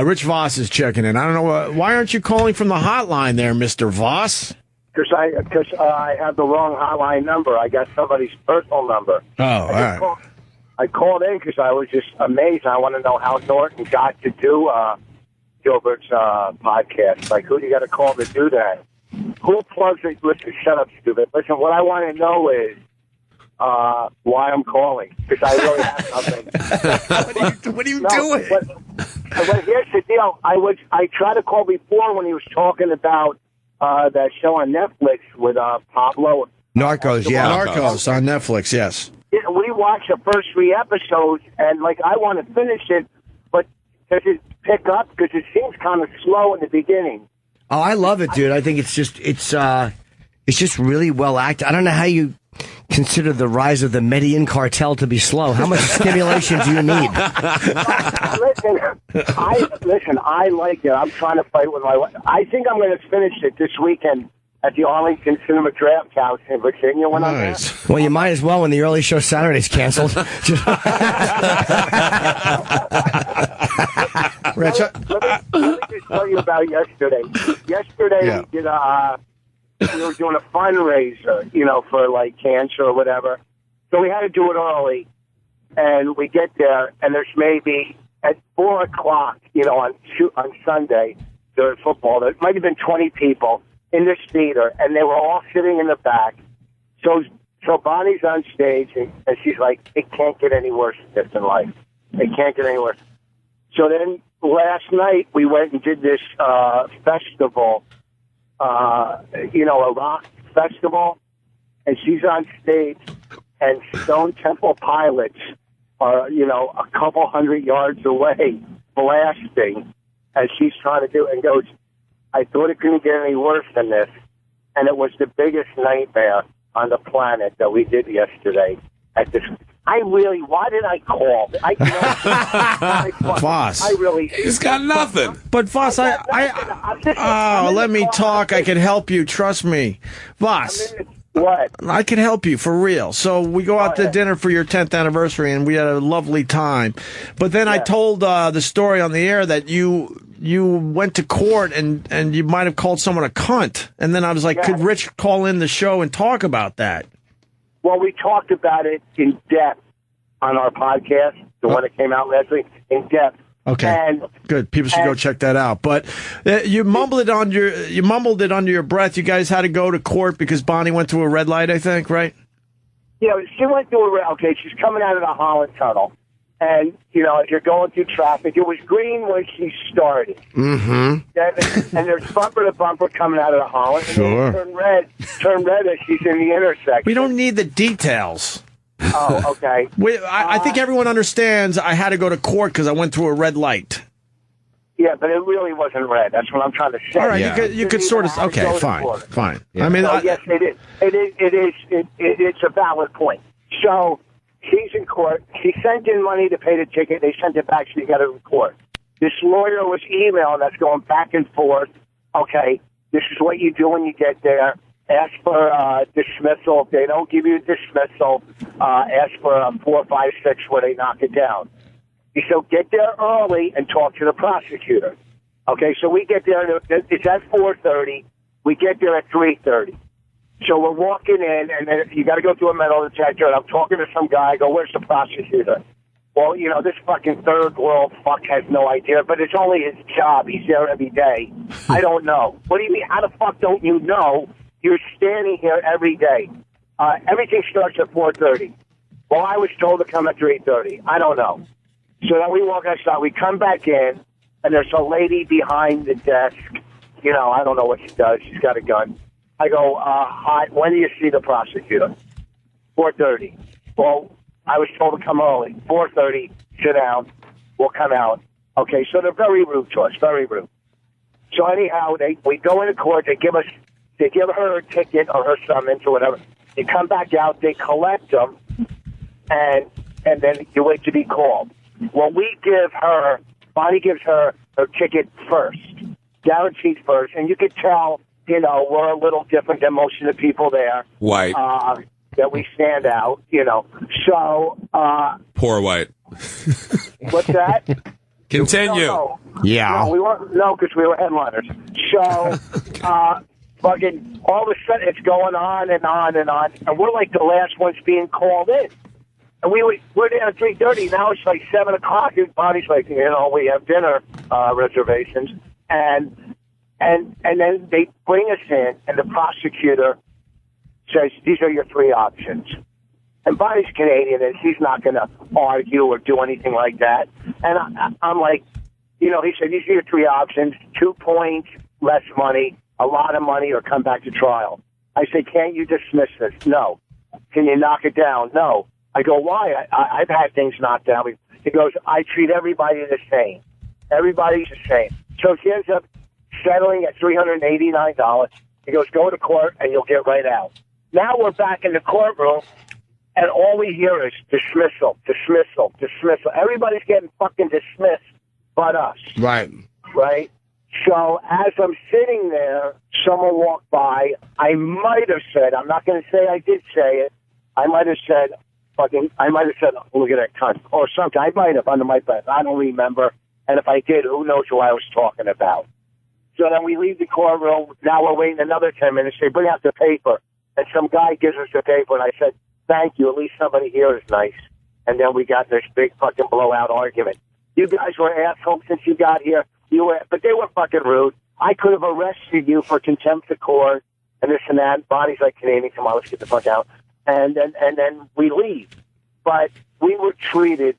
Rich Voss is checking in. I don't know why aren't you calling from the hotline there, Mr. Voss? Because I have the wrong hotline number. I got somebody's personal number. Oh, all right. I called in because I was just amazed. I want to know how Norton got to do Gilbert's podcast. Like, who do you got to call to do that? Who plugs it? Listen, shut up, stupid. Listen, what I want to know is why I'm calling, because I really have nothing. What are you doing? But here's the deal. I tried to call before when he was talking about that show on Netflix with Pablo. Narcos, yeah. Narcos on Netflix, yes. We watched the first 3 episodes, and I want to finish it, but does it pick up? Because it seems kind of slow in the beginning. Oh, I love it, dude. I think it's just really well acted. I don't know how you consider the rise of the Medellin cartel to be slow. How much stimulation do you need? Listen, I like it. I'm trying to fight with my wife. I think I'm going to finish it this weekend at the Arlington Cinema Draft House in Virginia when I'm there. Well, you might as well when the early show Saturday's canceled. Rich, let me just tell you about yesterday. Yesterday we were doing a fundraiser, for like cancer or whatever. So we had to do it early, and we get there, and there's maybe at 4:00, on Sunday during football. There might have been 20 people in this theater, and they were all sitting in the back. So Bonnie's on stage, and she's like, "It can't get any worse than this in life. It can't get any worse." So then last night we went and did this festival, a rock festival, and she's on stage, and Stone Temple Pilots are, a couple hundred yards away blasting, and she's trying to do it and goes, "I thought it couldn't get any worse than this." And it was the biggest nightmare on the planet that we did yesterday at this. Why did I call? Voss. He's got nothing. But Voss, let me talk. I can help you. Trust me. Voss. What? I can help you for real. So we go out to dinner for your 10th anniversary, and we had a lovely time. But then I told the story on the air that you went to court and you might have called someone a cunt. And then I was like, could Rich call in the show and talk about that? Well, we talked about it in depth on our podcast, the one that came out last week, in depth. Okay, and good. People should go check that out. But you mumbled it under your breath. You guys had to go to court because Bonnie went through a red light, I think, right? Yeah, she went through she's coming out of the Holland Tunnel. And, as you're going through traffic, it was green when she started. Mm-hmm. And there's bumper to bumper coming out of the Holland. Sure. And turn red as she's in the intersection. We don't need the details. Oh, okay. I think everyone understands I had to go to court because I went through a red light. Yeah, but it really wasn't red. That's what I'm trying to say. All right, you could sort of. Okay, fine. Yeah. I mean, yes, it is. It's a valid point. So she's in court. She sent in money to pay the ticket. They sent it back. She got it in court. This lawyer was emailing that's going back and forth. Okay, this is what you do when you get there. Ask for dismissal. If they don't give you dismissal, ask for 4, 5, 6 where they knock it down. So get there early and talk to the prosecutor. Okay, so we get there. It's at 4:30. We get there at 3:30. So we're walking in, and then you got to go through a metal detector. And I'm talking to some guy. I go, "Where's the prosecutor?" Well, this fucking third world fuck has no idea, but it's only his job. He's there every day. I don't know. What do you mean? How the fuck don't you know? You're standing here every day. Everything starts at 4:30. Well, I was told to come at 3:30. I don't know. So then we walk outside. We come back in, and there's a lady behind the desk. I don't know what she does. She's got a gun. I go, "Hi, when do you see the prosecutor?" 4:30. Well, I was told to come early. 4:30, sit down. We'll come out. Okay, so they're very rude to us, very rude. So anyhow, we go into court. They give her a ticket or her summons or whatever. They come back out. They collect them, and then you wait to be called. Well, Bonnie gives her ticket first, guaranteed first, and you could tell, we're a little different than most of the people there. White. that we stand out, you know. So, Poor white. what's that? Continue. No. Yeah. No, we weren't. No, because we were headliners. So, fucking, all of a sudden it's going on and on and on, and we're like the last ones being called in. And we're there at 3:30. Now it's like 7 o'clock. And Bonnie's like, you know, we have dinner reservations, and then they bring us in, and the prosecutor says, these are your three options. And Bonnie's Canadian, and she's not going to argue or do anything like that. And I'm like, you know, he said, these are your three options: 2 points, less money, a lot of money, or come back to trial. I say, can't you dismiss this? No. Can you knock it down? No. I go, why? I've had things knocked down. He goes, I treat everybody the same. Everybody's the same. So she ends up settling at $389. He goes, go to court and you'll get right out. Now we're back in the courtroom, and all we hear is dismissal, dismissal, dismissal. Everybody's getting fucking dismissed but us. Right. Right? So as I'm sitting there, someone walked by. I might have said, I'm not going to say I did say it. I might have said, look at that cunt, or something. I might have under my breath. I don't remember. And if I did, who knows who I was talking about. So then we leave the courtroom. Now we're waiting another 10 minutes. They bring out the paper. And some guy gives us the paper. And I said, thank you. At least somebody here is nice. And then we got this big fucking blowout argument. You guys were assholes since you got here. But they were fucking rude. I could have arrested you for contempt of court and this and that. Bonnie's like, Canadian, come on, let's get the fuck out. And then we leave. But we were treated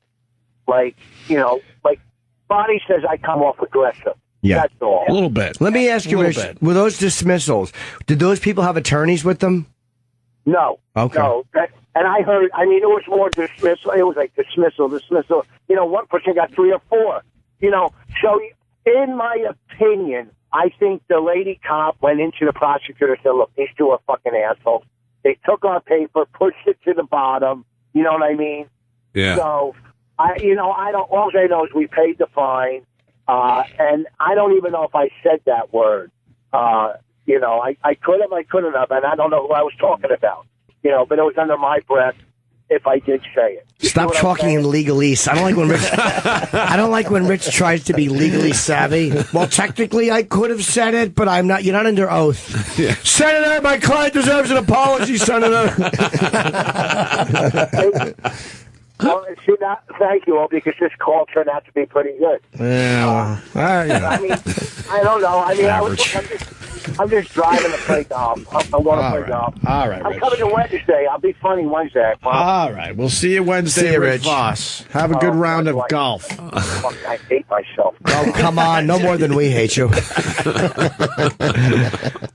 like, you know, like Bonnie says I come off aggressive. Yeah. That's all. A little bit. Let me ask you, Rich, were those dismissals, did those people have attorneys with them? No. Okay. No. And I heard, I mean, it was more dismissal. It was like dismissal. You know, one person got 3 or 4. You know, so in my opinion, I think the lady cop went into the prosecutor and said, look, these two are fucking assholes. They took our paper, pushed it to the bottom. You know what I mean? Yeah. So, all I know is we paid the fine. And I don't even know if I said that word. You know, I could have, I couldn't have, and I don't know who I was talking about. You know, but it was under my breath if I did say it. Stop talking in legalese. I don't like when Rich tries to be legally savvy. Well, technically, I could have said it, but I'm not. You're not under oath. Yeah. Senator, my client deserves an apology, Senator. Well, see, thank you all, because this call turned out to be pretty good. Yeah. I mean, I don't know. I mean, I'm just driving to play golf. I'm going to play golf. All right, I'm Rich. coming to Wednesday. I'll be funny Wednesday. All right. We'll see you Wednesday, Rich Voss. Have a good round of golf. Fuck, I hate myself. Oh, come on. No more than we hate you.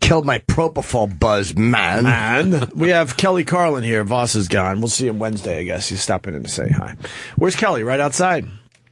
Killed my propofol buzz, man. We have Kelly Carlin here. Voss is gone. We'll see him Wednesday, I guess. He's stopping in to say hi. Where's Kelly? Right outside.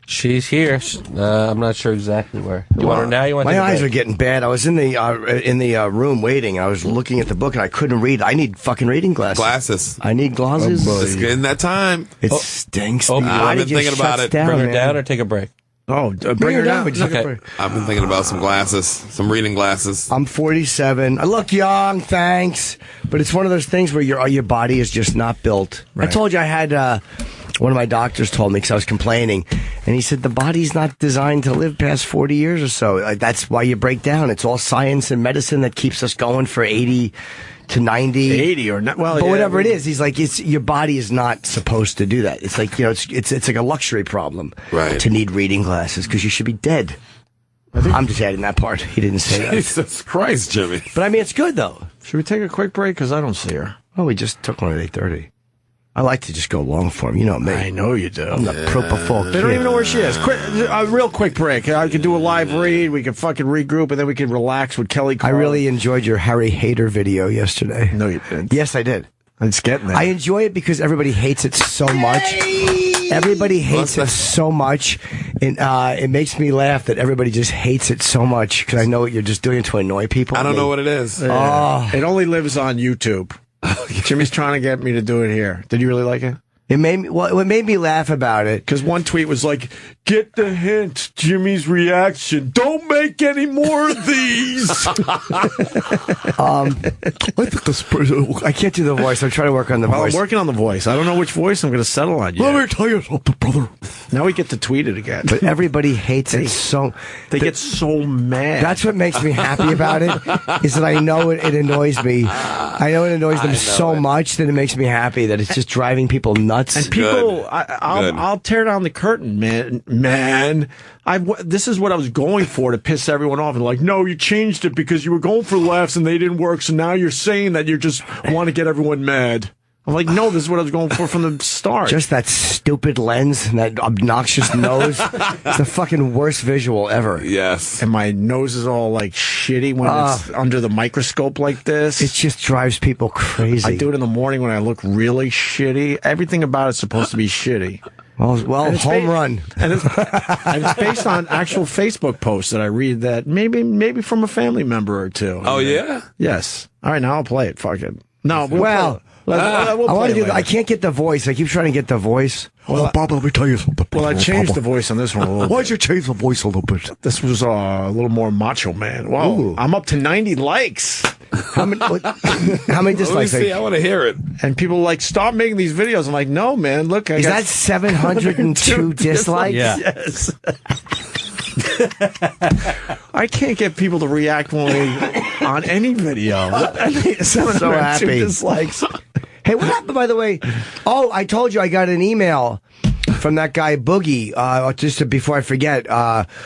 She's here. I'm not sure exactly where. You want her now? You want? My eyes are getting bad. I was in the room waiting. I was looking at the book and I couldn't read. I need fucking reading glasses. I need glasses. It's getting that time. It stinks. I've been thinking about it. Down, bring her man. down or take a break. Oh, bring her down. Okay. I've been thinking about some glasses, some reading glasses. I'm 47. I look young, thanks. But it's one of those things where your body is just not built. Right. I told you I had one of my doctors told me because I was complaining, and he said the body's not designed to live past 40 years or so. That's why you break down. It's all science and medicine that keeps us going for 80 to 90. 80 or not. Well, but whatever it is, he's like, your body is not supposed to do that. It's like, you know, it's like a luxury problem to need reading glasses because you should be dead. I'm just adding that part. He didn't say that. Jesus Christ, Jimmy. But I mean, it's good though. Should we take a quick break? Because I don't see her. Oh, we just took one at 8:30. I like to just go long form. You know me. I know you do. I'm the propofol kid. They don't even know where she is. Quick, a real quick break. I could do a live read. We can fucking regroup, and then we can relax with Kelly Carlin. I really enjoyed your Harry Hater video yesterday. No, you didn't. Yes, I did. It's getting there. I enjoy it because everybody hates it so much. Everybody hates it so much. And it makes me laugh that everybody just hates it so much because I know you're just doing it to annoy people. I don't know what it is. It only lives on YouTube. Jimmy's trying to get me to do it here. Did you really like it? It made me, well, what made me laugh about it, because one tweet was like, "Get the hint, Jimmy's reaction. Don't make any more of these." I can't do the voice. I'm trying to work on the voice. I'm working on the voice. I don't know which voice I'm going to settle on yet. Let me tell you something, brother. Now we get to tweet it again. But everybody hates it so. They get so mad. That's what makes me happy about it, is that I know it annoys me. I know it annoys them so much that it makes me happy that it's just driving people nuts. And people, I'll tear down the curtain, man. This is what I was going for to piss everyone off. And like, no, you changed it because you were going for laughs and they didn't work. So now you're saying that you just want to get everyone mad. I'm like, no, this is what I was going for from the start. Just that stupid lens and that obnoxious nose. It's the fucking worst visual ever. Yes. And my nose is all like shitty when it's under the microscope like this. It just drives people crazy. I do it in the morning when I look really shitty. Everything about it's supposed to be shitty. Well, home run. And it's based on actual Facebook posts that I read that maybe from a family member or two. Oh, yeah? Yes. All right, now I'll play it. Fuck it. No, we'll I want to do. I can't get the voice. I keep trying to get the voice. Well, Bob, let me tell you something. Well, I changed the voice on this one a little bit. Why'd you change the voice a little bit? This was a little more macho man. Wow, ooh. I'm up to 90 likes. How many dislikes? Let me see. I want to hear it. And people like, stop making these videos. I'm like, no, man. Look, is that 702 dislikes? Yeah. Yes. I can't get people to react on any video. So happy. Dislikes. Hey, what happened, by the way? Oh, I told you I got an email from that guy Boogie. Before I forget.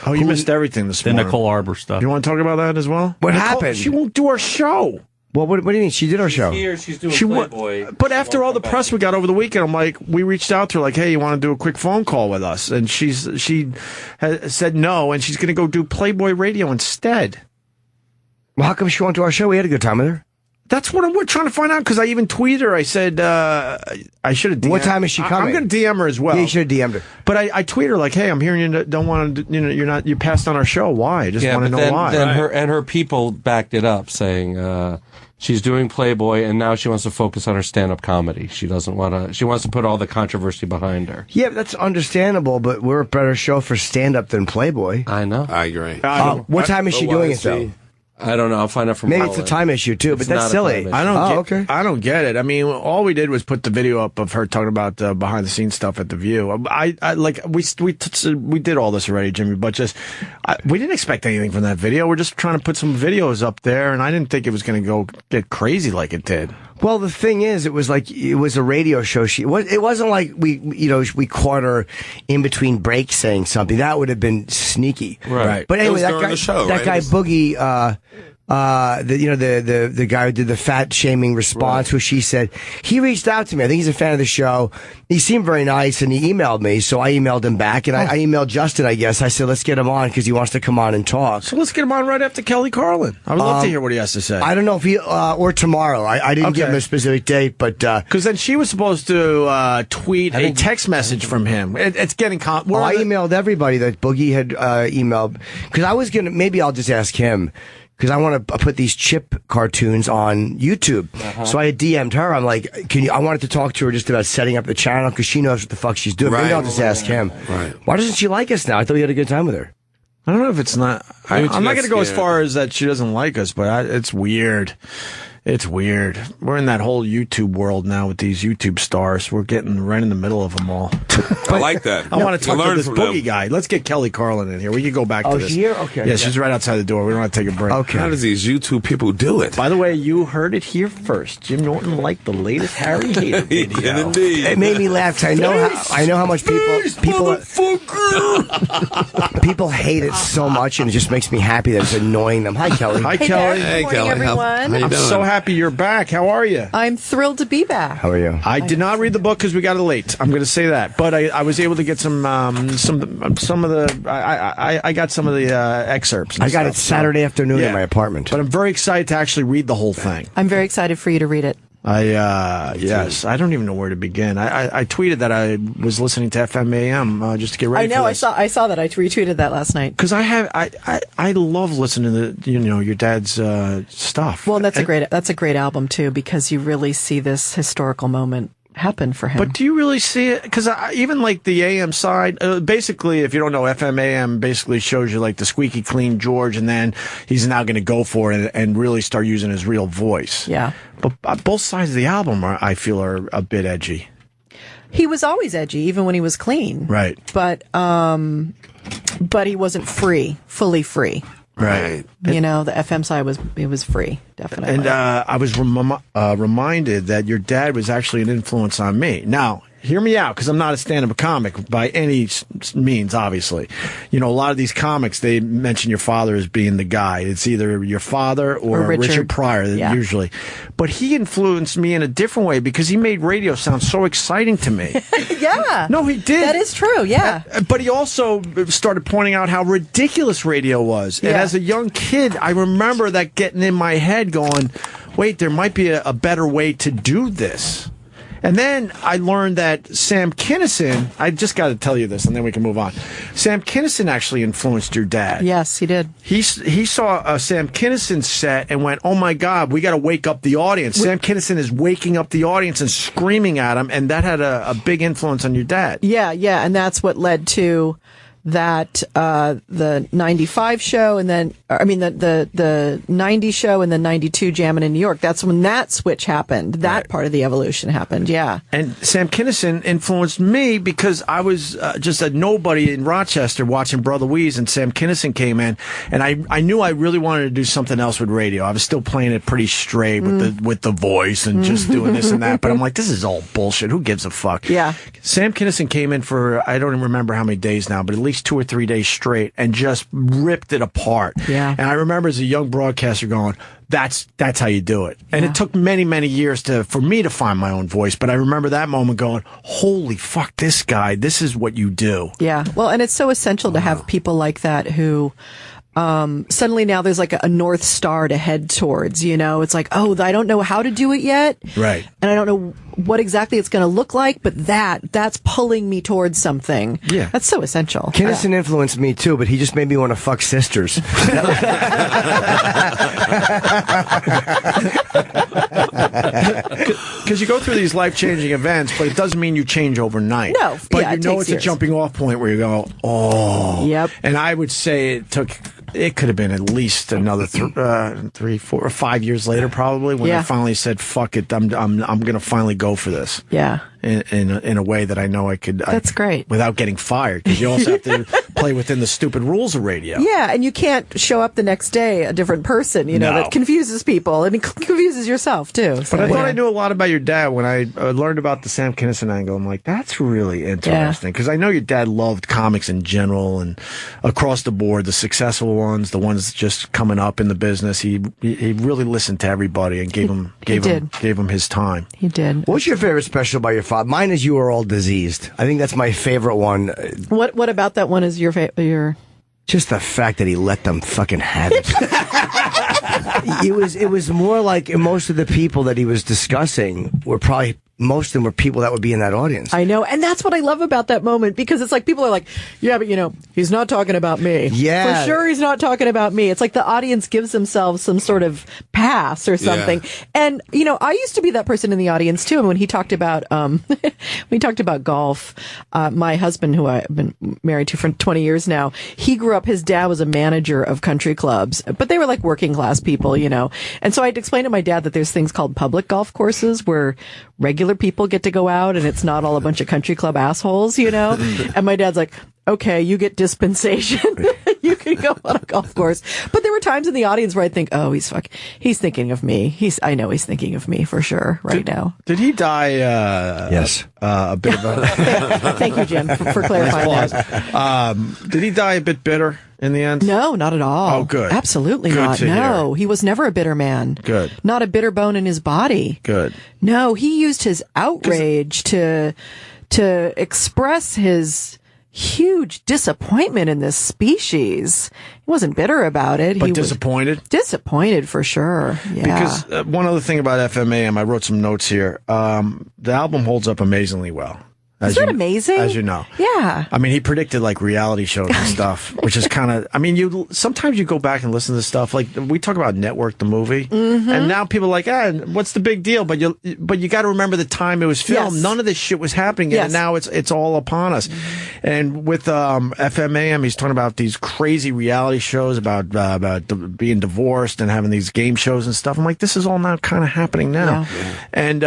You missed everything this morning. The Nicole Arbor stuff. You want to talk about that as well? What happened? She won't do our show. Well, what do you mean? She did our show. She's doing Playboy. But after all the press we got over the weekend, I'm like, we reached out to her like, hey, you want to do a quick phone call with us? And she has said no, and she's going to go do Playboy Radio instead. Well, how come she won't do our show? We had a good time with her. That's what we're trying to find out, because I even tweeted her. I said I should have DM'd. What time is she coming? I'm going to DM her as well. Yeah, you should have DM'd her. But I tweeted her like, hey, I'm hearing you don't want to, you passed on our show. Why? I just want to know why. Then her people backed it up, saying she's doing Playboy and now she wants to focus on her stand-up comedy. She doesn't want to. She wants to put all the controversy behind her. Yeah, that's understandable. But we're a better show for stand-up than Playboy. I know. I agree. What time is she doing it though? I don't know. I'll find out from maybe it's a time issue too, but that's silly. I don't get it. I mean, all we did was put the video up of her talking about behind the scenes stuff at the View. We did all this already, Jimmy, but we didn't expect anything from that video. We're just trying to put some videos up there, and I didn't think it was going to get crazy like it did. Well, the thing is, it was a radio show. It wasn't like we caught her in between breaks saying something. That would have been sneaky. Right. But anyway, that guy Boogie, the guy who did the fat shaming response, who she said, he reached out to me. I think he's a fan of the show. He seemed very nice, and he emailed me, so I emailed him back, and I emailed Justin, I guess. I said, let's get him on, because he wants to come on and talk. So let's get him on right after Kelly Carlin. I would love to hear what he has to say. I don't know if he, or tomorrow. I didn't give him a specific date, but... Because then she was supposed to tweet a text message from him. It's getting... I emailed everybody that Boogie had emailed, because I was going to... Maybe I'll just ask him, because I want to put these Chip cartoons on YouTube. So I had DM'd her. I'm like, I wanted to talk to her just about setting up the channel, because she knows what the fuck she's doing. Maybe I'll just ask him. Right. Why doesn't she like us now? I thought we had a good time with her. I don't know if it's not... I'm not going to go as far as that she doesn't like us, but it's weird. It's weird. We're in that whole YouTube world now with these YouTube stars. We're getting right in the middle of them all. I like that. I want to talk to this Boogie guy. Let's get Kelly Carlin in here. We can go back to this. Oh, here? Okay. Yeah, she's right outside the door. We don't have to take a break. Okay. How does these YouTube people do it? By the way, you heard it here first. Jim Norton liked the latest Harry Hater video. Indeed. It made me laugh. I know how much people hate it so much, and it just makes me happy that it's annoying them. Hi, Kelly. Hi, Hey, Kelly. Good morning, everyone. I'm so happy you're back. How are you? I'm thrilled to be back. How are you? I did not read the book because we got it late. I'm going to say that, but I was able to get some of the. I got some of the excerpts. I got it Saturday afternoon in my apartment. But I'm very excited to actually read the whole thing. I'm very excited for you to read it. Yes, I don't even know where to begin. I tweeted that I was listening to FMAM just to get ready. I know. For this. I saw that. I retweeted that last night because I love listening to your dad's stuff. Well, that's a great album too, because you really see this historical moment happen for him. But do you really see it? Because even like the AM side, basically, if you don't know, FM AM basically shows you like the squeaky clean George, and then he's now going to go for it and really start using his real voice. Yeah. But both sides of the album, I feel, are a bit edgy. He was always edgy, even when he was clean. Right. But he wasn't fully free. Right. You know, the FM side was free, definitely. And I was reminded that your dad was actually an influence on me. Now, hear me out, because I'm not a stand-up comic by any means, obviously. You know, a lot of these comics, they mention your father as being the guy. It's either your father or Richard Pryor, usually. But he influenced me in a different way because he made radio sound so exciting to me. Yeah. No, he did. That is true, yeah. But he also started pointing out how ridiculous radio was. And as a young kid, I remember that getting in my head going, wait, there might be a better way to do this. And then I learned that Sam Kinison, I just got to tell you this and then we can move on. Sam Kinison actually influenced your dad. Yes, he did. He saw a Sam Kinison set and went, oh my God, we got to wake up the audience. Sam Kinison is waking up the audience and screaming at him, and that had a big influence on your dad. Yeah, and that's what led to that the 95 show, and then the 90 show, and then 92 Jammin' in New York. That's when that switch happened. That part of the evolution happened. Yeah. And Sam Kinison influenced me because I was just a nobody in Rochester watching Brother Weeze, and Sam Kinison came in, and I knew I really wanted to do something else with radio. I was still playing it pretty straight with the voice and just doing this and that, but I'm like, this is all bullshit. Who gives a fuck? Yeah. Sam Kinison came in for, I don't even remember how many days now, but at least 2 or 3 days straight, and just ripped it apart. Yeah. And I remember as a young broadcaster going, that's how you do it. And it took many, many years for me to find my own voice. But I remember that moment going, holy fuck, this guy, this is what you do. Yeah. Well, and it's so essential to have people like that who suddenly now there's like a North Star to head towards, you know, it's like, oh, I don't know how to do it yet. Right. And I don't know what exactly it's going to look like, but that's pulling me towards something. Yeah. That's so essential. Kinison influenced me too, but he just made me want to fuck sisters. Because you go through these life-changing events, but it doesn't mean you change overnight. No, but yeah, you know it's years. a jumping-off point where you go, oh. Yep. And I would say it could have been at least another 3, 4, or 5 years later, probably, when I finally said, "Fuck it, I'm going to finally go for this." Yeah. In a way that I know I could. That's great. Without getting fired, because you also have to play within the stupid rules of radio. Yeah, and you can't show up the next day a different person. You know, that confuses people, and it confuses yourself too. So, but I thought I knew a lot about your dad when I learned about the Sam Kinison angle. I'm like, that's really interesting, because I know your dad loved comics in general and across the board, the successful ones, the ones just coming up in the business. He really listened to everybody and gave him his time. He did. What's your favorite special by your father? Mine is You Are All Diseased. I think that's my favorite one. What about that one is your favorite? Just the fact that he let them fucking have it. It was more like most of the people that he was discussing were probably, most of them were people that would be in that audience. I know, and that's what I love about that moment, because it's like people are like, yeah, but you know, he's not talking about me. Yeah. For sure he's not talking about me. It's like the audience gives themselves some sort of pass or something. Yeah. And, you know, I used to be that person in the audience too, and when he talked about, golf, my husband, who I've been married to for 20 years now, he grew up, his dad was a manager of country clubs, but they were like working class people, you know. And so I'd explain to my dad that there's things called public golf courses where regular people get to go out and it's not all a bunch of country club assholes, you know? And my dad's like, okay, you get dispensation. You can go on a golf course. But there were times in the audience where I'd think, oh, he's thinking of me. I know he's thinking of me for sure now. Did he die? Yes. A bit of a... Thank you, Jim, for clarifying that. Did he die a bit bitter in the end? No, not at all. Oh, good. Absolutely good not. No, hear. He was never a bitter man. Good. Not a bitter bone in his body. Good. No, he used his outrage to express his huge disappointment in this species. He wasn't bitter about it. But disappointed? Disappointed for sure. Yeah. Because one other thing about FMAM, I wrote some notes here. The album holds up amazingly well. Isn't that amazing? As you know. Yeah. I mean, he predicted like reality shows and stuff, which is kind of, I mean, sometimes you go back and listen to stuff. Like we talk about Network, the movie, and now people are like, what's the big deal? But you got to remember the time it was filmed. Yes. None of this shit was happening yet, and now it's all upon us. And with FMAM, he's talking about these crazy reality shows about being divorced and having these game shows and stuff. I'm like, this is all now kind of happening now. Yeah. And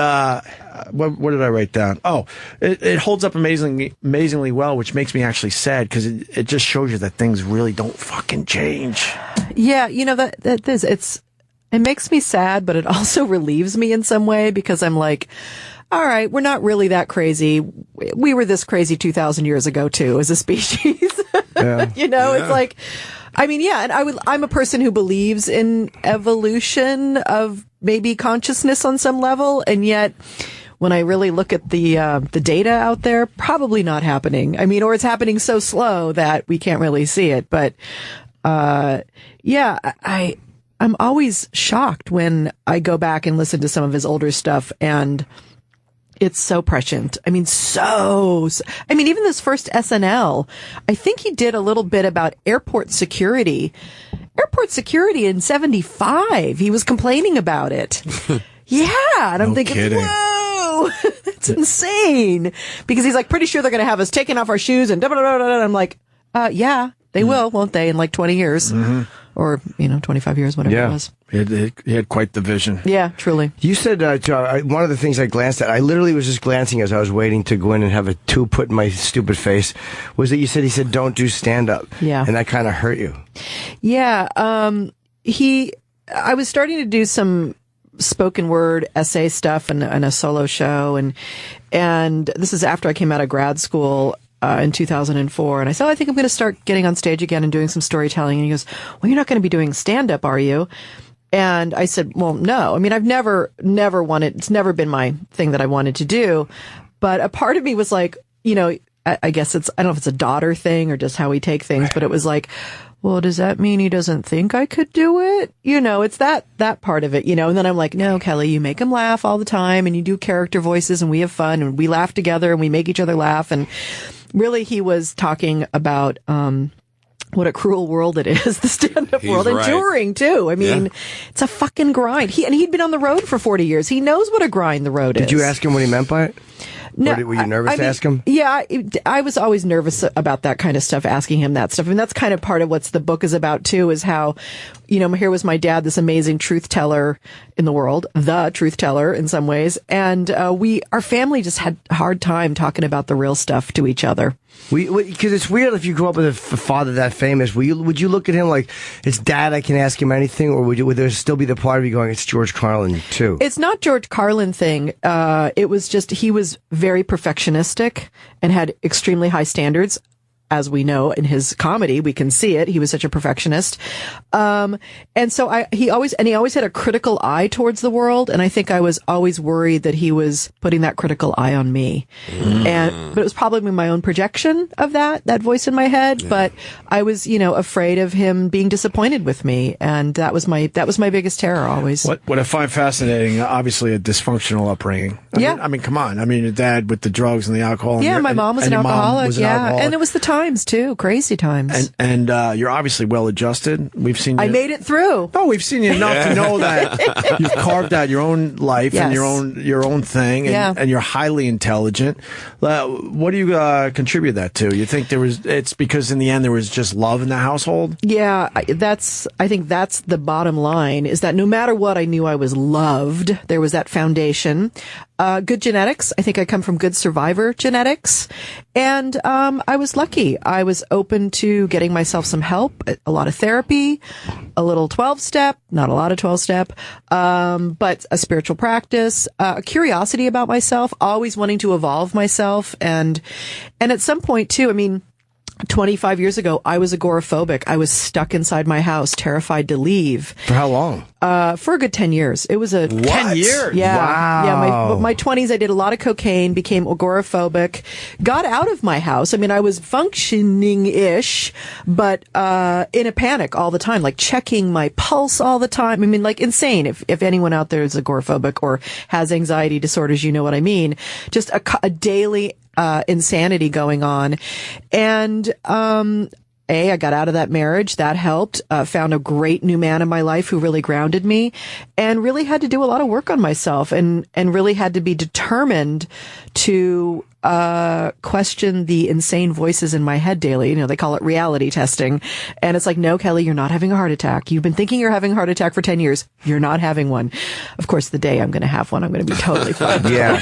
what did I write down? Oh, it holds up amazingly well, which makes me actually sad because it just shows you that things really don't fucking change. Yeah, you know it makes me sad, but it also relieves me in some way because I'm like, all right, we're not really that crazy. We were this crazy 2,000 years ago too, as a species. Yeah. It's like, I mean, yeah, and I'm a person who believes in evolution of maybe consciousness on some level, and yet when I really look at the data out there, probably not happening. I mean, or it's happening so slow that we can't really see it. But yeah, I'm always shocked when I go back and listen to some of his older stuff, and it's so prescient. I mean, even this first SNL, I think he did a little bit about airport security. Airport security in 1975. He was complaining about it. Yeah. And I'm thinking, kidding. Whoa, that's insane. Because he's like, pretty sure they're going to have us taking off our shoes and I'm like, yeah, they will, won't they, in like 20 years? Mm-hmm. Or, 25 years, whatever it was. He had quite the vision. Yeah, truly. You said, one of the things I glanced at, I literally was just glancing as I was waiting to go in and have a tube put in my stupid face, was that he said, don't do stand-up. Yeah. And that kind of hurt you. Yeah. I was starting to do some spoken word essay stuff and a solo show. And this is after I came out of grad school. In 2004, and I said, I think I'm going to start getting on stage again and doing some storytelling. And he goes, well, you're not going to be doing stand-up, are you? And I said, well, no. I mean, I've never wanted, it's never been my thing that I wanted to do. But a part of me was like, I guess I don't know if it's a daughter thing or just how we take things, but it was like, well, does that mean he doesn't think I could do it? It's that part of it, and then I'm like, no, Kelly, you make him laugh all the time and you do character voices and we have fun and we laugh together and we make each other laugh. And really, he was talking about what a cruel world it is, the stand-up world, enduring too. I mean, it's a fucking grind. He'd been on the road for 40 years. He knows what a grind the road is. Did you ask him what he meant by it? No, were you nervous to ask him? Yeah, I was always nervous about that kind of stuff, asking him that stuff. I mean, that's kind of part of what the book is about, too, is how, here was my dad, this amazing truth teller in the world, the truth teller in some ways. And our family just had a hard time talking about the real stuff to each other. Because it's weird if you grew up with a father that famous. Would you look at him like, it's Dad, I can ask him anything? Or would there still be the part of you going, it's George Carlin, too? It's not George Carlin thing. It was just, he was very perfectionistic and had extremely high standards. As we know in his comedy, we can see it. He was such a perfectionist. And so he always had a critical eye towards the world. And I think I was always worried that he was putting that critical eye on me. But it was probably my own projection of that voice in my head. Yeah. But I was, afraid of him being disappointed with me. And that was my biggest terror always. What I find fascinating, obviously a dysfunctional upbringing. I mean, come on. I mean, your dad with the drugs and the alcohol. Yeah, my mom was an alcoholic. And it was the times too, crazy times. And you're obviously well adjusted. We've seen you. I made it through. No, we've seen you enough to know that you've carved out your own life and your own thing, and you're highly intelligent. What do you contribute that to? You think it's because in the end there was just love in the household? Yeah, I think that's the bottom line, is that no matter what, I knew I was loved. There was that foundation. Good genetics. I think I come from good survivor genetics. And I was lucky. I was open to getting myself some help, a lot of therapy, a little 12-step, not a lot of 12-step, but a spiritual practice, a curiosity about myself, always wanting to evolve myself. And at some point, too, I mean, 25 years ago, I was agoraphobic. I was stuck inside my house, terrified to leave. For how long? For a good 10 years. It was 10 years? Yeah. Wow. Yeah, my 20s, I did a lot of cocaine, became agoraphobic, got out of my house. I mean, I was functioning-ish, but in a panic all the time, like checking my pulse all the time. I mean, like insane. If anyone out there is agoraphobic or has anxiety disorders, you know what I mean. Just a daily insanity going on. And, I got out of that marriage. That helped. Found a great new man in my life who really grounded me, and really had to do a lot of work on myself, and really had to be determined to question the insane voices in my head daily. You know, they call it reality testing. And it's like, no, Kelly, you're not having a heart attack. You've been thinking you're having a heart attack for 10 years. You're not having one. Of course, the day I'm going to have one, I'm going to be totally fine. Yeah.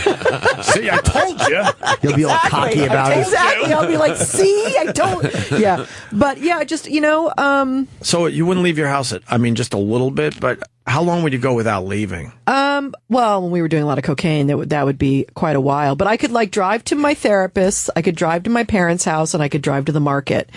See, I told you. You'll be all cocky about it. Exactly. I'll be like, see, I don't. Yeah. But yeah, just, So you wouldn't leave your house just a little bit, but how long would you go without leaving? Well, when we were doing a lot of cocaine, that would be quite a while. But I could drive to my therapist, I could drive to my parents' house, and I could drive to the market.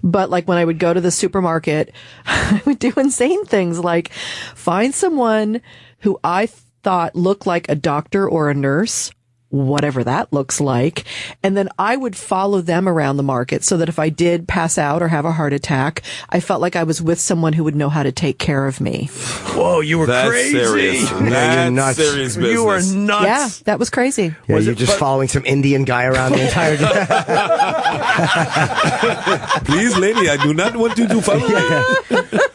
But when I would go to the supermarket, I would do insane things like find someone who I thought looked like a doctor or a nurse, whatever that looks like. And then I would follow them around the market so that if I did pass out or have a heart attack, I felt like I was with someone who would know how to take care of me. Whoa, you were crazy. Serious. That's nuts. serious business. You were nuts. Yeah, that was crazy. Yeah, you're just following some Indian guy around the entire day. Please, lady, I do not want you to follow me.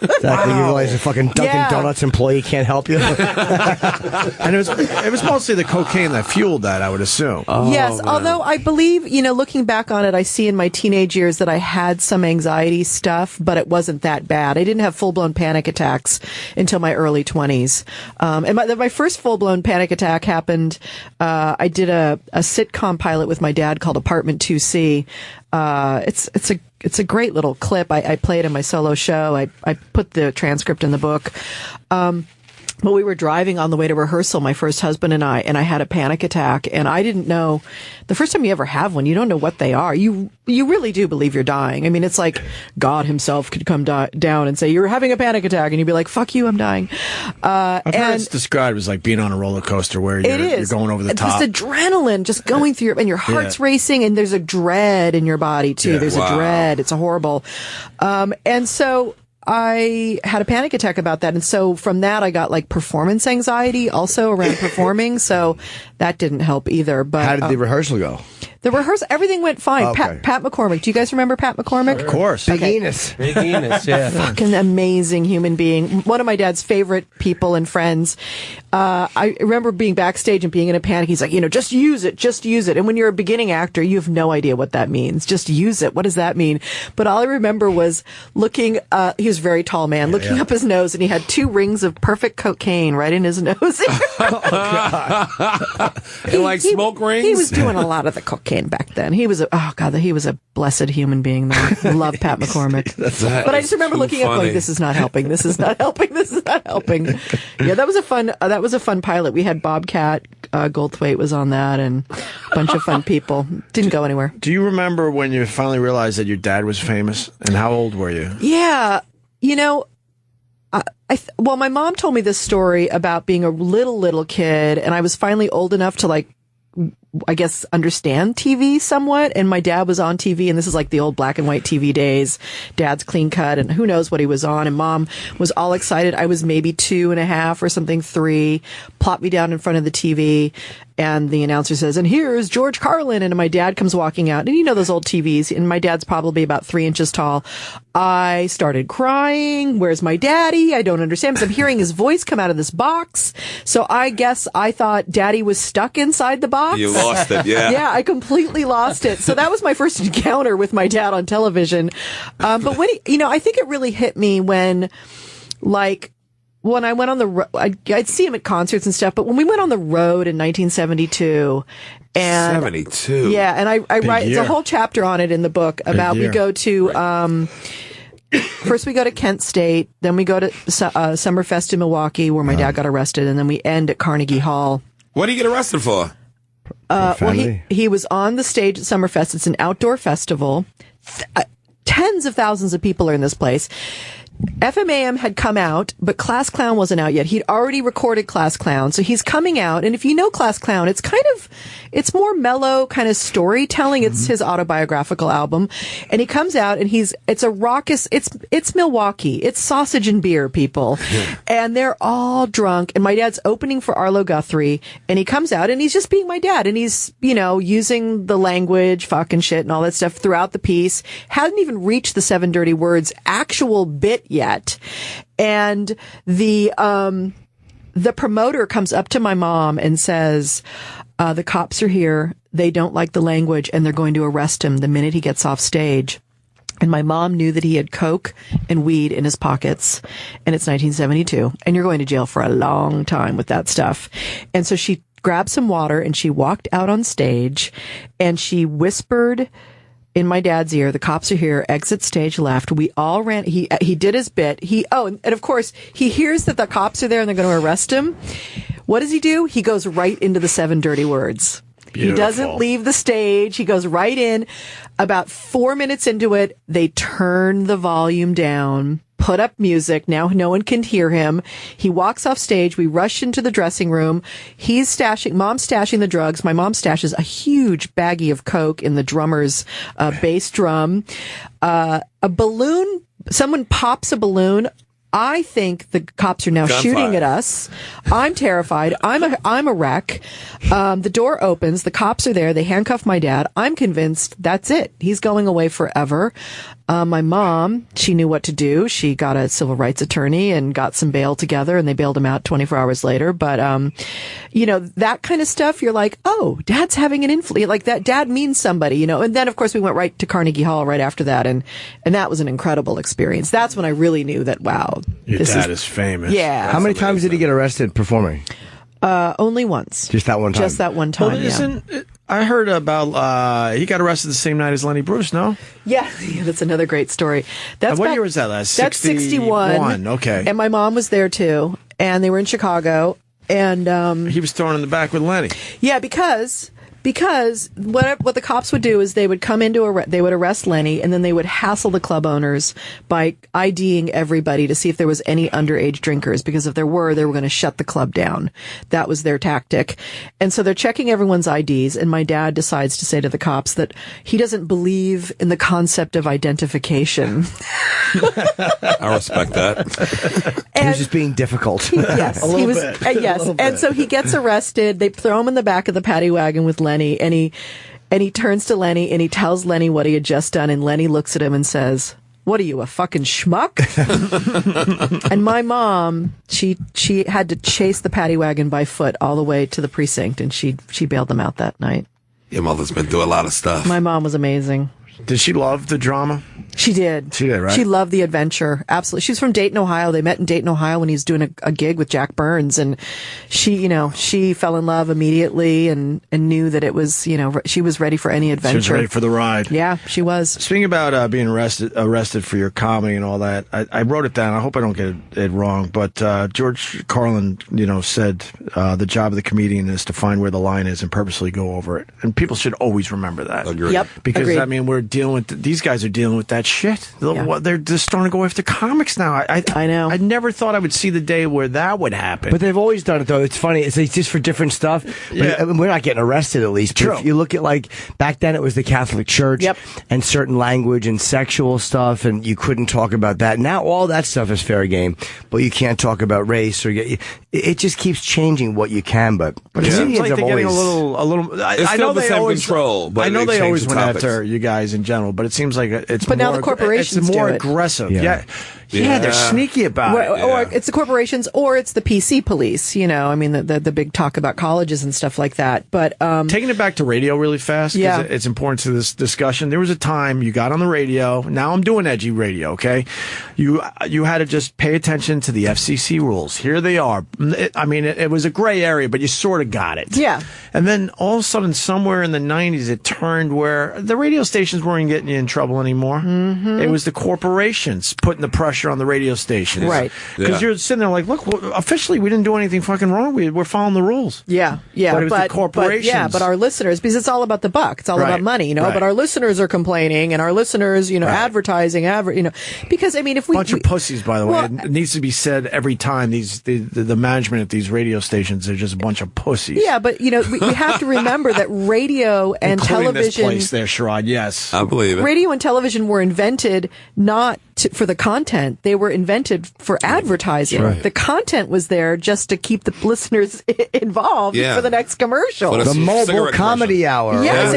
Exactly. You realize a fucking Dunkin' Donuts employee can't help you. And it was mostly the cocaine that fueled that, I would assume. Yes, although I believe, looking back on it, I see in my teenage years that I had some anxiety stuff, but it wasn't that bad. I didn't have full-blown panic attacks until my early 20s. And my first full-blown panic attack happened, I did a sitcom pilot with my dad called Apartment 2C. It's a great little clip. I play it in my solo show. I put the transcript in the book. But we were driving on the way to rehearsal, my first husband and I had a panic attack, and I didn't know. The first time you ever have one, you don't know what they are. You really do believe you're dying. I mean, it's like God himself could come down and say, you're having a panic attack, and you'd be like, fuck you, I'm dying. I've heard it's described as like being on a roller coaster where you're going over the top. It's adrenaline just going through, and your heart's racing, and there's a dread in your body, too. Yeah. There's a dread. It's a horrible. And so I had a panic attack about that. And so from that, I got performance anxiety also around performing. So that didn't help either. But how did the rehearsal go? The rehearsal, everything went fine. Okay. Pat McCormick. Do you guys remember Pat McCormick? Of course. Big Enos. Big Enos, yeah. Fucking amazing human being. One of my dad's favorite people and friends. I remember being backstage and being in a panic. He's like, just use it. Just use it. And when you're a beginning actor, you have no idea what that means. Just use it. What does that mean? But all I remember was looking, he was a very tall man, looking up his nose, and he had 2 rings of perfect cocaine right in his nose. Oh, God. Smoke rings? He was doing a lot of the cocaine back then. He was he was a blessed human being, though. Love Pat McCormick. But I just remember looking up going, this is not helping. This is not helping. This is not helping. Yeah, that was a fun pilot. We had Bobcat Goldthwait was on that, and a bunch of fun people. Didn't go anywhere. Do you remember when you finally realized that your dad was famous? And how old were you? Yeah, my mom told me this story about being a little kid, and I was finally old enough to I guess, understand TV somewhat. And my dad was on TV, and this is like the old black and white TV days. Dad's clean cut, and who knows what he was on. And Mom was all excited. I was maybe 2.5 or something, 3, plopped me down in front of the TV. And the announcer says, and here's George Carlin. And my dad comes walking out. And those old TVs. And my dad's probably about 3 inches tall. I started crying. Where's my daddy? I don't understand. Because I'm hearing his voice come out of this box. So I guess I thought daddy was stuck inside the box. You lost it, yeah. Yeah, I completely lost it. So that was my first encounter with my dad on television. But when I think it really hit me when I went on the road, I'd see him at concerts and stuff, but when we went on the road in 1972, and 72, yeah, and I write, it's a whole chapter on it in the book about, we go to, first we go to Kent State, then we go to Summerfest in Milwaukee, where my dad got arrested, and then we end at Carnegie Hall. What did he get arrested for? He was on the stage at Summerfest. It's an outdoor festival. Tens of thousands of people are in this place. FMAM had come out, but Class Clown wasn't out yet. He'd already recorded Class Clown, so he's coming out. And if you know Class Clown, it's more mellow kind of storytelling. It's his autobiographical album, and he comes out and it's a raucous. It's Milwaukee. It's sausage and beer, people, and they're all drunk. And my dad's opening for Arlo Guthrie, and he comes out and he's just being my dad, and he's using the language, fucking shit, and all that stuff throughout the piece. Hadn't even reached the 7 dirty words actual bit yet. And the promoter comes up to my mom and says, the cops are here. They don't like the language and they're going to arrest him the minute he gets off stage. And my mom knew that he had coke and weed in his pockets, and it's 1972, and you're going to jail for a long time with that stuff. And so she grabbed some water and she walked out on stage and she whispered in my dad's ear, the cops are here, exit stage left. We all ran. He did his bit. And of course, he hears that the cops are there and they're going to arrest him. What does he do? He goes right into the 7 dirty words. Beautiful. He doesn't leave the stage. He goes right in. About 4 minutes into it, they turn the volume down, put up music. Now no one can hear him. He walks off stage. We rush into the dressing room. Mom's stashing the drugs. My mom stashes a huge baggie of coke in the drummer's bass drum. A balloon. Someone pops a balloon. I think the cops are now shooting at us. I'm terrified. I'm a wreck. The door opens. The cops are there. They handcuff my dad. I'm convinced that's it. He's going away forever. My mom, she knew what to do. She got a civil rights attorney and got some bail together, and they bailed him out 24 hours later. But, that kind of stuff, you're like, oh, dad's having an influence. Like that, dad means somebody, And then, of course, we went right to Carnegie Hall right after that. And that was an incredible experience. That's when I really knew that, wow. Your dad is famous. Yeah. How many times did he get arrested performing? Only once. Just that one time? Just that one time, Well, I heard about, he got arrested the same night as Lenny Bruce, no? Yeah, that's another great story. What year was that last? That's 61. Okay. And my mom was there too, and they were in Chicago, and he was thrown in the back with Lenny. Yeah, because what the cops would do is they would come they would arrest Lenny, and then they would hassle the club owners by IDing everybody to see if there was any underage drinkers, because if there were, they were going to shut the club down. That was their tactic. And so they're checking everyone's IDs, and my dad decides to say to the cops that he doesn't believe in the concept of identification. I respect that. He was just being difficult. Yes, he was. Yes, and so he gets arrested. They throw him in the back of the paddy wagon with Lenny, and he turns to Lenny and he tells Lenny what he had just done, and Lenny looks at him and says, "What are you, a fucking schmuck?" And my mom, she had to chase the paddy wagon by foot all the way to the precinct, and she bailed them out that night. Your mother's been through a lot of stuff. My mom was amazing. Did she love the drama? She did. She did, right? She loved the adventure. Absolutely. She's from Dayton, Ohio. They met in Dayton, Ohio when he was doing a gig with Jack Burns. And she fell in love immediately and knew that it was, she was ready for any adventure. She was ready for the ride. Yeah, she was. Speaking about being arrested for your comedy and all that, I wrote it down. I hope I don't get it wrong. But George Carlin, said the job of the comedian is to find where the line is and purposely go over it. And people should always remember that. Agreed. Yep. Because, Agreed. We're dealing with, these guys are dealing with that shit. They're just starting to go after comics now. I know. I never thought I would see the day where that would happen. But they've always done it, though. It's funny. It's just for different stuff. But Yeah. we're not getting arrested, at least. True. But if you look at, back then it was the Catholic Church and certain language and sexual stuff, and you couldn't talk about that. Now all that stuff is fair game, but you can't talk about race. It just keeps changing what you can, but it seems like they're getting a little. I know they always control. But I know they always went topics. after you guys in general, but it seems like it's. But more, now the corporations it's more do it. aggressive. Yeah. Yeah, they're sneaky about it. Or it's the corporations, or it's the PC police. The big talk about colleges and stuff like that. But taking it back to radio really fast, because it's important to this discussion. There was a time you got on the radio. Now I'm doing edgy radio. Okay, you had to just pay attention to the FCC rules. Here they are. It was a gray area, but you sort of got it. Yeah. And then all of a sudden, somewhere in the 90s, it turned where the radio stations weren't getting you in trouble anymore. Mm-hmm. It was the corporations putting the pressure pressure on the radio stations. Right. Because you're sitting there like, look, officially we didn't do anything fucking wrong. We're following the rules. Yeah. But it was the corporations. But our listeners, because it's all about the buck. It's all about money, But our listeners are complaining, and our listeners, advertising, because, I mean, if we... Bunch of pussies, by the way. It needs to be said every time. The management at these radio stations are just a bunch of pussies. Yeah, but, we have to remember that radio and including television... this place there, Sherrod, yes. I believe it. Radio and television were invented not for the content. They were invented for advertising. Right. The content was there just to keep the listeners involved for the next commercial. The mobile comedy hour. Yes,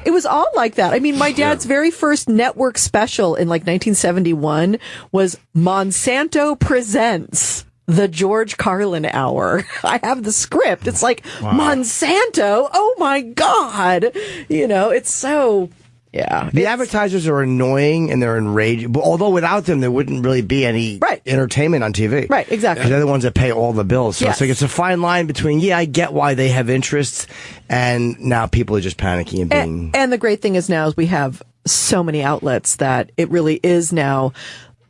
it was all like that. I mean, my dad's very first network special in like 1971 was Monsanto Presents the George Carlin Hour. I have the script. It's like, Monsanto? Oh my God. It's so... Yeah. The advertisers are annoying and they're enraged. Although without them, there wouldn't really be any entertainment on TV. Right, exactly. They're the ones that pay all the bills. So Yes. it's like it's a fine line between, I get why they have interests, and now people are just panicking and being... And the great thing is now is we have so many outlets that it really is now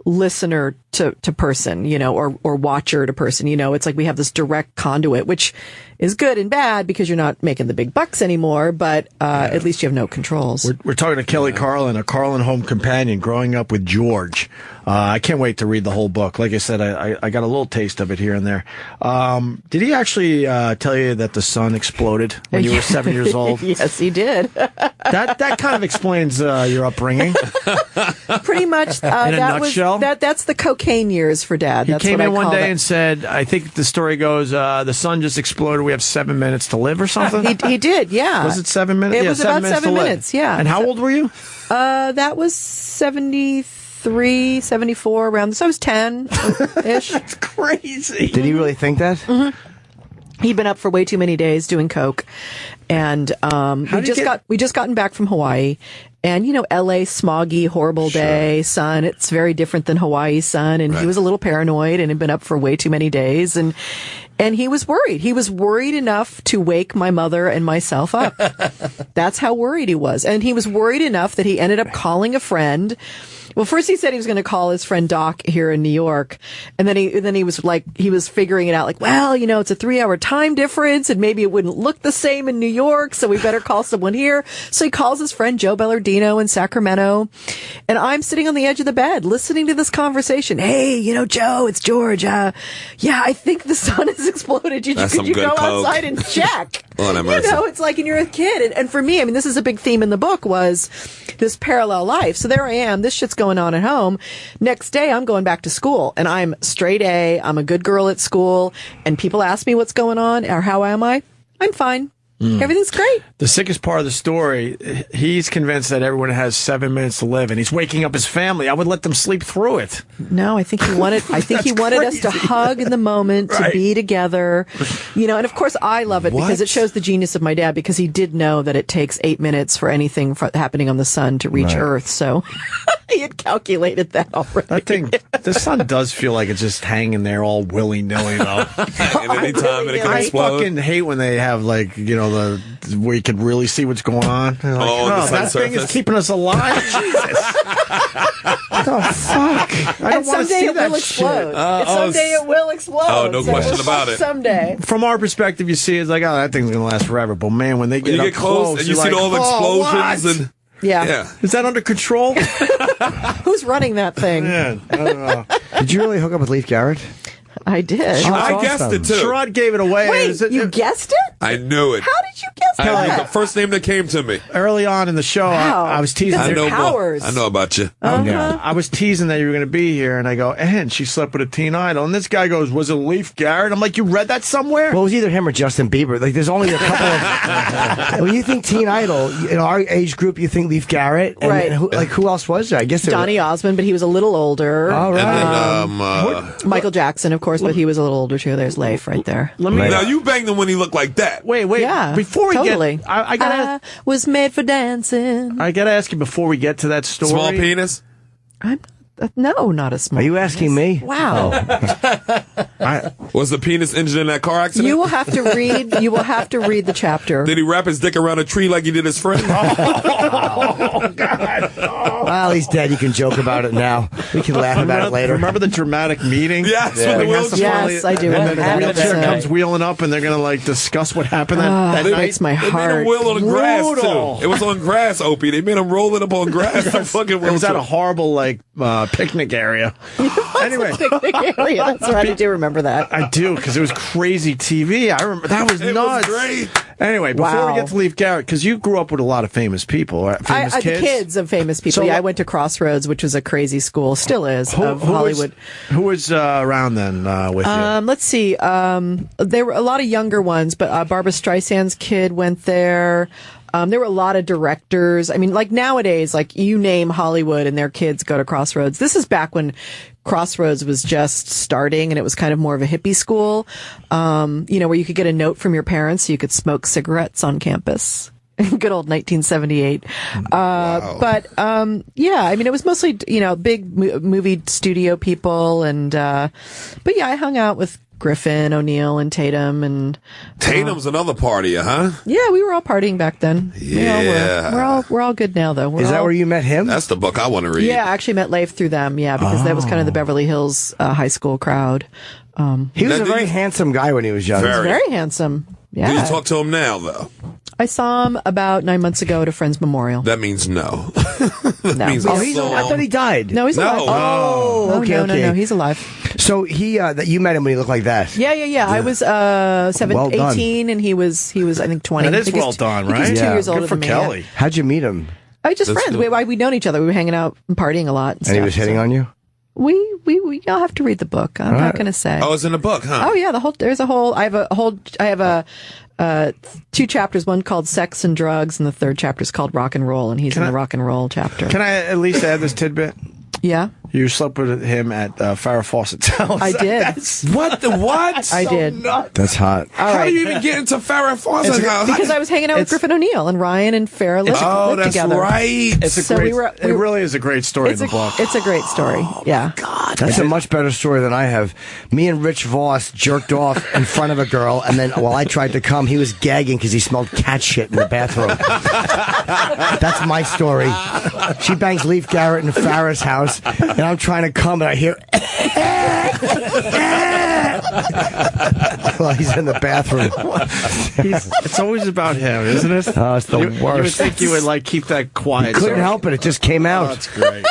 listener to person, or watcher to person. It's like we have this direct conduit, which is good and bad because you're not making the big bucks anymore, but at least you have no controls. We're talking to Kelly Carlin, a Carlin home companion growing up with George. I can't wait to read the whole book. Like I said, I got a little taste of it here and there. Did he actually tell you that the sun exploded when you were 7 years old? Yes, he did. That kind of explains your upbringing. Pretty much. In a nutshell? That's the cocaine years for Dad. He That's came what in I one call day it. and said, I think the story goes, the sun just exploded. We have 7 minutes to live or something. He did, yeah. Was it 7 minutes? It was about 7 minutes, yeah. And how old were you? That was 73, 74, around. So I was 10-ish. That's crazy. Did he really think that? Mm-hmm. He'd been up for way too many days doing coke, and we just gotten back from Hawaii, and L.A. smoggy, horrible day, sun. It's very different than Hawaii sun, and he was a little paranoid and had been up for way too many days, and he was worried. He was worried enough to wake my mother and myself up. That's how worried he was, and he was worried enough that he ended up calling a friend. Well, first he said he was going to call his friend Doc here in New York, and then he was like, he was figuring it out, like, well, it's a 3-hour time difference, and maybe it wouldn't look the same in New York, so we better call someone here. So he calls his friend Joe Bellardino in Sacramento, and I'm sitting on the edge of the bed listening to this conversation. Hey, Joe, it's George. I think the sun has exploded. Could you go outside and check? It's like, and you're a kid, and for me, I mean, this is a big theme in the book, was this parallel life. So there I am. This shit's going on at home. Next day, I'm going back to school, and I'm straight A. I'm a good girl at school, and people ask me what's going on or how am I? I'm fine. Everything's great. The sickest part of the story, he's convinced that everyone has 7 minutes to live, and he's waking up his family. I would let them sleep through it. No, I think he wanted. Us to hug in the moment, to be together, and of course I love it because it shows the genius of my dad, because he did know that it takes 8 minutes for anything happening on the sun to reach Earth. So he had calculated that already. I think the sun does feel like it's just hanging there all willy nilly though. And any time it can explode. I fucking hate when they have where you can really see what's going on. Like, that thing is keeping us alive. Jesus. What the fuck? I don't want to see that shit. Someday it will explode. Oh, no question about it. Someday. From our perspective, you see it's like, that thing's gonna last forever. But man, when they get up close and you see all the explosions and yeah. Is that under control? Who's running that thing? Yeah, I don't know. Did you really hook up with Leif Garrett? I did. I guessed it too. Sherrod gave it away. Wait, you guessed it? I knew it. How did you guess that? It was the first name that came to me. Early on in the show, I was teasing. I know about you. Yeah, I was teasing that you were going to be here, and I go, and she slept with a teen idol. And this guy goes, was it Leif Garrett? I'm like, you read that somewhere? Well, it was either him or Justin Bieber. Like, there's only a couple of... When you think teen idol, in our age group, you think Leif Garrett. And, right. Who else was there? I guess Donny Osmond, but he was a little older. All right. And then, Michael Jackson, of course, but he was a little older too. There's Leif right there. Now, you banged him when he looked like that. Wait. Yeah, before we totally. get... I was made for dancing. I got to ask you before we get to that story. Small penis? No, not a small Are you asking me? Wow. Was the penis injured in that car accident? You will have to read the chapter. Did he wrap his dick around a tree like he did his friend? Oh, God. Well, he's dead. You can joke about it now. We can laugh about it later. Remember the dramatic meeting? Yes, Yes, I do. And then What the wheelchair happened? comes wheeling up, and they're going to, like, discuss what happened that That night. breaks my They made heart. him wheel on the grass, Brutal. too. It was on grass, Opie. They made him roll it up on grass. The fucking It was at a wheelchair. horrible, like, picnic area. Anyway. Picnic area. That's right. I do remember that. I do, because it was crazy TV. I remember that was It nuts. was great. Anyway, before we Wow. get to Leaf Garrett, because you grew up with a lot of famous people, right? Famous The kids. kids of famous people. So I what- went to Crossroads, which was a crazy school, still is, of Hollywood. Who was around then with you? Let's see. There were a lot of younger ones, but Barbara Streisand's kid went there. There were a lot of directors. I mean, like nowadays, like you name Hollywood and their kids go to Crossroads. This is back when Crossroads was just starting and it was kind of more of a hippie school, where you could get a note from your parents so you could smoke cigarettes on campus. Good old 1978. But I mean, it was mostly, big movie studio people. And, but yeah, I hung out with Griffin, O'Neill, and Tatum. And Tatum's another partier, huh? yeah, we were all partying back then. Yeah. We're all good now, though. Is that where you met him? That's the book I want to read. Yeah, I actually met Leif through them. Yeah, because that was kind of the Beverly Hills high school crowd. He was Now, a very handsome guy when he was young. Very. Very handsome. Do Yeah. you talk to him now, though? I saw him about 9 months ago at a friend's memorial. That means no. No. means Oh, so I thought he died. No, he's alive. No. Oh, okay, no, okay. no, he's alive. So that you met him when he looked like that. Yeah. I was Well done. 18, and he was I think 20. That I is think he's- well done, I think right? He's 2 Yeah. years older Good for than me. Kelly. How'd you meet him? Just That's friends. cool. We'd known each other. We were hanging out and partying a lot. And, And he stuff, was hitting so- on you? We I'll have to read the book. I'm not going to say. Oh, it's in the book, huh? Oh yeah, I have 2 chapters, one called Sex and Drugs, and the third chapter is called Rock and Roll, and he's in the rock and roll chapter. Can I at least add this tidbit? Yeah, You slept with him at Farrah Fawcett's house. I did. What? I did. That's hot. All How right. do you even get into Farrah Fawcett's house? Because I was hanging out with Griffin O'Neill and Ryan and Farrah lived that's together. right. It's a So great. we were- it really is a great story in It's the book. it's a great story. Yeah. That's a much better story than I have. Me and Rich Voss jerked off in front of a girl, and then while I tried to come, he was gagging because he smelled cat shit in the bathroom. That's my story. She bangs Leif Garrett in Farrah's house, and I'm trying to come, and I hear. Well, he's in the bathroom. It's always about him, isn't it? Oh, it's the You would worst. think you would like keep that quiet. Couldn't help it. It just came Oh, out. that's great.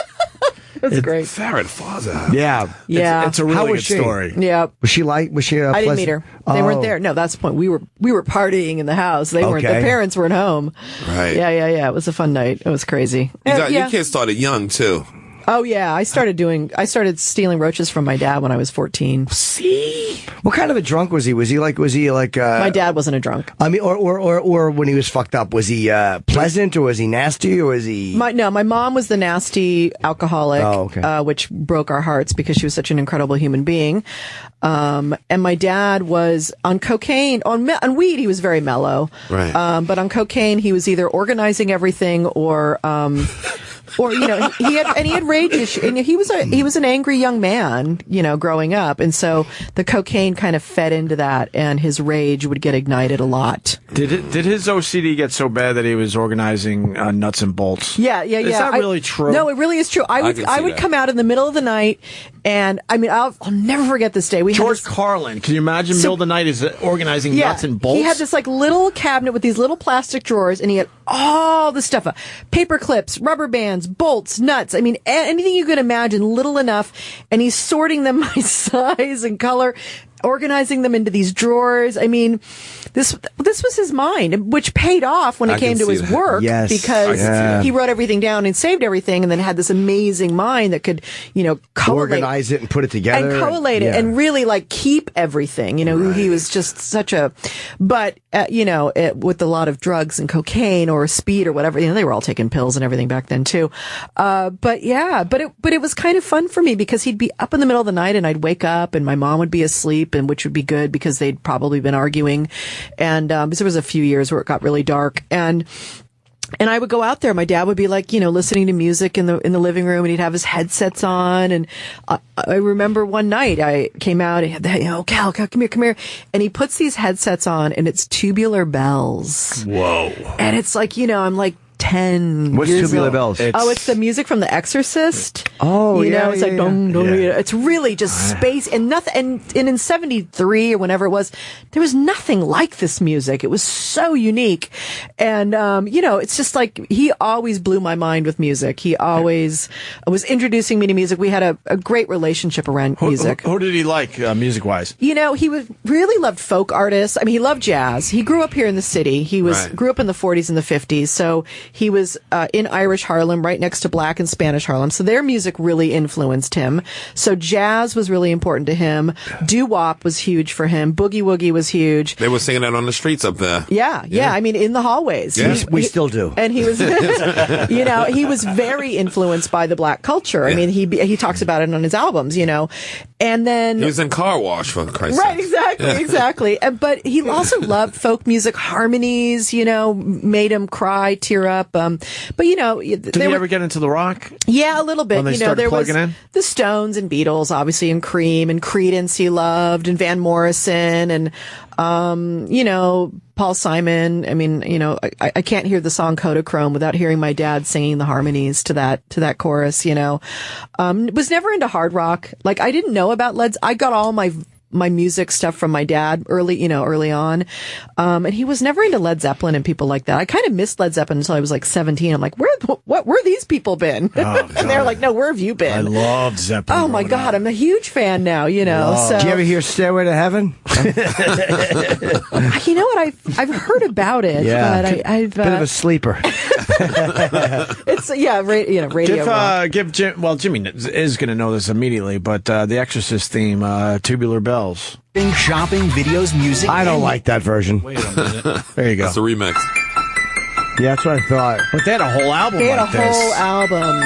That's great. Farrah Fawcett. Yeah. Yeah. It's a How really was good she? story. Yeah. Was she I didn't meet her. They weren't there. No, that's the point. We were partying in the house. They weren't. Okay. Their parents weren't home. Right. Yeah. It was a fun night. It was crazy. Your kid started young, too. Oh yeah, I started stealing roaches from my dad when I was 14. See? What kind of a drunk was he? Was he like My dad wasn't a drunk. I mean, or when he was fucked up, was he pleasant or was he nasty or was he? My mom was the nasty alcoholic, which broke our hearts because she was such an incredible human being. And my dad was on cocaine, on weed. He was very mellow, right? But on cocaine, he was either organizing everything or he had rage issues. And he was an angry young man, growing up, and so the cocaine kind of fed into that, and his rage would get ignited a lot. Did his OCD get so bad that he was organizing nuts and bolts? Yeah. Is that really true? No, it really is true. I would come out in the middle of the night, and I mean, I'll never forget this day. George Carlin. Can you imagine middle of the night is organizing nuts and bolts? He had this like little cabinet with these little plastic drawers, and he had all the stuff: paper clips, rubber bands, bolts, nuts. I mean, anything you could imagine, little enough. And he's sorting them by size and color, organizing them into these drawers. I mean, this was his mind, which paid off when it came to his work, because he wrote everything down and saved everything, and then had this amazing mind that could, collate, organize it and put it together and collate it and really like keep everything. He was just such a, but with a lot of drugs and cocaine or speed or whatever, they were all taking pills and everything back then too. But it was kind of fun for me because he'd be up in the middle of the night and I'd wake up and my mom would be asleep, and which would be good because they'd probably been arguing. And there was a few years where it got really dark, and And I would go out there. My dad would be like, listening to music in the living room, and he'd have his headsets on. And I remember one night I came out and he had Cal, come here. And he puts these headsets on, and it's Tubular Bells. Whoa. And it's like, I'm like 10 What's years Tubular old. Bells? It's the music from The Exorcist. Oh, yeah. It's like, dong, dong, it's really just space and nothing. And in 73 or whenever it was, there was nothing like this music. It was so unique. And, it's just like, he always blew my mind with music. He always was introducing me to music. We had a great relationship around music. Who did he like, music-wise? He really loved folk artists. I mean, he loved jazz. He grew up here in the city. He grew up in the 40s and the 50s. So he was in Irish Harlem, right next to Black and Spanish Harlem. So their music really influenced him. So jazz was really important to him. Doo-wop was huge for him. Boogie Woogie was huge. They were singing that on the streets up there. Yeah. I mean, in the hallways. Yeah. We still do. And he was, he was very influenced by the Black culture. I mean, he talks about it on his albums, And then he was in Car Wash, for Christ's sake. Right, exactly. But he also loved folk music, harmonies. Made him cry, tear up. But did he ever get into the rock? Yeah, a little bit. When they started there was plugging in? the Stones and Beatles, obviously, and Cream and Creedence he loved, and Van Morrison, and Paul Simon. I mean, I can't hear the song Kodachrome without hearing my dad singing the harmonies to that chorus. Was never into hard rock. Like, I didn't know about I got all my music stuff from my dad early on. And he was never into Led Zeppelin and people like that. I kind of missed Led Zeppelin until I was like 17. I'm like, where these people been? Oh, and they're like, no, where have you been? I loved Zeppelin. Oh my God. I'm a huge fan now, So. Did you ever hear Stairway to Heaven? You know what? I've heard about it. Yeah. But I've bit of a sleeper. It's radio. Give Jim. Well, Jimmy is going to know this immediately, but the Exorcist theme, Tubular Bells. Shopping, videos, music. I don't like that version. Wait a minute. There you go. That's a remix. Yeah, that's what I thought. But they had a whole album. They had like a whole album.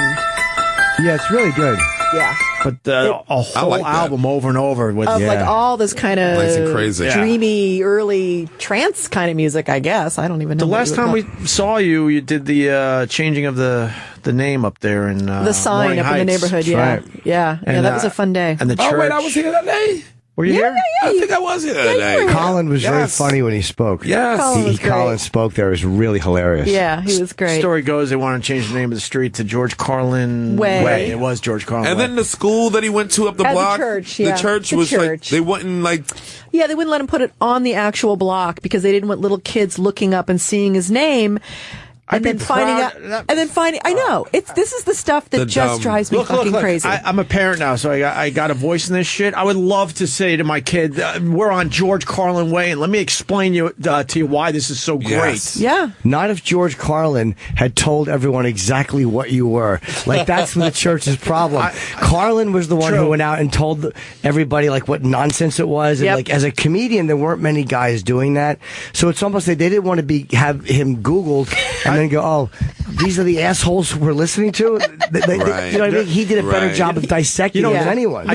Yeah, it's really good. Yeah. But a whole album over and over with like all this kind of nice and crazy, dreamy, early trance kind of music. I guess I don't even know. The last time we saw you did the changing of the name up there in the sign Loring up Heights. in the neighborhood. Right. Yeah. That was a fun day. And the church. Oh wait, I was here that day. Were you here? I think I was here that day. Colin was very funny when he spoke. Yes. Colin spoke there. It was really hilarious. Yeah, he was great. Story goes they want to change the name of the street to George Carlin Way. It was George Carlin And Way. then the school that he went to up the block, the church was church. like, they wouldn't like... Yeah, they wouldn't let him put it on the actual block because they didn't want little kids looking up and seeing his name. And then finding out, I know this is the stuff that just drives me fucking crazy. I'm a parent now, so I got a voice in this shit. I would love to say to my kid, "We're on George Carlin Way, and let me explain to you why this is so great." Yeah, not if George Carlin had told everyone exactly what you were. Like that's the church's problem. Carlin was the one who went out and told everybody like what nonsense it was, and like as a comedian, there weren't many guys doing that. So it's almost like they didn't want to have him Googled. And then go, oh, these are the assholes we're listening to? You know what I mean? He did a better job of dissecting than anyone.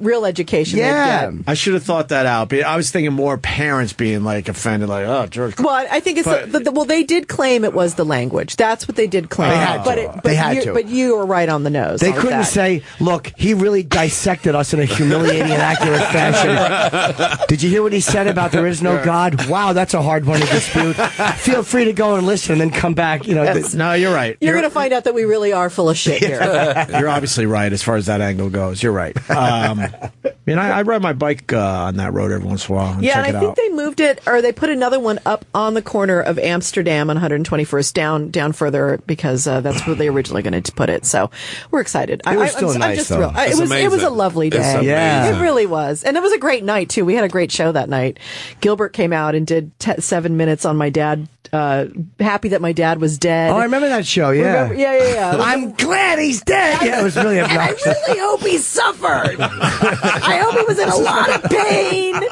Real education. Yeah. I should have thought that out. But I was thinking more parents being like offended, like, oh, George. Well, I think it's they did claim it was the language. That's what they did claim. They had to. They had to. But you were right on the nose. They couldn't say, look, he really dissected us in a humiliating and accurate fashion. Did you hear what he said about there is no God? Wow, that's a hard one to dispute. Feel free to go and listen and then come back. No, you're right. You're going to find out that we really are full of shit here. You're obviously right as far as that angle goes. You're right. I ride my bike on that road every once in a while. And I think they moved it, or they put another one up on the corner of Amsterdam on 121st, down further, because that's where they originally going to put it. So we're excited. It was still nice, I'm just though. thrilled. It was a lovely day. Yeah. It really was. And it was a great night, too. We had a great show that night. Gilbert came out and did 7 minutes on my dad. Happy that my dad was dead. Oh, I remember that show, yeah. Yeah. I'm glad he's dead. Yeah, it was really obnoxious. And I really hope he suffered. I Naomi was in a lot of pain. And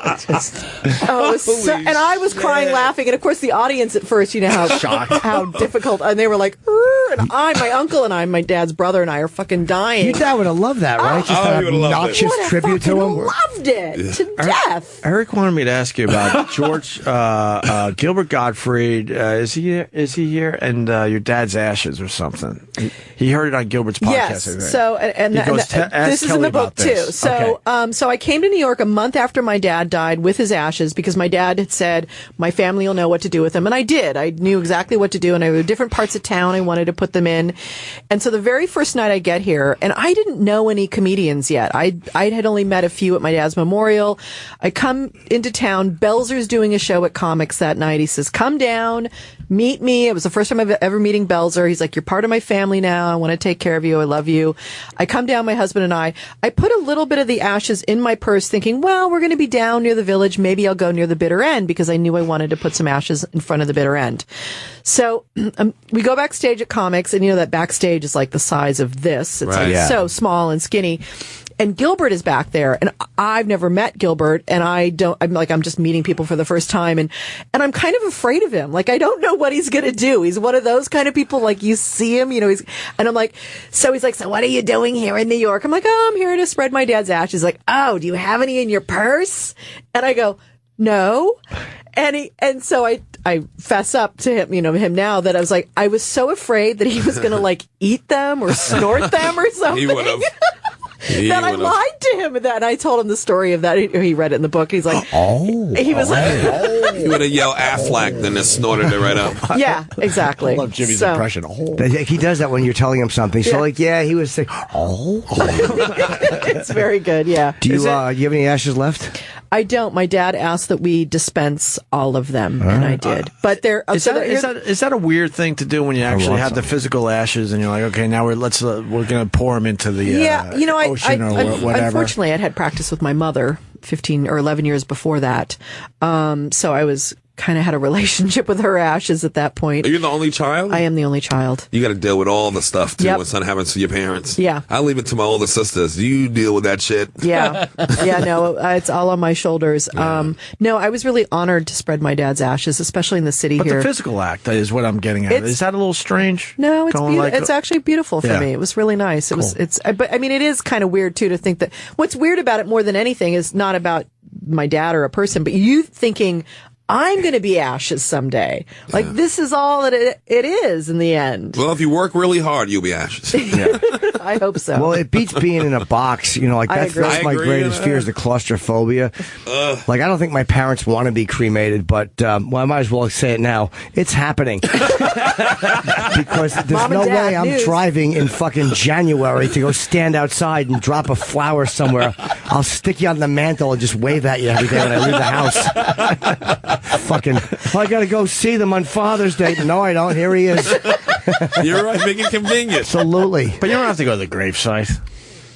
I was crying, laughing, and of course the audience at first, you know how difficult, and they were like, and my uncle and my dad's brother and I are fucking dying. Your dad would have loved that, right? Just an obnoxious tribute to him. Loved it to death. Eric wanted me to ask you about George Gilbert Gottfried. Is he here? And your dad's ashes or something. He heard it on Gilbert's podcast. Yes. I think. So this is in the book too. So so I came to New York a month after my dad died with his ashes because my dad had said my family will know what to do with them, and I did. I knew exactly what to do, and I were different parts of town I wanted to put them in. And so the very first night I get here, and I didn't know any comedians yet. I had only met a few at my dad's memorial. I come into town. Belzer's doing a show at Comics that night. He says, "Come down, meet me." It was the first time I've ever meeting Belzer. He's like, "You're part of my family now. I want to take care of you. I love you." I come down, my husband and I put a little bit of the ashes in my purse thinking, well, we're going to be down near the Village. Maybe I'll go near the bitter end because I knew I wanted to put some ashes in front of the bitter end. So we go backstage at Comics, and you know that backstage is like the size of this. It's so small and skinny. And Gilbert is back there, and I've never met Gilbert, and I'm just meeting people for the first time, and I'm kind of afraid of him. Like, I don't know what he's going to do. He's one of those kind of people, like, you see him, and I'm like, so he's like, "So what are you doing here in New York?" I'm like, "Oh, I'm here to spread my dad's ashes." He's like, "Oh, do you have any in your purse?" And I go, "No." And so I fess up to him now that I was like, I was so afraid that he was going to like eat them or snort them or something. He would have. That I lied to him, and I told him the story of that. He read it in the book. He's like, he was like, he would have yelled Affleck, then just snorted it right up. Yeah, exactly. I love Jimmy's impression. He does that when you're telling him something. So he was saying, it's very good. Yeah. Do you have any ashes left? I don't. My dad asked that we dispense all of them, and I did. But is that a weird thing to do when you actually have the physical ashes, and you're like, okay, now we're going to pour them into the ocean or whatever? Unfortunately, I'd had practice with my mother 15 or 11 years before that, so I was kind of had a relationship with her ashes at that point. Are you the only child? I am the only child. You got to deal with all the stuff too when something happens to your parents. Yeah, I leave it to my older sisters. You deal with that shit. Yeah, no, it's all on my shoulders. Yeah. No, I was really honored to spread my dad's ashes, especially in the city here. But the physical act is what I'm getting at. Is that a little strange? No, it's beautiful. It's actually beautiful for me. It was really nice. It was. But I mean, it is kind of weird too to think that what's weird about it more than anything is not about my dad or a person, but you thinking, I'm going to be ashes someday. Like, this is all that it is in the end. Well, if you work really hard, you'll be ashes. Yeah. I hope so. Well, it beats being in a box. That's my greatest fear is the claustrophobia. Like, I don't think my parents want to be cremated, but, I might as well say it now. It's happening. Because there's no way I'm driving in fucking January to go stand outside and drop a flower somewhere. I'll stick you on the mantle and just wave at you every day when I leave the house. I gotta go see them on Father's Day. No, I don't. Here he is. You're right, make it convenient. Absolutely. But you don't have to go to the gravesite.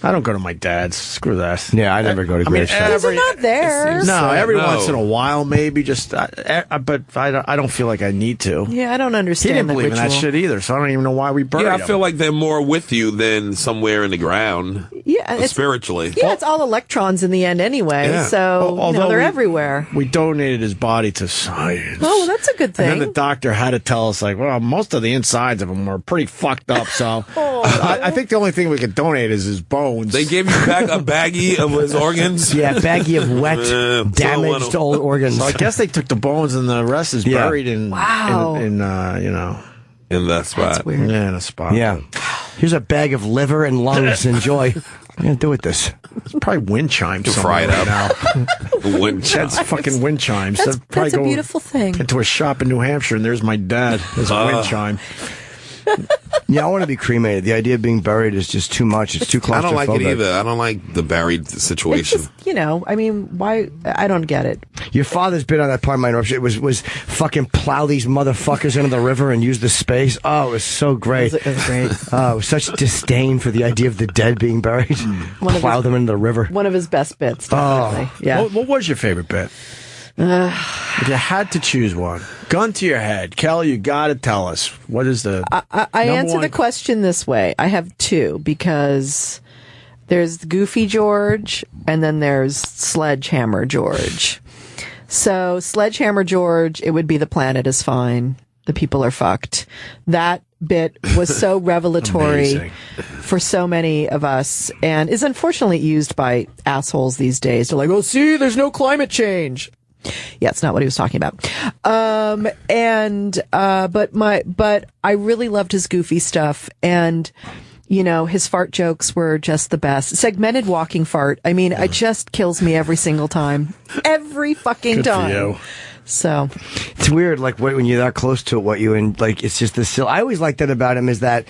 I don't go to my dad's. Screw that. Yeah, I never go to gravesites. They're not there. No, every once in a while, maybe. Just, but I don't feel like I need to. Yeah, I don't understand. He didn't believe in that shit either, so I don't even know why we buried him. I feel like they're more with you than somewhere in the ground. Yeah, spiritually. Yeah, it's all electrons in the end anyway. Yeah. So they're everywhere. We donated his body to science. Oh, well, that's a good thing. And then the doctor had to tell us, like, well, most of the insides of him were pretty fucked up. So I think the only thing we could donate is his bones. They gave you back a baggie of his organs? Yeah, a baggie of wet, damaged old organs. So I guess they took the bones and the rest is buried in that spot. That's weird. Yeah, in a spot. Yeah. Here's a bag of liver and lungs. Enjoy. What are you going to do with this? It's probably wind chimes. Fry it up. Now. Wind chimes. That's fucking wind chimes. That's a beautiful thing. Into a shop in New Hampshire, and there's my dad. There's a wind chime. Yeah, I want to be cremated. The idea of being buried is just too much. It's too claustrophobic. I don't like it either. I don't like the buried situation. It's just, I mean, why? I don't get it. Your father's bit on that part of my interruption. It was fucking plow these motherfuckers into the river and use the space. Oh, it was so great. It was great. Oh, it was such disdain for the idea of the dead being buried. Plow them into the river. One of his best bits, definitely. Yeah. What was your favorite bit? If you had to choose one, gun to your head, Kelly, you got to tell us. What is the? I answer the question this way. I have two because There's Goofy George, and then there's Sledgehammer George. So Sledgehammer George, it would be the planet is fine. The people are fucked. That bit was so revelatory for so many of us and is unfortunately used by assholes these days. They're like, oh, see, there's no climate change. Yeah, it's not what he was talking about. But I really loved his goofy stuff, and you know, his fart jokes were just the best. Segmented walking fart. I mean, it just kills me every single time. Every fucking time. For you. So it's weird, like when you're that close to it, it's just this. I always like that about him is that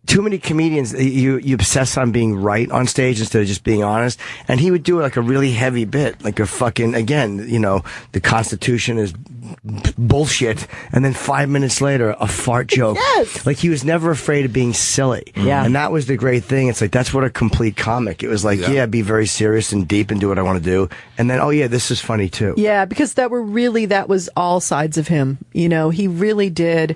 too many comedians, you obsess on being right on stage instead of just being honest. And he would do like a really heavy bit, like a fucking, again, you know, the Constitution is bullshit. And then 5 minutes later, a fart joke. Yes. Like he was never afraid of being silly. Yeah. And that was the great thing. It's like, that's what a complete comic. It was like, yeah, be very serious and deep and do what I want to do. And then, oh yeah, this is funny too. Yeah, because that was all sides of him. You know, he really did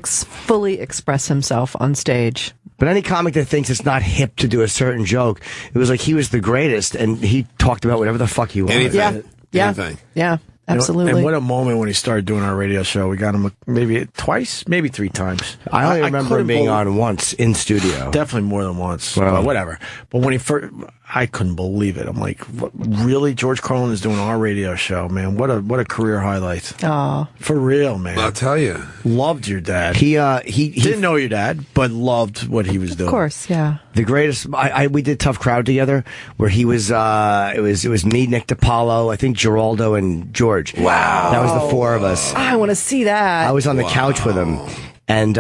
fully express himself on stage. But any comic that thinks it's not hip to do a certain joke, it was like he was the greatest, and he talked about whatever the fuck he wanted. Anything. Yeah, absolutely. And what a moment when he started doing our radio show. We got him maybe twice, maybe 3 times. I only remember him being on once in studio. Definitely more than once. Well, whatever. But when he first, I couldn't believe it. I'm like, what, really? George Carlin is doing our radio show, man. What a career highlight. Aw. For real, man. I'll tell you. Loved your dad. He didn't know your dad, but loved what he was doing. Of course, yeah. The greatest. We did Tough Crowd together, where he was. It was me, Nick DiPaolo, I think Geraldo, and George. Wow. That was the 4 of us. I want to see that. I was on the couch with him, and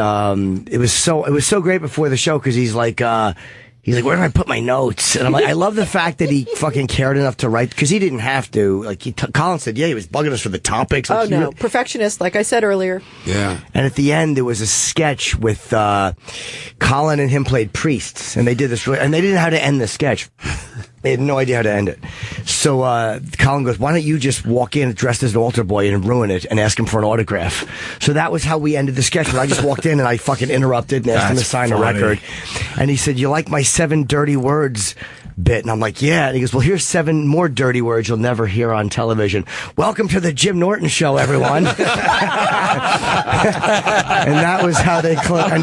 it was so great before the show because he's like, where do I put my notes? And I'm like, I love the fact that he fucking cared enough to write, because he didn't have to. Like, Colin said, yeah, he was bugging us for the topics. Oh, no. Perfectionist, like I said earlier. Yeah. And at the end, there was a sketch with Colin and him played priests, and they did this, and they didn't know how to end the sketch. They had no idea how to end it. So Colin goes, why don't you just walk in dressed as an altar boy and ruin it and ask him for an autograph? So that was how we ended the sketch. I just walked in and I fucking interrupted and asked him to sign a record. And he said, you like my 7 dirty words bit? And I'm like, yeah. And he goes, well, here's 7 more dirty words you'll never hear on television. Welcome to the Jim Norton Show, everyone. And that was how they closed. And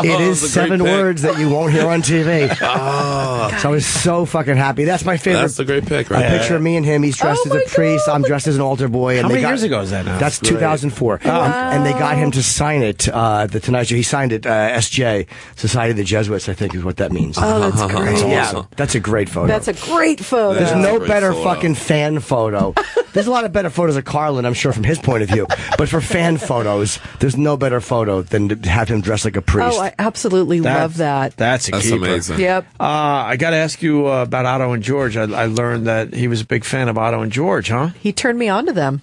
it is 7 words that you won't hear on TV. Oh. So I was so fucking happy. That's my favorite. That's a great pick, right? A picture of me and him. He's dressed as a priest. I'm dressed as an altar boy. And How many years ago is that now? That's 2004. And they got him to sign it, the Tonight Show. He signed it, SJ, Society of the Jesuits, I think is what that means. Oh, that's great. Yeah, that's a great photo. That's a great photo. There's no better fucking fan photo. There's a lot of better photos of Carlin, I'm sure, from his point of view. But for fan photos, there's no better photo than to have him dressed like a priest. Oh, I absolutely love that. That's keeper. Amazing. Yep. I got to ask you about Otto and George. I learned that he was a big fan of Otto and George, huh? He turned me on to them.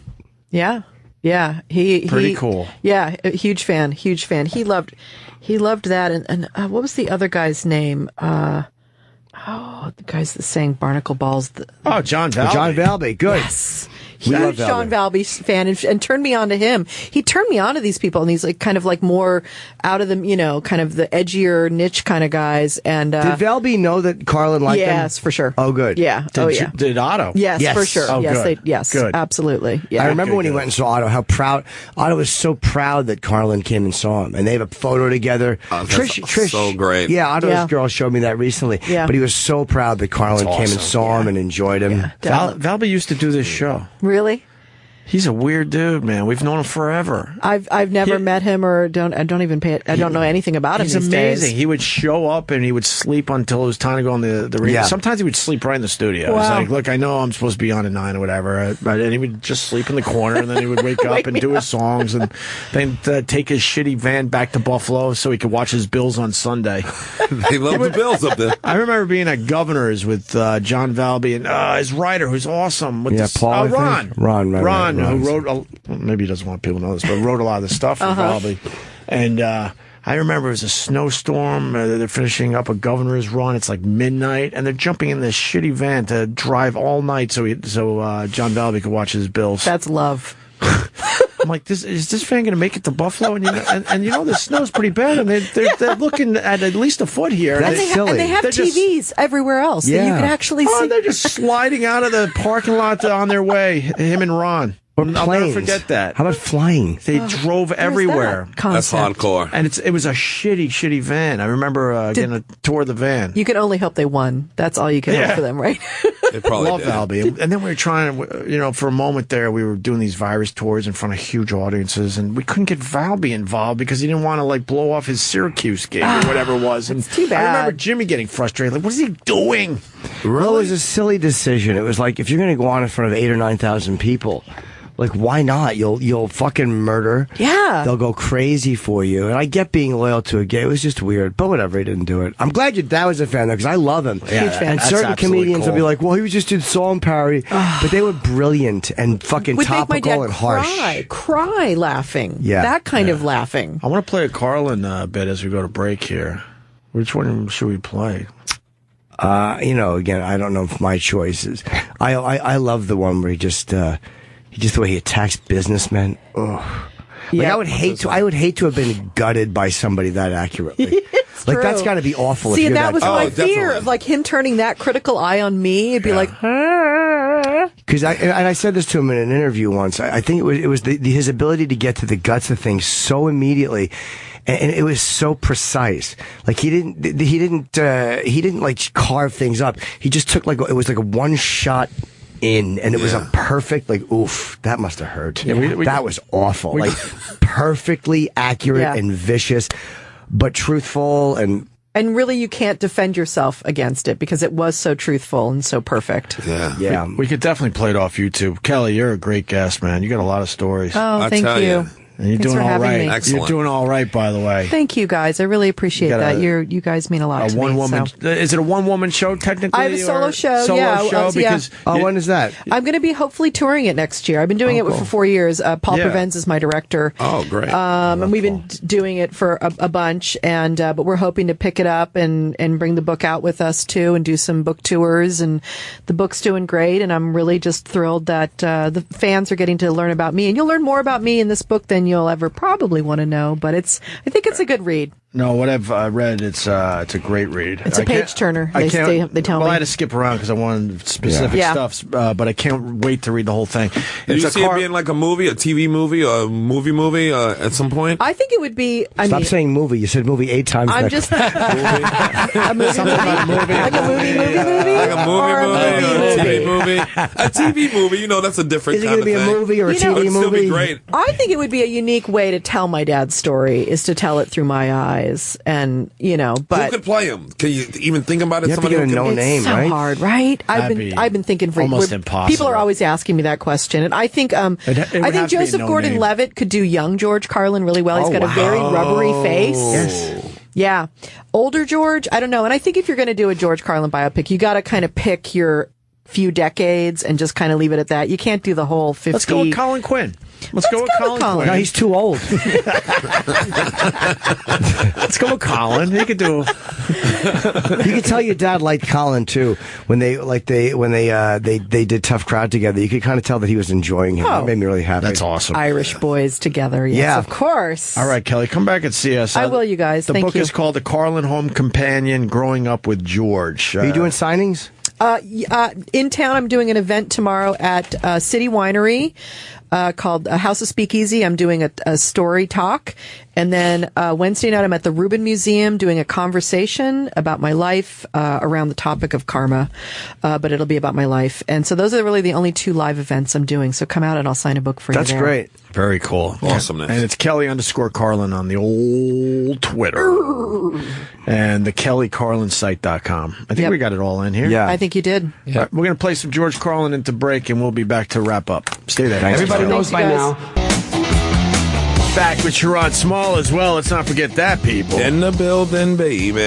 Yeah. Yeah. Pretty cool. Yeah. A huge fan. Huge fan. He loved that. And what was the other guy's name? The guys that sang Barnacle Balls. John Valby. John Valby. Good. Yes. Huge John Valby fan and turned me on to him. He turned me on to these people, and he's like kind of like more out of the, kind of the edgier niche kind of guys. And did Valby know that Carlin liked him? Yes, for sure. Oh, good. Yeah. Did Otto? Yes, for sure. Oh, yes, good. good. Absolutely. Yeah. I remember when he went and saw Otto, how proud Otto was. So proud that Carlin came and saw him, and they have a photo together. Trish, so great. Yeah, Otto's girl showed me that recently. Yeah. But he was so proud that Carlin came and saw him and enjoyed him. Yeah, Valby used to do this show. Really? He's a weird dude, man. We've known him forever. I've never met him or I don't know anything about him. He's these amazing. days. He would show up and he would sleep until it was time to go on the radio. Yeah. Sometimes he would sleep right in the studio. Wow. He's like, look, I know I'm supposed to be on at 9 or whatever, and he would just sleep in the corner, and then he would wake up and do his songs, and then take his shitty van back to Buffalo so he could watch his Bills on Sunday. They love the Bills up there. I remember being at Governor's with John Valby and his writer, who's awesome. With Paul. Ron, who wrote. Maybe he doesn't want people to know this, but wrote a lot of the stuff for Valby. And I remember it was a snowstorm. They're finishing up a Governor's run. It's like midnight, and they're jumping in this shitty van to drive all night so John Valby could watch his Bills. That's love. I'm like, is this fan going to make it to Buffalo? And the snow's pretty bad, and they're looking at least a foot here. And they have TVs everywhere else that you can actually see. They're just sliding out of the parking lot on their way, him and Ron. I'll never forget that. How about flying? They drove everywhere. That's hardcore. And it was a shitty van. I remember getting a tour of the van. You can only hope they won. That's all you can hope for them, right? They probably love Valby. And then we were trying, for a moment there, we were doing these virus tours in front of huge audiences, and we couldn't get Valby involved because he didn't want to blow off his Syracuse game or whatever it was. And it's too bad. I remember Jimmy getting frustrated. Like, what is he doing? Really? Well, it was a silly decision. It was like, if you're going to go on in front of 8,000 or 9,000 people, like, why not? You'll fucking murder. Yeah. They'll go crazy for you. And I get being loyal to a gay. It was just weird. But whatever, he didn't do it. I'm glad your dad was a fan, though, because I love him. Yeah, huge fan. And certain comedians will be like, well, he was just did song parody. But they were brilliant and fucking topical and harsh. Cry laughing. Yeah. That kind of laughing. I want to play a Carlin bit as we go to break here. Which one should we play? Again, I don't know if my choice is. I love the one where he just the way he attacks businessmen. Ugh. Yeah. I would hate to have been gutted by somebody that accurately. Like, that's got to be awful. See, if you're that was my fear definitely. of him turning that critical eye on me. It'd be like, because I said this to him in an interview once. I think it was his ability to get to the guts of things so immediately. And it was so precise. Like, he didn't carve things up. He just took it was like a one shot in, and it was a perfect, oof, that must have hurt. Yeah, that was awful. Perfectly accurate and vicious, but truthful and really you can't defend yourself against it because it was so truthful and so perfect. Yeah. We could definitely play it off YouTube. Kelly, you're a great guest, man. You got a lot of stories. Oh, thank you. And you're Thanks doing for all right. having me. Excellent. You're doing all right, by the way. Thank you, guys. I really appreciate that. You guys mean a lot to me. Is it a one-woman show, technically? I have a solo show. Because when is that? I'm going to be hopefully touring it next year. I've been doing it for 4 years. Paul Prevens is my director. Oh, great. And we've been doing it for a bunch, and but we're hoping to pick it up and bring the book out with us, too, and do some book tours. And the book's doing great, and I'm really just thrilled that the fans are getting to learn about me. And you'll learn more about me in this book than you'll ever probably want to know, but I think it's a good read. No, what I've read, it's a great read. It's a page turner. They tell me. I had to skip around because I wanted specific stuff, but I can't wait to read the whole thing. Did you see it being like a movie, a TV movie, or a movie at some point? I think it would be. Stop saying movie. You said movie 8 times. I'm just a movie. Like a movie. Like a movie, a TV movie. A TV movie, that's a different kind of thing. Is it going to be a movie or a TV movie? It'd still be great. I think it would be a unique way to tell my dad's story, is to tell it through my eyes. And but who could play him? Can you even think about it? You have to get a name, so right? hard, right? I've been thinking for almost impossible. People are always asking me that question, and I think I think Joseph Gordon-Levitt could do young George Carlin really well. He's got a very rubbery face. Yes. Yeah, older George, I don't know. And I think if you're going to do a George Carlin biopic, you got to kind of pick your few decades and just kind of leave it at that. You can't do the whole 50. Let's go with Colin Quinn. Let's go with Colin Quinn. No, he's too old. Let's go with Colin. He could do. You could tell your dad liked Colin too when they did Tough Crowd together. You could kind of tell that he was enjoying him. That made me really happy. That's awesome. Irish boys together. Yes, of course. All right, Kelly, come back and see us. I will, you guys. The book is called The Carlin Home Companion: Growing Up with George. Are you doing signings? In town, I'm doing an event tomorrow at City Winery called House of Speakeasy. I'm doing a story talk. And then Wednesday night, I'm at the Rubin Museum doing a conversation about my life around the topic of karma. But it'll be about my life. And so those are really the only 2 live events I'm doing. So come out and I'll sign a book for you. That's great. Very cool. Awesomeness. And it's Kelly_Carlin on the old Twitter. And the KellyCarlinSite.com. I think we got it all in here. Yeah. I think you did. Yeah. Right, we're going to play some George Carlin into break, and we'll be back to wrap up. Stay there. Everybody knows by now. Back with Sherrod Small as well. Let's not forget that, people. In the building, baby.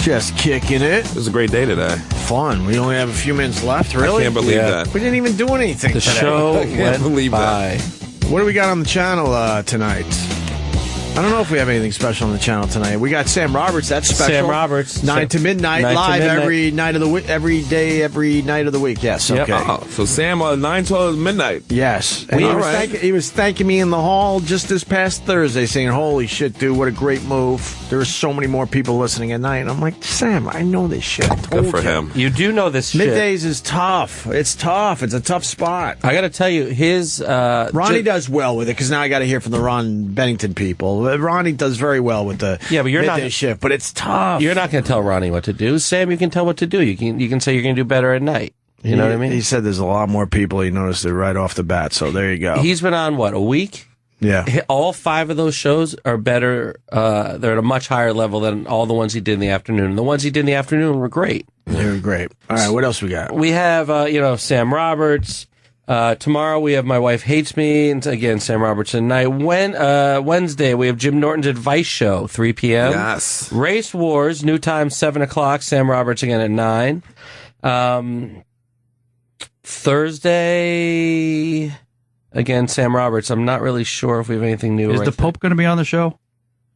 Just kicking it. It was a great day today. Fun. We only have a few minutes left, really? I can't believe that. We didn't even do anything The today. show I can't believe by. What do we got on the channel tonight? I don't know if we have anything special on the channel tonight. We got Sam Roberts. That's special. Sam Roberts, 9 to midnight, live every night of the week, every day, every night of the week. Yes. Yep. Okay. Oh, so Sam 9 to midnight. Yes. And he was thanking me in the hall just this past Thursday, saying, "Holy shit, dude, what a great move." There are so many more people listening at night. And I'm like, Sam, I know this shit. Good for him. You do know this shit. Middays is tough. It's tough. It's a tough spot. I got to tell you, his Ronnie does well with it because now I got to hear from the Ron Bennington people. Ronnie does very well with the but you're midday not shift, but it's tough. You're not going to tell Ronnie what to do. Sam, you can tell what to do. You can say you're going to do better at night. You know what I mean? He said there's a lot more people. He noticed it right off the bat. So there you go. He's been on what, a week? Yeah. All 5 of those shows are better. They're at a much higher level than all the ones he did in the afternoon. The ones he did in the afternoon were great. They were great. All right, what else we got? We have, Sam Roberts. Tomorrow we have My Wife Hates Me. And again, Sam Roberts tonight. Wednesday we have Jim Norton's Advice Show, 3 p.m. Yes. Race Wars, new time, 7 o'clock. Sam Roberts again at 9. Thursday, again, Sam Roberts. I'm not really sure if we have anything new. Is the Pope going to be on the show?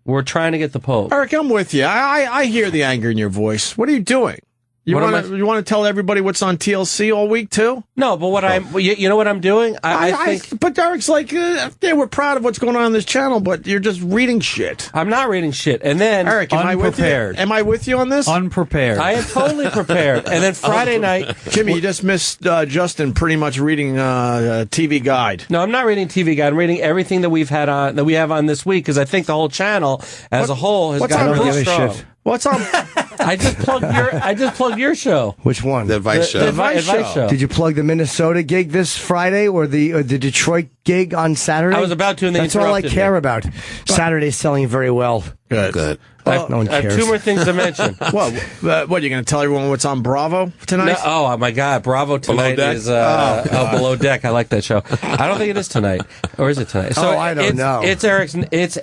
We're trying to get the Pope. Eric, I'm with you. I hear the anger in your voice. What are you doing? You want to tell everybody what's on TLC all week too? No, but you know what I'm doing? I think. But Derek's like, we're proud of what's going on this channel, but you're just reading shit. I'm not reading shit. And then Eric, am I with you? Am I with you on this? Unprepared. I am totally prepared. And then Friday night, Jimmy, you just missed Justin pretty much reading TV Guide. No, I'm not reading TV Guide. I'm reading everything that we have on this week because I think the whole channel as a whole has gotten really strong. What's on? I just plugged your show. Which one? The Advice Show. The Advice show. Did you plug the Minnesota gig this Friday or the Detroit gig on Saturday? I was about to, and they That's all I care about. Saturday's selling very well. Good. No one I have cares. 2 more things to mention. What you're going to tell everyone what's on Bravo tonight? No, oh my God, Bravo tonight is Below Deck. I like that show. I don't think it is tonight, or is it tonight? So I don't know. It's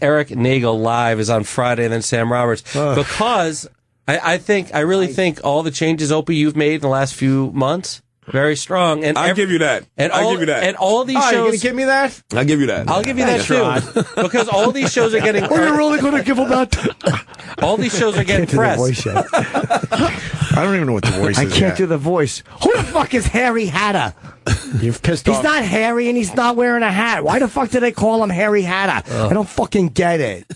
Eric Nagel live is on Friday, and then Sam Roberts because I really think all the changes, Opie, you've made in the last few months. Very strong, and I'll give you that. I'll give you that. And all these shows, you're gonna give me that? I'll give you that. I'll give you that too, because all these shows are getting. Are you really going to give them that? All these shows are getting press. I don't even know what the voice is. I can't do the voice. Who the fuck is Harry Hatter? You've pissed off. He's not Harry and he's not wearing a hat. Why the fuck do they call him Harry Hatter? I don't fucking get it.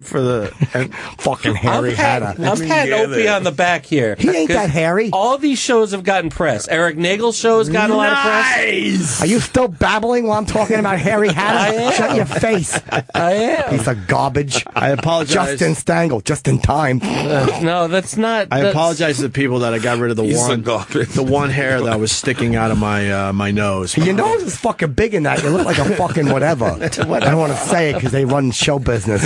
For the fucking Harry Hatter. I'm patting Opie on the back here. He ain't that Harry. All these shows have gotten press. Eric Nagel's show has gotten a lot of press. Are you still babbling while I'm talking about Harry Hatter? I am. Shut your face. I am. Piece of garbage. I apologize. Justin Stangl, just in time. No, that's not. I apologize to the people that I got rid of the one hair that was sticking out of my nose. Your nose is fucking big in that. You look like a fucking whatever. I don't want to say it because they run show business.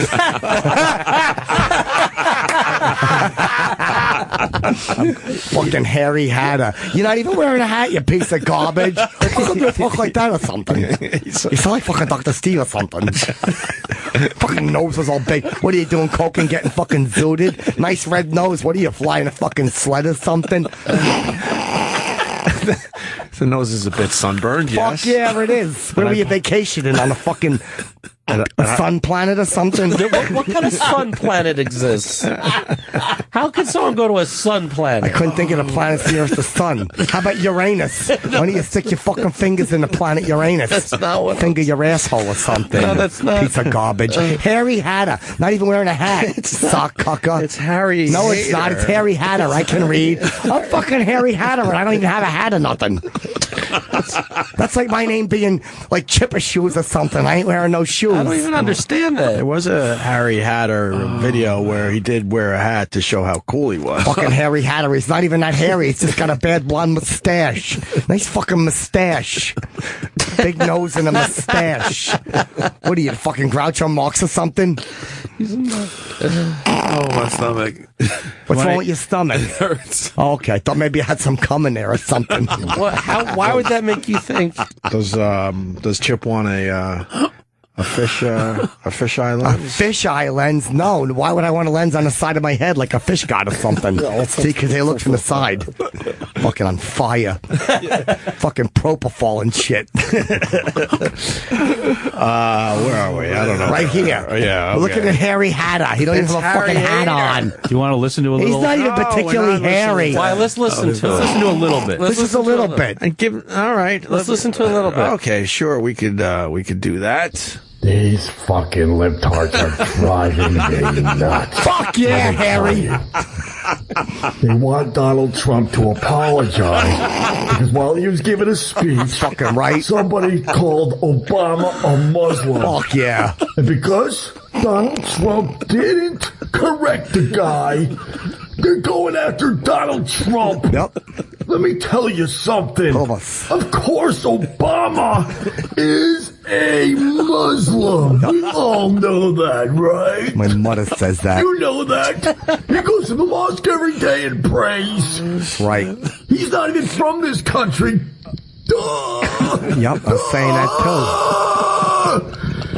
Fucking Harry Hatter. You're not even wearing a hat, you piece of garbage. You look like that or something. You sound like fucking Dr. Steve or something. Fucking nose was all big. What are you doing, coke and getting fucking zooted? Nice red nose. What are you, flying a fucking sled or something? The nose is a bit sunburned, yes. Fuck yeah, it is. Where were you vacationing on a fucking a sun planet or something? What kind of sun planet exists? How could someone go to a sun planet? I couldn't think of the planets nearest the sun. How about Uranus? Why don't you stick your fucking fingers in the planet Uranus? That's not what. Finger your asshole or something. No, that's not. Piece of garbage. Harry Hatter. Not even wearing a hat. Sock cucker. It's Harry. No, it's not. It's Harry Hatter. I can read. I'm fucking Harry Hatter, and I don't even have a hat or nothing. That's like my name being like Chipper Shoes or something. I ain't wearing no shoes. I don't even understand that. There was a Harry Hatter video where he did wear a hat to show how cool he was. Fucking Harry Hatter. He's not even that hairy. He's just got a bad blonde mustache. Nice fucking mustache. Big nose and a mustache. What are you, fucking Groucho Marx or something? Oh, my stomach. What's wrong with your stomach? It hurts. Oh, okay, I thought maybe you had some cum in there or something. Why would that make you think? Does Chip want a fish eye lens? A fish eye lens? No. Why would I want a lens on the side of my head like a fish god or something? See, because they look from the side. Fucking on fire. Fucking propofol and shit. Where are we? I don't know. Right here. Yeah. Look at the hairy hat on. He don't even have a fucking hat on. Do you want to listen to a little? He's not even particularly hairy. Why? Let's listen to it. Let's listen to a little bit. Let's listen a little bit. And all right. Let's listen to a little bit. Okay, sure. We could do that. These fucking libtards are driving me nuts. Fuck yeah, Harry! They want Donald Trump to apologize because while he was giving a speech, fucking right, somebody called Obama a Muslim. Fuck yeah! And because Donald Trump didn't correct the guy, they're going after Donald Trump. Yep. Let me tell you something. Of course, Obama is a Muslim. We all know that, right? My mother says that. You know that. He goes to the mosque every day and prays. Right. He's not even from this country. Duh. Yep, I'm saying that too.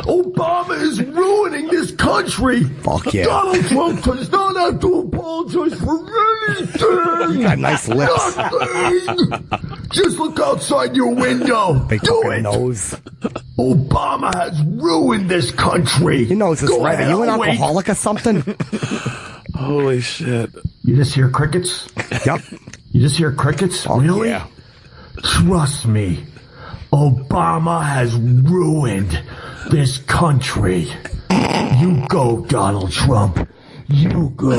Obama is ruining this country. Fuck yeah. Donald Trump does not have to apologize for anything. You got nice lips. Nothing. Just look outside your window. Big Do fucking it. nose. Obama has ruined this country. Your nose is red. Are you an alcoholic or something? Holy shit. You just hear crickets? Yep. You just hear crickets? Oh, really? Yeah. Trust me. Obama has ruined this country. You go, Donald Trump. You go.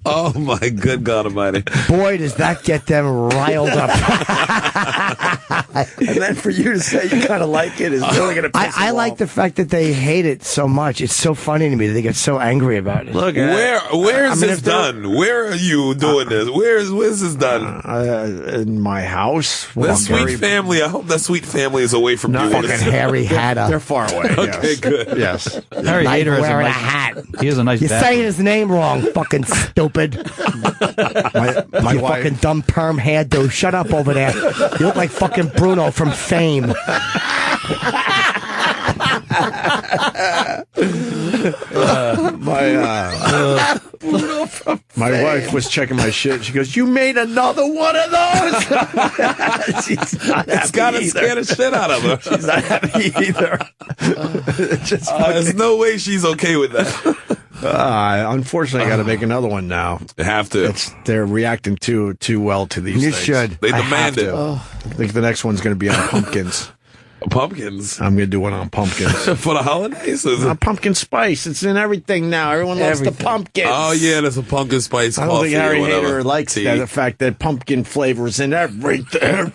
Oh, my good God Almighty. Boy, does that get them riled up. And then for you to say you kind of like it is really going to piss I like the fact that they hate it so much. It's so funny to me that they get so angry about it. Look, where's this done? Where are you doing this? Where's this done? In my house. That sweet family. I hope that sweet family is away from you. Fucking Harry Hatter. They're far away. Okay, yes. good. Yes. Harry Hatter is wearing a hat. He has a nice. You're saying his name wrong, fucking stupid. My you wife. fucking dumb perm hairdo. Shut up over there. You look like fucking Bruno from Fame. My wife was checking my shit. She goes, "You made another one of those." She's not It's got to scare the shit out of her. She's not happy either. There's no way she's okay with that. Unfortunately, I got to make another one now. They have to. They're reacting too well to these You things. should. They demand it. I think the next one's going to be on pumpkins. Pumpkins? I'm going to do one on pumpkins. For the holidays? Pumpkin spice. It's in everything now. Everyone loves the pumpkins. Oh, yeah, there's a pumpkin spice I coffee don't think Harry or whatever. Hater likes that, the fact that pumpkin flavor is in everything.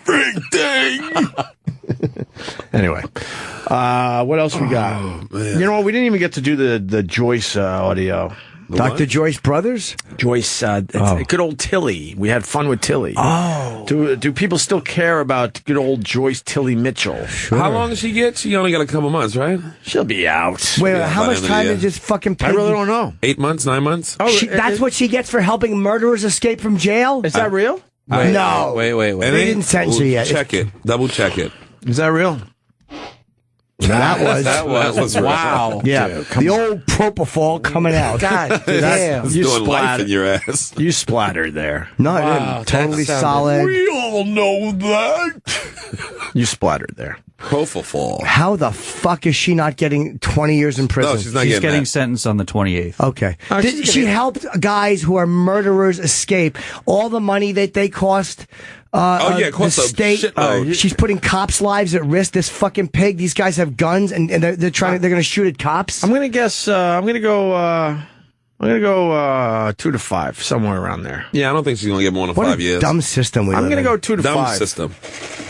Anyway, what else we got? You know what? We didn't even get to do the Joyce audio. Dr. Joyce Brothers? Joyce, good old Tilly. We had fun with Tilly. Oh. Do people still care about good old Joyce Tilly Mitchell? Sure. How long does she get? She only got a couple months, right? She'll be out. Wait, Yeah, how by much the end of the time year. did this fucking pig? I really don't know. 8 months, 9 months? Oh, That's what she gets for helping murderers escape from jail? Is that real? No. Wait. And They didn't censor yet. Check it. Double check it. Is that real? That was real. wow. Yeah, the old propofol coming out. God damn. It's doing life in your ass. You splattered there. No, I didn't. Totally solid. We all know that. You splattered there. Propofol. How the fuck is she not getting 20 years in prison? No, she's not She's getting getting that. sentenced on the 28th. Okay. She helped guys who are murderers escape. All the money that they cost. It costs the a state. shitload. She's putting cops' lives at risk. This fucking pig. These guys have guns, and they're going to shoot at cops. I'm gonna guess. I'm gonna go 2 to 5, somewhere around there. Yeah, I don't think she's going to get more than What 5 a years. dumb system we I'm live gonna in. go 2 to Dumb 5. system.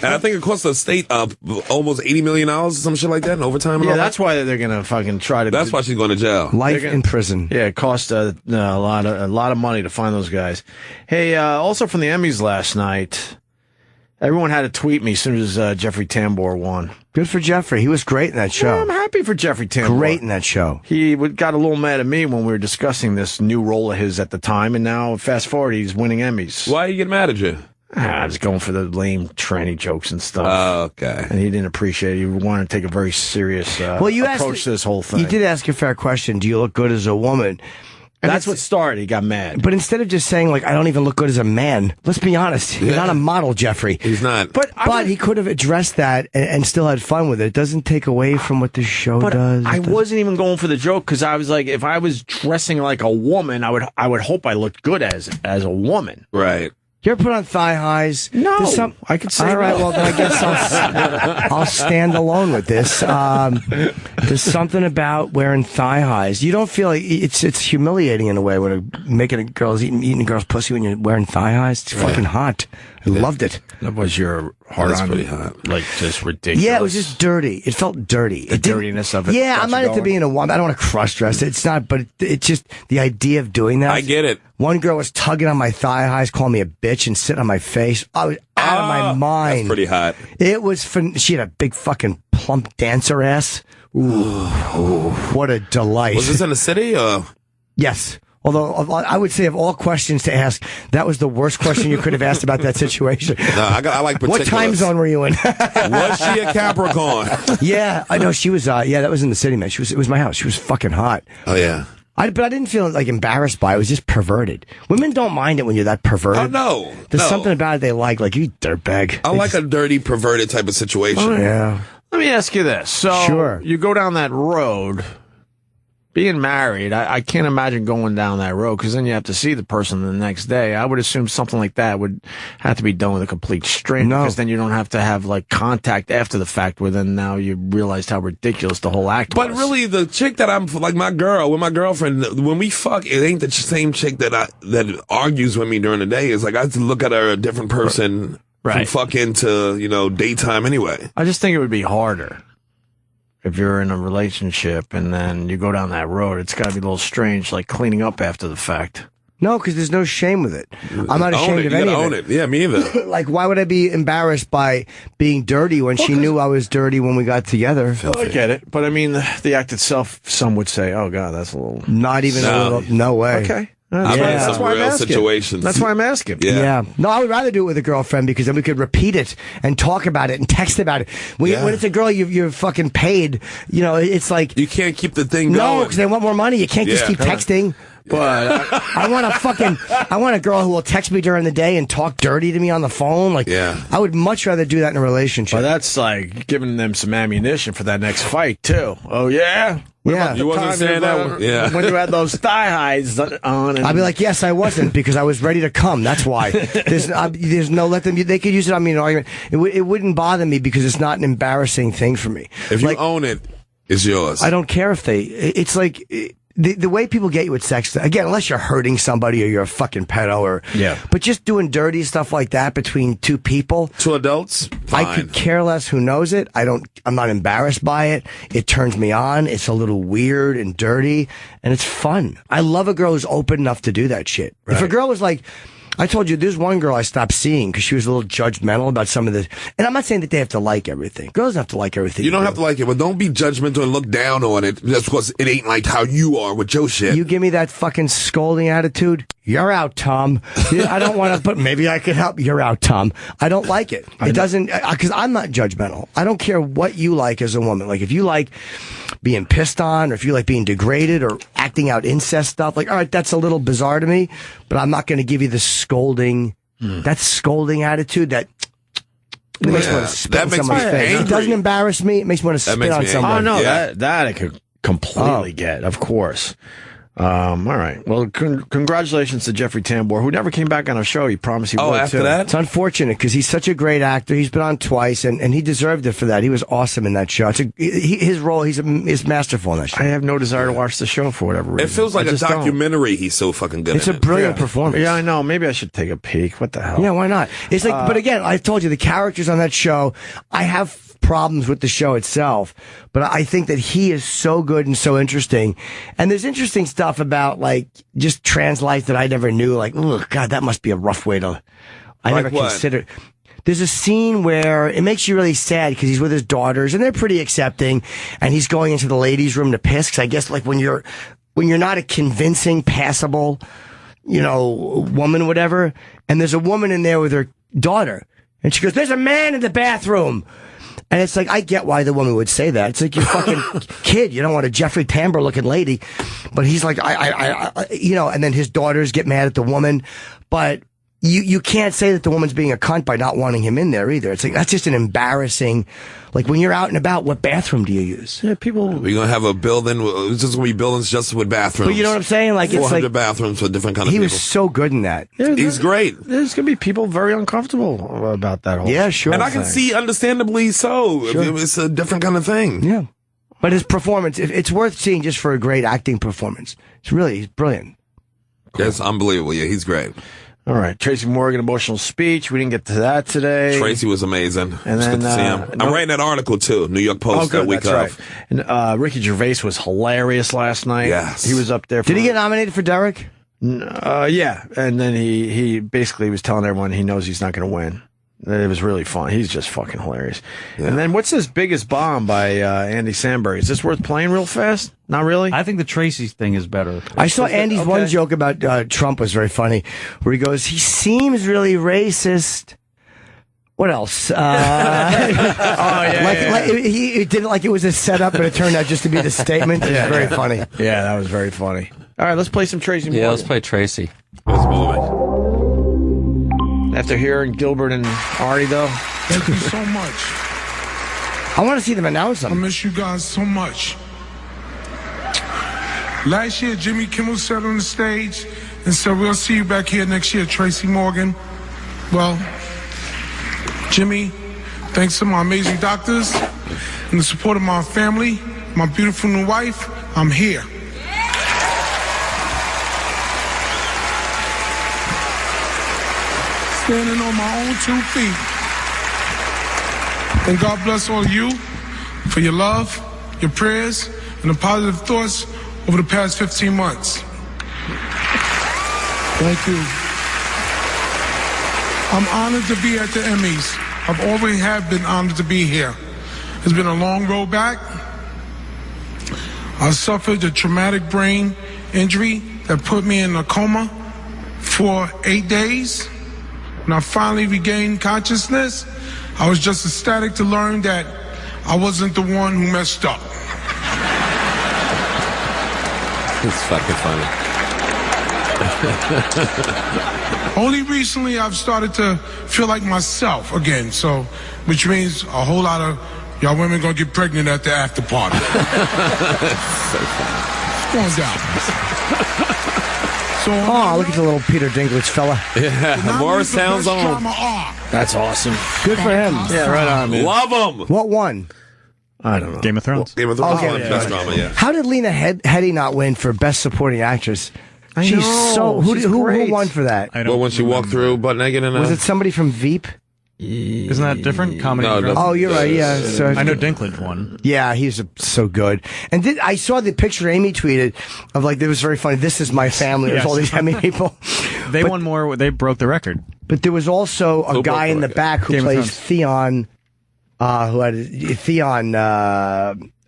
And I think it costs the state almost $80 million or some shit like that in overtime. And Yeah, all that's that. why they're gonna fucking try to. That's why she's going to jail. Life in prison. Yeah, it cost a lot of money to find those guys. Hey, also from the Emmys last night, everyone had to tweet me as soon as Jeffrey Tambor won. Good for Jeffrey. He was great in that show. Yeah, I'm happy for Jeffrey Tambor. Great in that show. He got a little mad at me when we were discussing this new role of his at the time, and now fast forward, he's winning Emmys. Why are you getting mad at you? I was going for the lame tranny jokes and stuff. Oh, okay. And he didn't appreciate it. He wanted to take a very serious Well, you approach to this whole thing. You did ask a fair question. Do you look good as a woman? That's what started. He got mad. But instead of just saying, like, I don't even look good as a man, let's be honest. You're not a model, Jeffrey. He's not. But he could have addressed that and still had fun with it. It doesn't take away from what the show does. I wasn't even going for the joke because I was like, if I was dressing like a woman, I would hope I looked good as a woman. Right. You ever put on thigh highs? No, I could say. All right, no. well, then I guess I'll stand alone with this. There's something about wearing thigh highs. You don't feel like it's humiliating in a way when making a girl's eating a girl's pussy when you're wearing thigh highs. It's fucking hot. I loved it. That was your heart on. Pretty hot. Like just ridiculous. Yeah, it was just dirty. It felt dirty. The dirtiness of it. Yeah, I'm not into being a woman. I don't want to cross dress. It's not, but it's just the idea of doing that. I get it. One girl was tugging on my thigh highs, calling me a bitch, and sitting on my face. I was out of my mind. That's pretty hot. It was fun. She had a big fucking plump dancer ass. Ooh, what a delight. Was this in the city? Yes. Although I would say of all questions to ask, that was the worst question you could have asked about that situation. No, I like particulars. What time zone were you in? Was she a Capricorn? Yeah, I know she was. Yeah, that was in the city, man. It was my house. She was fucking hot. Oh yeah. But I didn't feel like embarrassed by it. It was just perverted. Women don't mind it when you're that perverted. Oh no. There's something about it they like you dirtbag. I like a dirty, perverted type of situation. Oh, yeah. Let me ask you this. So Sure. you go down that road, being married, I can't imagine going down that road because then you have to see the person the next day. I would assume something like that would have to be done with a complete stranger because then you don't have to have like contact after the fact where then now you realized how ridiculous the whole act was. But really, the chick that I'm like my girlfriend, when we fuck, it ain't the same chick that argues with me during the day. It's like I have to look at her a different person from fucking to daytime anyway. I just think it would be harder. If you're in a relationship and then you go down that road, it's got to be a little strange, like cleaning up after the fact. No, because there's no shame with it. I'm not ashamed of any of it. Yeah, me either. Like, why would I be embarrassed by being dirty when she knew I was dirty when we got together? Well, I get it. But I mean, the act itself, some would say, oh, God, that's a little... Not even a little... No way. Okay. That's why I'm asking. Situations. That's why I'm asking. Yeah. No, I would rather do it with a girlfriend because then we could repeat it and talk about it and text about it. When it's a girl you're fucking paid, it's like... You can't keep the thing going. No, because they want more money. You can't just keep texting. But I want a girl who will text me during the day and talk dirty to me on the phone. Like, I would much rather do that in a relationship. Well, that's like giving them some ammunition for that next fight, too. Oh, yeah? Yeah. You wasn't saying that one. Yeah. When you had those thigh highs on. I'd be like, yes, I wasn't because I was ready to come. That's why. There's no let them. They could use it on me in an argument. It wouldn't bother me because it's not an embarrassing thing for me. If you own it, it's yours. I don't care if they. It's like. The way people get you with sex, again, unless you're hurting somebody or you're a fucking pedo but just doing dirty stuff like that between two people. Two adults? Fine. I could care less who knows it. I'm not embarrassed by it. It turns me on. It's a little weird and dirty and it's fun. I love a girl who's open enough to do that shit. Right. If a girl was like, I told you, there's one girl I stopped seeing because she was a little judgmental about some of the... And I'm not saying that they have to like everything. Girls don't have to like everything. You don't have to like it, but don't be judgmental and look down on it just because it ain't like how you are with your shit. You give me that fucking scolding attitude, you're out, Tom. I don't want to, but maybe I could help. You're out, Tom. I don't like it. It doesn't... Because I'm not judgmental. I don't care what you like as a woman. Like, if you like being pissed on or if you like being degraded or acting out incest stuff, like, all right, that's a little bizarre to me, but I'm not going to give you the scolding, that scolding attitude that makes me want to spit in someone's face. It doesn't embarrass me. It makes me want to spit on someone. Oh, no, that I could completely get, of course. All right. Well, congratulations to Jeffrey Tambor, who never came back on our show. He promised he would. After that? It's unfortunate because he's such a great actor. He's been on twice, and he deserved it for that. He was awesome in that show. His role, he's masterful in that show. I have no desire to watch the show for whatever reason. It feels like a documentary. He's so fucking good. It's a brilliant performance. Yeah, I know. Maybe I should take a peek. What the hell? Yeah, why not? It's like, but again, I've told you the characters on that show. I have problems with the show itself, but I think that he is so good and so interesting. And there's interesting stuff about like just trans life that I never knew. Like, oh God, that must be a rough way to. I never considered. There's a scene where it makes you really sad because he's with his daughters and they're pretty accepting, and he's going into the ladies' room to piss. Because I guess like when you're not a convincing, passable, woman, or whatever, and there's a woman in there with her daughter, and she goes, "There's a man in the bathroom." And it's like, I get why the woman would say that. It's like, you're fucking kid. You don't want a Jeffrey Tambor looking lady. But he's like, and then his daughters get mad at the woman. But you can't say that the woman's being a cunt by not wanting him in there either. It's like, that's just an embarrassing, like when you're out and about, what bathroom do you use? Yeah, people. We're going to have a building, it's just going to be buildings just with bathrooms. But you know what I'm saying? Like, it's 400 like, bathrooms for different kind of people. He was so good in that. He's great. There's going to be people very uncomfortable about that whole sure. And I can see, understandably so. Sure. It's a different kind of thing. Yeah. But his performance, it's worth seeing just for a great acting performance. He's brilliant. It's unbelievable. Yeah, he's great. All right, Tracy Morgan, emotional speech. We didn't get to that today. Tracy was amazing. And it's then, good to see him. I'm writing that article too. New York Post that week that's right. And Ricky Gervais was hilarious last night. Yes, he was up there. Did he get nominated for Derek? Yeah, and then he basically was telling everyone he knows he's not going to win. It was really fun. He's just fucking hilarious. Yeah. And then what's this Biggest Bomb by Andy Samberg? Is this worth playing real fast? Not really? I think the Tracy thing is better. I saw Andy's one joke about Trump was very funny, where he goes, he seems really racist. What else? He did it like it was a setup, but it turned out just to be the statement. It was very funny. Yeah, that was very funny. All right, let's play some Tracy Morgan. Yeah, let's play Tracy. Let's move it. After hearing Gilbert and Artie, though. Thank you so much. I want to see them announce them. I miss you guys so much. Last year, Jimmy Kimmel sat on the stage and said, we'll see you back here next year, Tracy Morgan. Well, Jimmy, thanks to my amazing doctors and the support of my family, my beautiful new wife, I'm here. Standing on my own 2 feet. And God bless all of you for your love, your prayers, and the positive thoughts over the past 15 months. Thank you. I'm honored to be at the Emmys. I've always have been honored to be here. It's been a long road back. I suffered a traumatic brain injury that put me in a coma for 8 days. When I finally regained consciousness, I was just ecstatic to learn that I wasn't the one who messed up. It's fucking funny. Only recently I've started to feel like myself again, so, which means a whole lot of y'all women gonna get pregnant at the after party. Going down. So, look at the little Peter Dinklage fella. Yeah, Morris sounds on. That's awesome. Good for him. Yeah, right on, man. Love him. What won? I don't know. Game of Thrones. Game of Thrones. Okay, Best drama, yeah. How did Lena Headey not win for Best Supporting Actress? She's know, who won for that? Well, when she walked through butt naked and was it somebody from Veep? Isn't that different? Comedy. No, oh, you're right. Yeah, so I know Dinklage won. Yeah, he's so good. And I saw the picture Amy tweeted of like it was very funny. This is my family. There's all these Emmy people. They won more. They broke the record. But there was also a guy in the back who plays Theon. Who had Theon?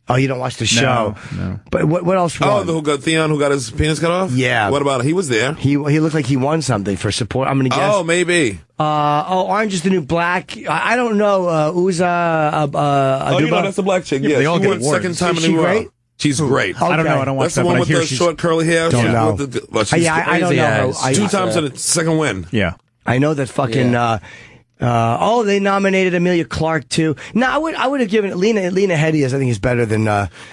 Oh, you don't watch the show. No. But what else won? who got Theon, who got his penis cut off? Yeah. What about it? He was there. He looked like he won something for support. I'm going to guess. Oh, maybe. Orange is the New Black. I don't know. Uza. That's the black chick. Yeah, they all she get won awards. second time Is in she a row. great? She's great. Okay. I don't know. I don't watch That's that. the one but with I hear the short curly hair. Don't know. She's I don't know. her. 2 times in a second win. Yeah. I know that fucking. They nominated Amelia Clark too. No, I would have given Lena Headey. I think is better than.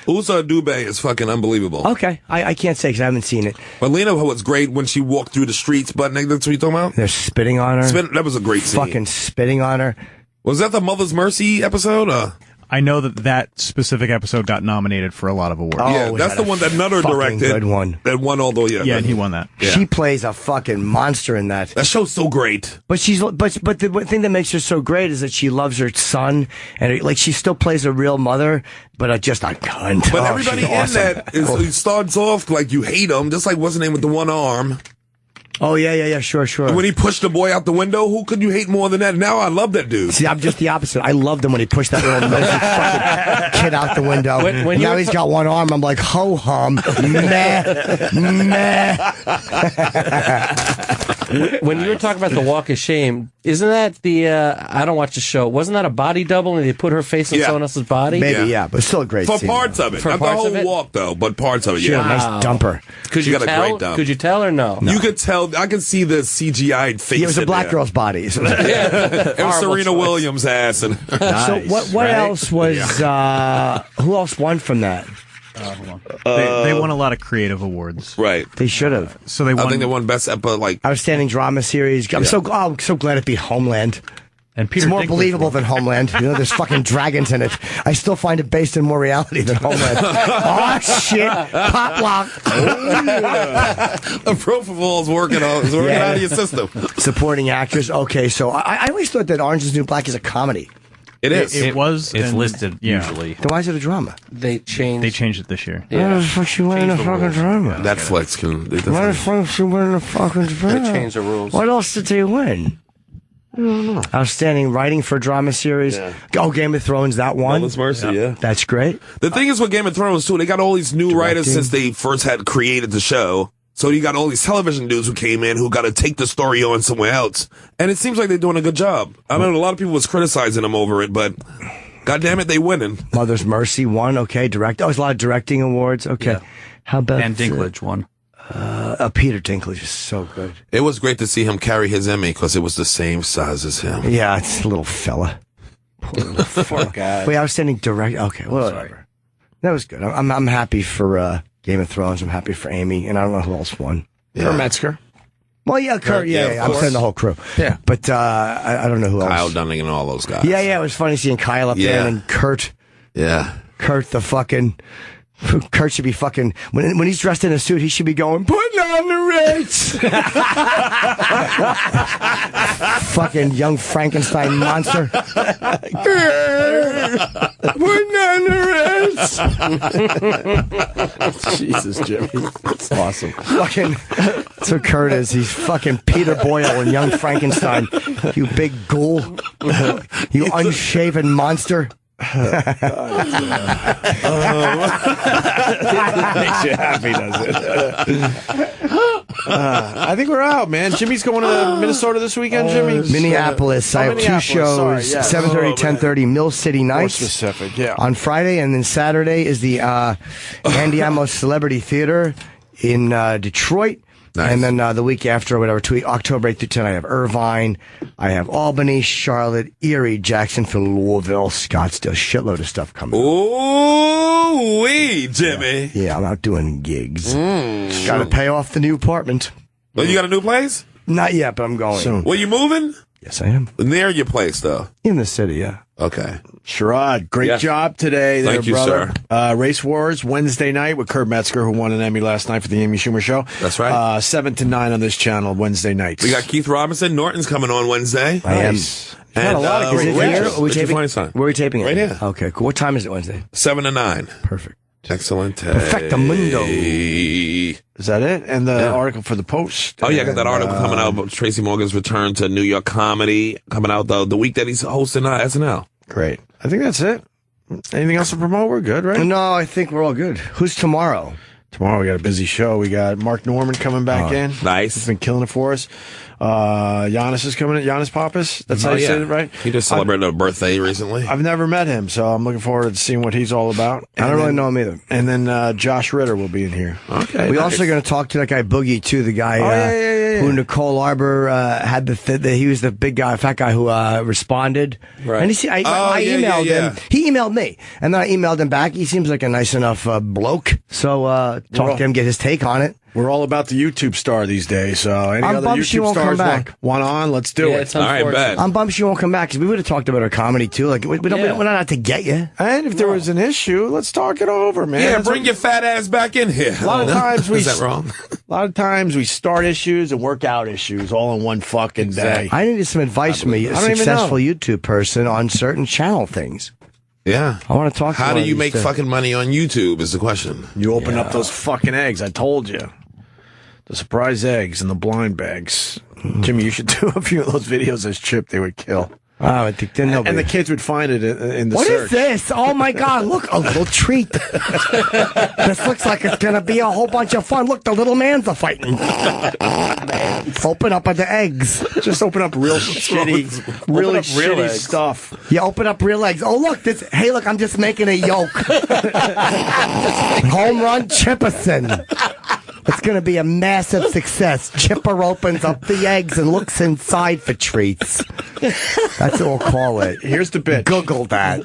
Usa Dubé is fucking unbelievable. Okay, I can't say because I haven't seen it. But Lena was great when she walked through the streets butt naked. That's what you're talking about. They're spitting on her. That was a great scene. Fucking spitting on her. Was that the Mother's Mercy episode? I know that specific episode got nominated for a lot of awards. Yeah, that's the one that Nutter directed. Good one. That won all the Yeah, and he won that. Yeah. She plays a fucking monster in that. That show's so great. But the thing that makes her so great is that she loves her son, and like she still plays a real mother, but just a cunt. But everybody in that it starts off like you hate him, just like what's the name with the one arm. Oh, yeah, sure. And when he pushed the boy out the window, who could you hate more than that? Now I love that dude. See, I'm just the opposite. I loved him when he pushed that little fucking kid out the window. Now he's got one arm. I'm like, ho-hum. Meh. When you were talking about the Walk of Shame, isn't that the? I don't watch the show. Wasn't that a body double and they put her face on someone else's body? Maybe, yeah, but still a great For scene. parts of it. For Not the parts whole of it? walk, though, but parts of it, She had a yeah. nice dumper. Could She you got a tell? great dump. Could you tell or no? You could tell. I could see the CGI'd face. Yeah, it was a in black there. girl's body. It was Serena Williams' ass. And So what else was? Who else won from that? Hold on. They won a lot of creative awards. Right. They should have. So they won. I think they won best outstanding drama series. I'm so glad it beat Homeland. And Peter, it's more believable than Homeland. You know, there's fucking dragons in it. I still find it based in more reality than Homeland. Oh shit! Pop lock. The propofol is working out of your system. Supporting actors. Okay, so I always thought that Orange Is the New Black is a comedy. It is. It was. It's listed usually. Then why is it a drama? They changed it this year. Why the fuck she went in a fucking drama? Netflix can. Why the fuck she went in a fucking drama? They changed the rules. What else did they win? I don't know. Outstanding writing for a drama series. Yeah. Oh, Game of Thrones, that one. Mother's Mercy, yeah. That's great. The thing is with Game of Thrones, too, they got all these new writers since they first had created the show. So you got all these television dudes who came in who got to take the story on somewhere else. And it seems like they're doing a good job. I know a lot of people was criticizing them over it, but God damn it, they winning. Mother's Mercy won. Okay, there's a lot of directing awards. Okay. Yeah. How about And Dinklage won. Peter Dinklage is so good. It was great to see him carry his Emmy because it was the same size as him. Yeah, it's a little fella. Poor guy. Wait, outstanding direct. Okay, whatever. That was good. I'm happy for Game of Thrones. I'm happy for Amy, and I don't know who else won. Yeah. Kurt Metzger. Well, yeah, Kurt. Yeah, I'm saying the whole crew. Yeah, but I don't know who else. Kyle Dunning and all those guys. Yeah, it was funny seeing Kyle up there and Kurt. Yeah, Kurt the fucking. Kurt should be fucking when he's dressed in a suit. He should be going putting on the Ritz. Fucking young Frankenstein monster. Putting on the Ritz. Jesus, Jimmy, that's awesome. Fucking so Kurt is. He's fucking Peter Boyle and young Frankenstein. You big ghoul. You unshaven monster. Makes you happy, does it? I think we're out, man. Jimmy's going to Minnesota this weekend, Jimmy? Minneapolis. I have two shows, 7:30, 10:30, Mill City Nights. More specific, yeah. On Friday, and then Saturday is the Andy Amos Celebrity Theater in Detroit. Nice. And then the week after, or whatever, October 8th through 10, I have Irvine, I have Albany, Charlotte, Erie, Jacksonville, Louisville, Scottsdale, shitload of stuff coming. Ooh-wee, Jimmy. Yeah, I'm out doing gigs. Got to pay off the new apartment. Well, you got a new place? Not yet, but I'm going. Soon. Well, you moving? Yes, I am. Near your place, though? In the city, yeah. Okay. Sherrod, great job today there, Thank you, brother. sir. Race Wars, Wednesday night with Kurt Metzger, who won an Emmy last night for the Amy Schumer Show. That's right. 7 to 9 on this channel, Wednesday nights. We got Keith Robinson. Norton's coming on Wednesday. I am. And a lot of Rachel, Where are we taping it? Right here. Okay, cool. What time is it Wednesday? 7 to 9. Perfect. Excellent. Perfectamundo. Is that it? And the article for the Post. Oh, yeah, I got that article coming out about Tracy Morgan's return to New York comedy coming out the week that he's hosting SNL. Great. I think that's it. Anything else to promote? We're good, right? No, I think we're all good. Who's tomorrow? Tomorrow we got a busy show. We got Mark Norman coming back in. Nice. He's been killing it for us. Giannis is coming in. Giannis Pappas. That's how you say it, right? He just celebrated a birthday recently. I've never met him, so I'm looking forward to seeing what he's all about. I don't really know him either. And then Josh Ritter will be in here. Okay. We also going to talk to that guy Boogie too, the guy who Nicole Arbor had he was the big guy, fat guy who responded. Right. And I emailed him. He emailed me, and then I emailed him back. He seems like a nice enough bloke. So talk to him, get his take on it. We're all about the YouTube star these days, so any I'm other bummed she YouTube won't stars come back. want on, let's do it. It's unfortunate. I'm bummed she won't come back because we would have talked about her comedy too. Like we're not out to get you. And if there was an issue, let's talk it over, man. Yeah, bring your fat ass back in here. A lot of times Is that wrong? A lot of times we start issues and work out issues all in one fucking day. I needed some advice from a successful YouTube person on certain channel things. Yeah. I want to talk to How one do of you these make days. fucking money on YouTube is the question. You open up those fucking eggs. I told you. The surprise eggs and the blind bags. Jimmy, you should do a few of those videos as Chip. They would kill. I think and the kids would find it in the What search. is this? Oh my God! Look, a little treat. This looks like it's gonna be a whole bunch of fun. Look, the little man's a fighting. Open up the eggs. Just open up real shitty, really shitty stuff. You open up real eggs. Oh look, this. Hey, look, I'm just making a yolk. Home run, Chipperson. It's going to be a massive success. Chipper opens up the eggs and looks inside for treats. That's what we'll call it. Here's the bit. Google that.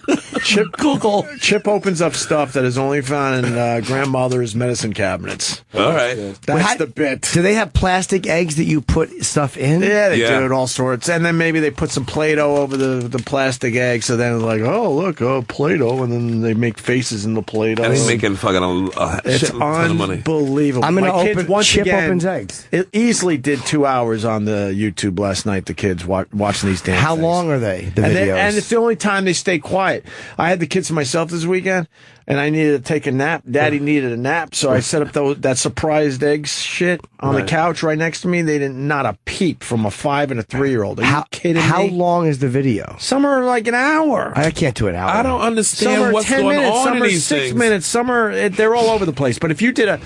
Chip opens up stuff that is only found in grandmother's medicine cabinets. All right. That's the bit. Do they have plastic eggs that you put stuff in? Yeah, they do it all sorts. And then maybe they put some Play-Doh over the plastic egg, so then it's like, oh, look, Play-Doh, and then they make faces in the Play-Doh. And he's making fucking it's ton of money. Unbelievable. I'm going to kids, open once Chip again, opens eggs. It easily did 2 hours on the YouTube last night, the kids watching these damn How things. long are they, the videos? And it's the only time they stay quiet. I had the kids to myself this weekend, and I needed to take a nap. Daddy needed a nap, so I set up that surprised eggs shit on the couch right next to me. They didn't, not a peep from a 5 and a 3-year-old. Are you kidding me? How long is the video? Some are like an hour. I can't do an hour. I don't understand Some are what's 10 going minutes, on some in are these 6 things. minutes, some are, they're all over the place. But if you did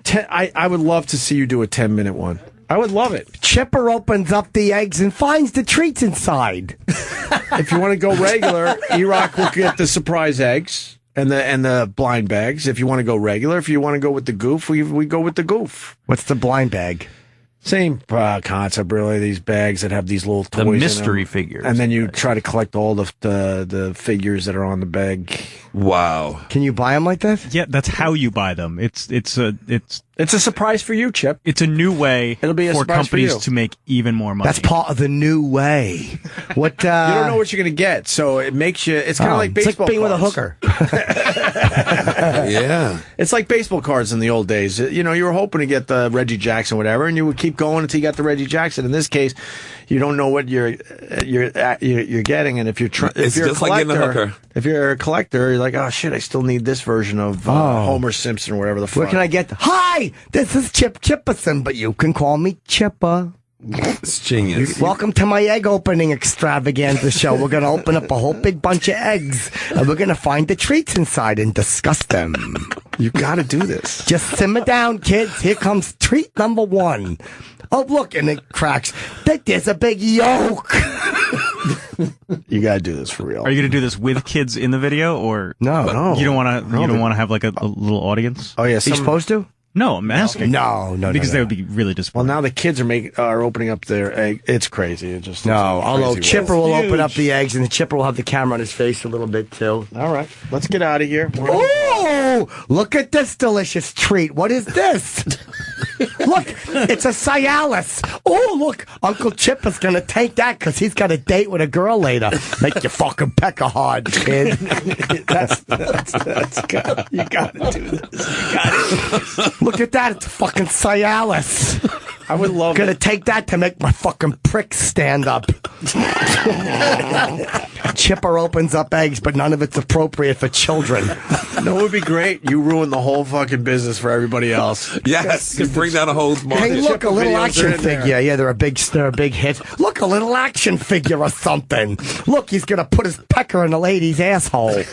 I would love to see you do a 10-minute one. I would love it. Chipper opens up the eggs and finds the treats inside. If you want to go regular, E-Rock will get the surprise eggs and the blind bags. If you want to go regular, if you want to go with the goof, we go with the goof. What's the blind bag? Same concept, really. These bags that have these little toys The in mystery them. figures. And then you try to collect all the figures that are on the bag. Wow. Can you buy them like that? Yeah, that's how you buy them. It's a surprise for you, Chip. It's a new way It'll be a for surprise for companies you. to make even more money. That's part of the new way. What? You don't know what you're going to get, so it makes you. It's kind of like baseball. It's like being cards. with a hooker. Yeah. It's like baseball cards in the old days. You know, you were hoping to get the Reggie Jackson, whatever, and you would keep going until you got the Reggie Jackson. In this case, you don't know what you're getting, and if you're It's a just like getting a hooker. If you're a collector, you're like, oh shit, I still need this version of Homer Simpson or whatever the fuck. Where can I get? Hi, this is Chip Chipperson, but you can call me Chipper. It's genius. Welcome to my egg opening extravaganza show. We're going to open up a whole big bunch of eggs, and we're going to find the treats inside and discuss them. You got to do this. Just simmer down, kids. Here comes treat number 1. Oh, look, and it cracks. There's a big yolk. You got to do this for real. Are you going to do this with kids in the video, or no? You don't want to. You don't want to have like a little audience. Oh yeah, Are you supposed to? No, I'm asking. No, because they would be really disappointed. Well, now the kids are opening up their egg. It's crazy. It just Although Chipper will open up the eggs, and the Chipper will have the camera on his face a little bit too. All right, let's get out of here. Oh, look at this delicious treat. What is this? Look, it's a Cialis. Oh, look, Uncle Chip is going to take that because he's got a date with a girl later. Make your fucking pecker hard, kid. that's good. You got to do this. You got it. Look at that. It's fucking Cialis. I would love Gonna take that to make my fucking prick stand up. Chipper opens up eggs, but none of it's appropriate for children. No, it would be great. You ruin the whole fucking business for everybody else. Yes, you bring down a whole market. Hey, look, a little action figure. There. Yeah, they're a big hit. Look, a little action figure or something. Look, he's gonna put his pecker in a lady's asshole. You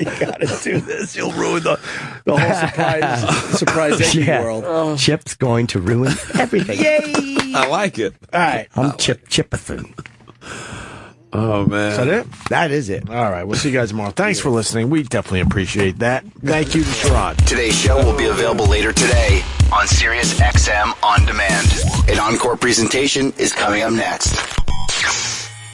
gotta do this. You'll ruin the whole surprise egg world. Chip's going to ruin everything. Yay! I like it. All right. I'm Chip Chipperson. Oh, man. Is that it? That is it. All right. We'll see you guys tomorrow. Thanks for listening. We definitely appreciate that. Thank you to Sherrod. Today's show will be available later today on Sirius XM On Demand. An encore presentation is coming up next.